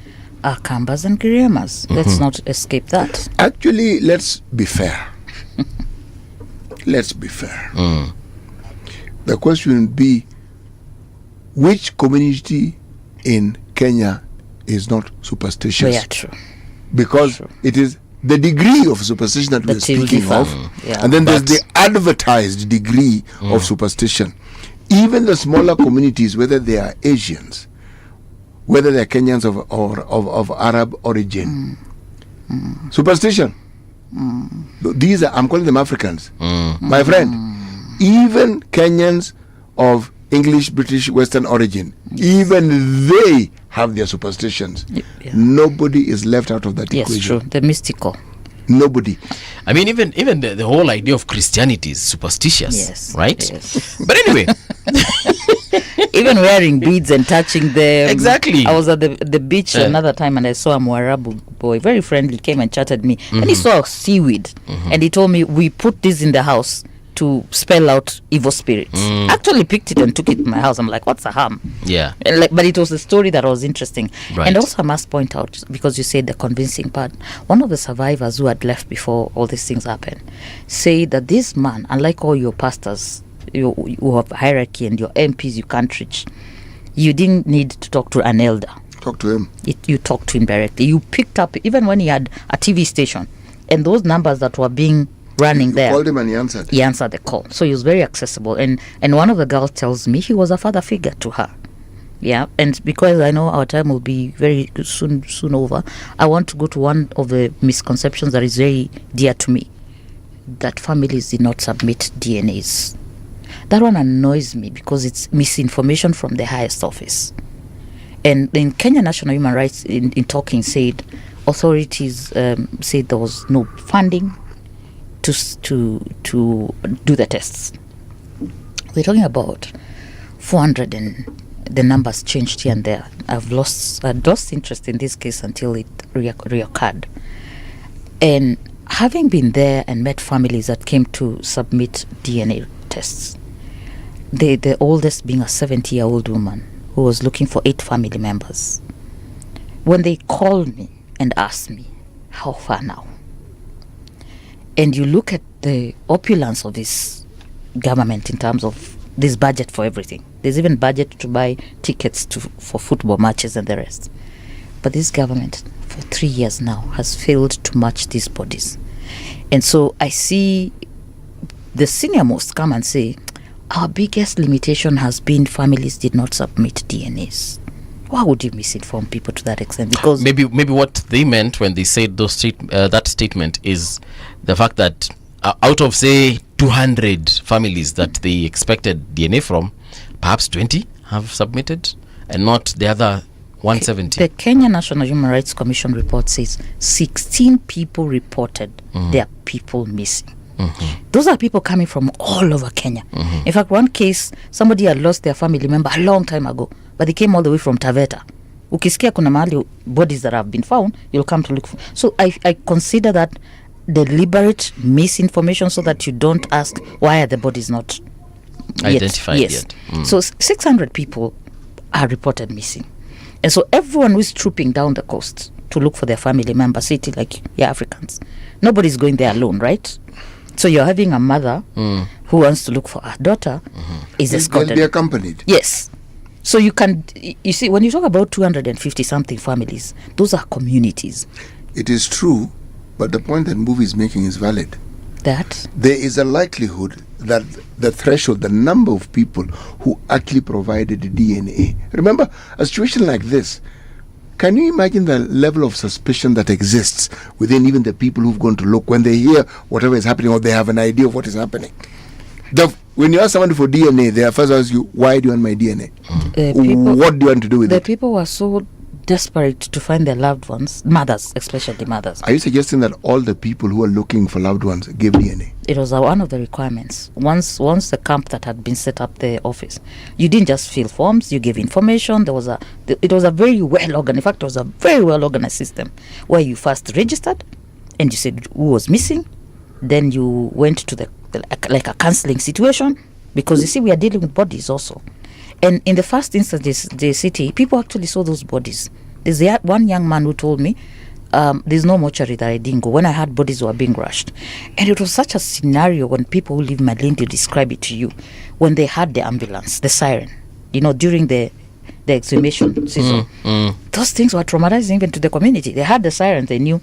are Kambas and Giriamas. Let's not escape that. Actually, let's be fair. Let's be fair. The question would be, which community in Kenya is not superstitious? Very true. Because it is the degree of superstition that we're speaking of, Yeah. and then there's the advertised degree of superstition. Even the smaller communities, whether they are Asians, whether they are Kenyans of Arab origin, superstition. These are, I'm calling them Africans. My friend, even Kenyans of English, British, Western origin, even they have their superstitions. Yeah. Nobody is left out of that Yes, equation. true. The mystical. Nobody. I mean, even the whole idea of Christianity is superstitious, Yes. right? Yes. But anyway, Even wearing beads and touching them. Exactly. I was at the beach another time and I saw a Mwarabu boy, very friendly, came and chatted me. And he saw seaweed. And he told me, we put this in the house to spell out evil spirits. Actually picked it and took it to my house. I'm like, what's the harm? yeah. And but it was a story that was interesting. Right. And also I must point out, because you said the convincing part, one of the survivors who had left before all these things happened said that this man, unlike all your pastors, you have hierarchy and your MPs you can't reach, you didn't need to talk to an elder. Talk to him. You talked to him directly. You picked up, even when he had a TV station, and those numbers that were being running there, Called him and he answered. he answered the call. So he was very accessible. And one of the girls tells me he was a father figure to her. Yeah. And because I know our time will be very soon over, I want to go to one of the misconceptions that is very dear to me, that families did not submit DNAs. That one annoys me because it's misinformation from the highest office. And in Kenya National Human Rights in talking said authorities said there was no funding to do the tests. We're talking about 400 and the numbers changed here and there. I'd lost interest in this case until it reoccurred. And having been there and met families that came to submit DNA tests, the oldest being a 70-year-old woman who was looking for 8 family members. When they called me and asked me, how far now? And you look at the opulence of this government in terms of this budget for everything. There's even budget to buy tickets for football matches and the rest. But this government, for 3 years now, has failed to match these bodies. And so I see the senior most come and say, our biggest limitation has been families did not submit DNAs. Why would you misinform people to that extent? Because maybe what they meant when they said that statement is the fact that out of, say, 200 families that they expected DNA from, perhaps 20 have submitted and not the other 170. The Kenya National Human Rights Commission report says 16 people reported their people missing. Those are people coming from all over Kenya. In fact, one case, somebody had lost their family member a long time ago, but they came all the way from Taveta. Ukisikia kuna mahali bodies that have been found, you'll come to look for. So I consider that deliberate misinformation so that you don't ask why are the bodies not identified yet. So 600 people are reported missing. And so everyone who is trooping down the coast to look for their family member, city like Africans, nobody's going there alone, right? So you're having a mother who wants to look for her daughter is escorted. They'll be accompanied. Yes. So you see, when you talk about 250 something families, those are communities. It is true, but the point that Mbuvi is making is valid. That there is a likelihood that the threshold, the number of people who actually provided the DNA. Remember, a situation like this, can you imagine the level of suspicion that exists within even the people who've gone to look when they hear whatever is happening or they have an idea of what is happening? When you ask someone for DNA, they first ask you, why do you want my DNA? What do you want to do with it? The people were so desperate to find their loved ones, mothers, especially mothers. Are you suggesting that all the people who are looking for loved ones gave DNA? It was one of the requirements. Once the camp that had been set up, the office, you didn't just fill forms, you gave information. It was a very well organized, in fact, it was a very well organized system where you first registered and you said who was missing. Then you went to like a counseling situation, because you see, we are dealing with bodies also. And in the first instance, the city, people actually saw those bodies. There's one young man who told me, there's no mortuary that I didn't go when I heard bodies were being rushed. And it was such a scenario when people who live Malindi describe it to you, when they had the ambulance, the siren, during the exhumation season. Those things were traumatizing even to the community. They had the siren, they knew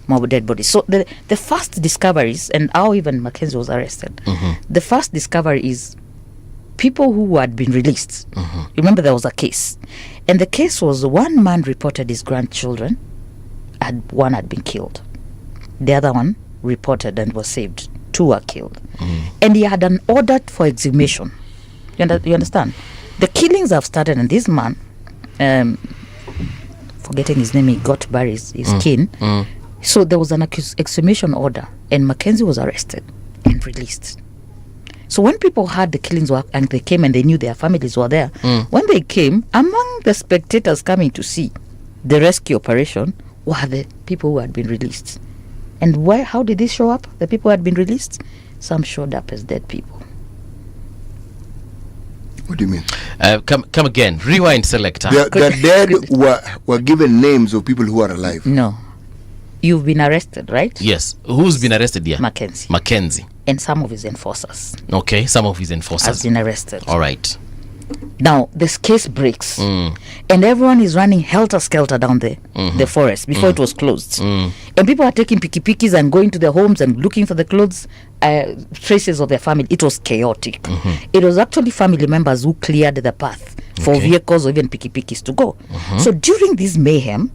more dead bodies. So the first discoveries, and how even Mackenzie was arrested, the first discovery is people who had been released. Remember, there was a case, and the case was one man reported his grandchildren, and one had been killed. The other one reported and was saved. 2 were killed, and he had an order for exhumation. You understand? The killings have started, and this man, forgetting his name, he got buried his kin. So there was an exhumation order, and Mackenzie was arrested and released. So when people heard the killings were, and they came and they knew their families were there, when they came, among the spectators coming to see the rescue operation were the people who had been released. And how did this show up? The people who had been released? Some showed up as dead people. What do you mean? Come again. Rewind, selector. The dead were given names of people who are alive. No. You've been arrested, right? Yes. Who's been arrested here? Mackenzie. And some of his enforcers. Okay, some of his enforcers has been arrested. All right. Now, this case breaks, and everyone is running helter-skelter down the forest before it was closed. And people are taking pikis and going to their homes and looking for the clothes, traces of their family. It was chaotic. It was actually family members who cleared the path for vehicles or even pikis to go. So during this mayhem,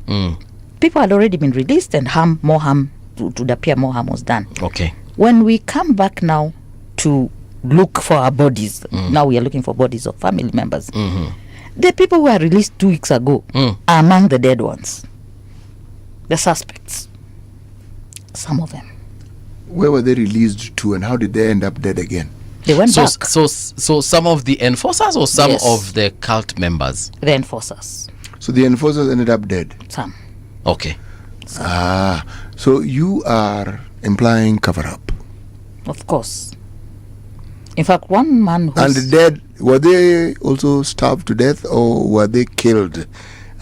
people had already been released, and more harm would appear, more harm was done. Okay. When we come back now to look for our bodies, now we are looking for bodies of family members. The people who were released 2 weeks ago are among the dead ones. The suspects. Some of them. Where were they released to, and how did they end up dead again? They went back. So some of the enforcers or some of the cult members? The enforcers. So the enforcers ended up dead? Some. Okay. So you are implying cover-up? Of course. In fact, one man who... And the dead, were they also starved to death, or were they killed?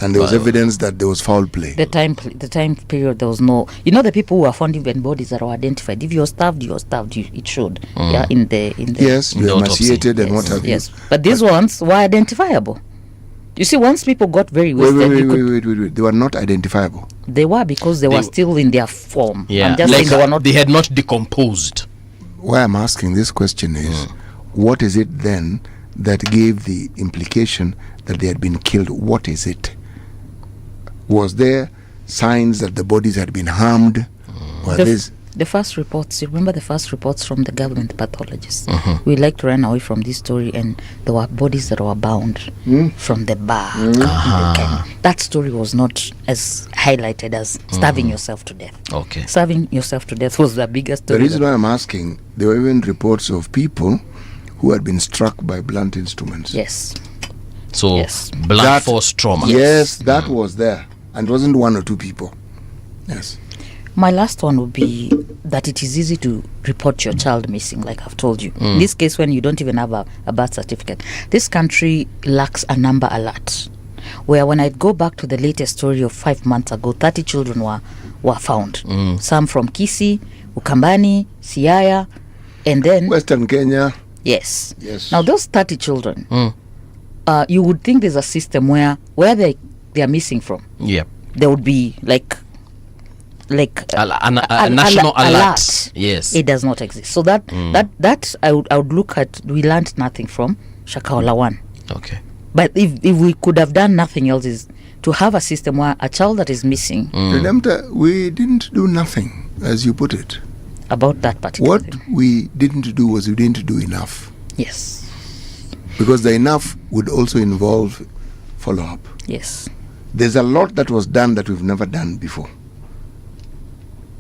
And there was evidence that there was foul play. The time period, there was no... the people who are found even bodies that are identified. If you're starved, it showed. Yeah, in the yes, you're emaciated and what have you. Yes, but these ones were identifiable. You see, once people got very wasted... Wait. They were not identifiable. They were, because they were still in their form. Yeah, I'm just saying they were not... They had not decomposed. Why I'm asking this question is, what is it then that gave the implication that they had been killed? What is it? Was there signs that the bodies had been harmed? The first reports, you remember the first reports from the government pathologists? We like to run away from this story, and there were bodies that were bound from the bar. That story was not as highlighted as starving yourself to death. Okay. Starving yourself to death was the biggest story. The reason why I'm asking, there were even reports of people who had been struck by blunt instruments. Yes. So, blunt force trauma. Yes, that was there. And it wasn't 1 or 2 people. Yes. My last one would be that it is easy to report your child missing, like I've told you. In this case, when you don't even have a birth certificate. This country lacks a number alert. Where when I go back to the latest story of 5 months ago, 30 children were found. Some from Kisii, Ukambani, Siaya, and then... Western Kenya. Yes. Now, those 30 children, you would think there's a system where they are missing from. Yep. There would be like a national alert. Yes, it does not exist. So that I would look at. We learned nothing from Shakahola 1. Okay, but if we could have done nothing else, is to have a system where a child that is missing. Redemptor, we didn't do nothing, as you put it. About that particular thing. We didn't do was we didn't do enough. Yes. Because the enough would also involve follow-up. Yes. There's a lot that was done that we've never done before.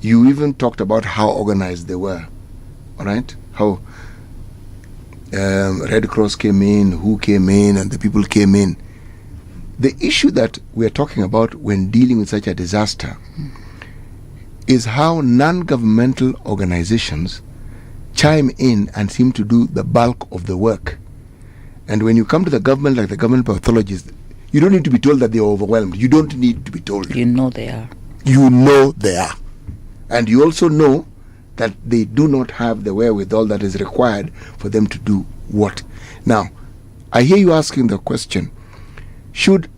You even talked about how organized they were, all right? How Red Cross came in, who came in, and the people came in. The issue that we're talking about when dealing with such a disaster is how non-governmental organizations chime in and seem to do the bulk of the work. And when you come to the government, like the government pathologists, you don't need to be told that they are overwhelmed. You don't need to be told. You know they are. You know they are. And you also know that they do not have the wherewithal that is required for them to do what. Now, I hear you asking the question, should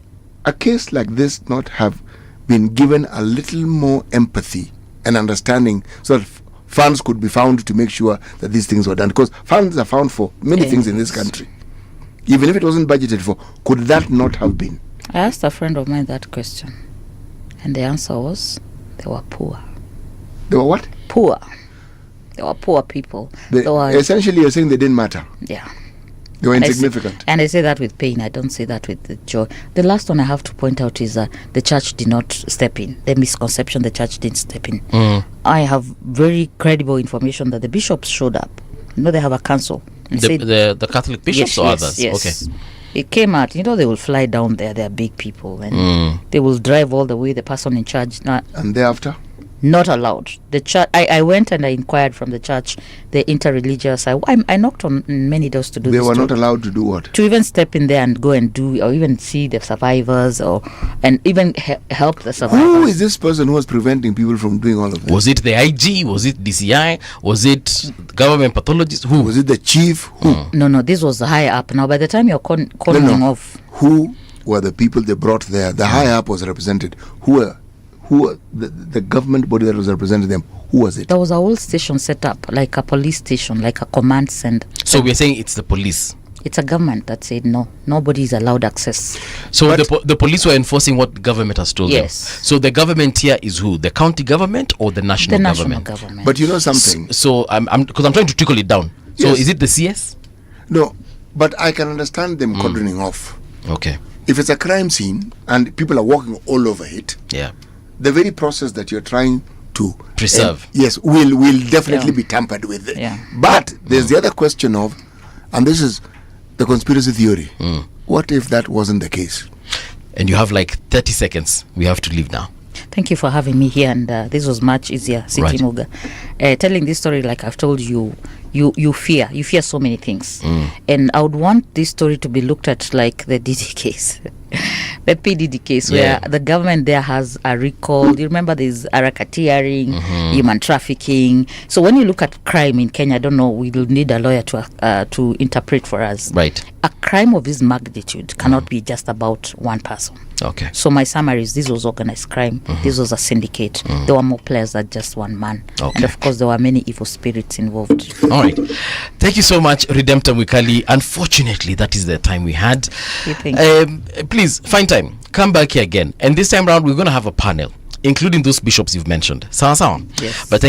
a case like this not have been given a little more empathy and understanding so that funds could be found to make sure that these things were done? Because funds are found for many things in this country. Even if it wasn't budgeted for, could that not have been? I asked a friend of mine that question, and the answer was they were poor. They were what? Poor. They were poor people. Essentially, you're saying they didn't matter. Yeah. They were insignificant. And I say that with pain. I don't say that with the joy. The last one I have to point out is the church did not step in. The misconception, the church didn't step in. I have very credible information that the bishops showed up. You know, they have a council. The Catholic bishops or others? Yes. Okay. It came out, you know, they will fly down there. They are big people. And they will drive all the way, the person in charge. And thereafter? Not allowed. The church. I went and I inquired from the church, the interreligious. I knocked on many doors to do this. They were not allowed to do what? To even step in there and go and do, or even see the survivors, and even help the survivors. Who is this person who was preventing people from doing all of this? Was it the IG? Was it DCI? Was it government pathologist? Who? Was it the chief? Who? No, this was high up. Now, by the time you're calling off. Who were the people they brought there? The high up was represented. Who the government body that was representing them, who was it? There was a whole station set up, like a police station, like a command center. So we're saying it's the police? It's a government that said no, nobody is allowed access. So the police were enforcing what the government has told them? Yes. So the government here is who? The county government or the national government? The national government. But you know something? So because I'm trying to trickle it down. So Yes. is it the CS? No, but I can understand them cordoning off. Okay. If it's a crime scene and people are walking all over it, yeah, the very process that you're trying to preserve, yes, will definitely be tampered with. Yeah. But there's the other question of, and this is the conspiracy theory. What if that wasn't the case? And you have like 30 seconds. We have to leave now. Thank you for having me here, and this was much easier, Siti Muga. Telling this story, like I've told you, you fear so many things, and I would want this story to be looked at like the DD case, the PDD case, where the government there has a recall. You remember there's racketeering, human trafficking. So when you look at crime in Kenya, I don't know, we will need a lawyer to interpret for us. Right. A crime of this magnitude cannot be just about one person. Okay. So my summary is this was organized crime. This was a syndicate. There were more players than just one man. Okay. And of course there were many evil spirits involved. All right. Thank you so much, Redemptor Mwikali. Unfortunately, that is the time we had. Please, find time. Come back here again. And this time around, we're going to have a panel, including those bishops you've mentioned. Sawa sawa. Yes. But thank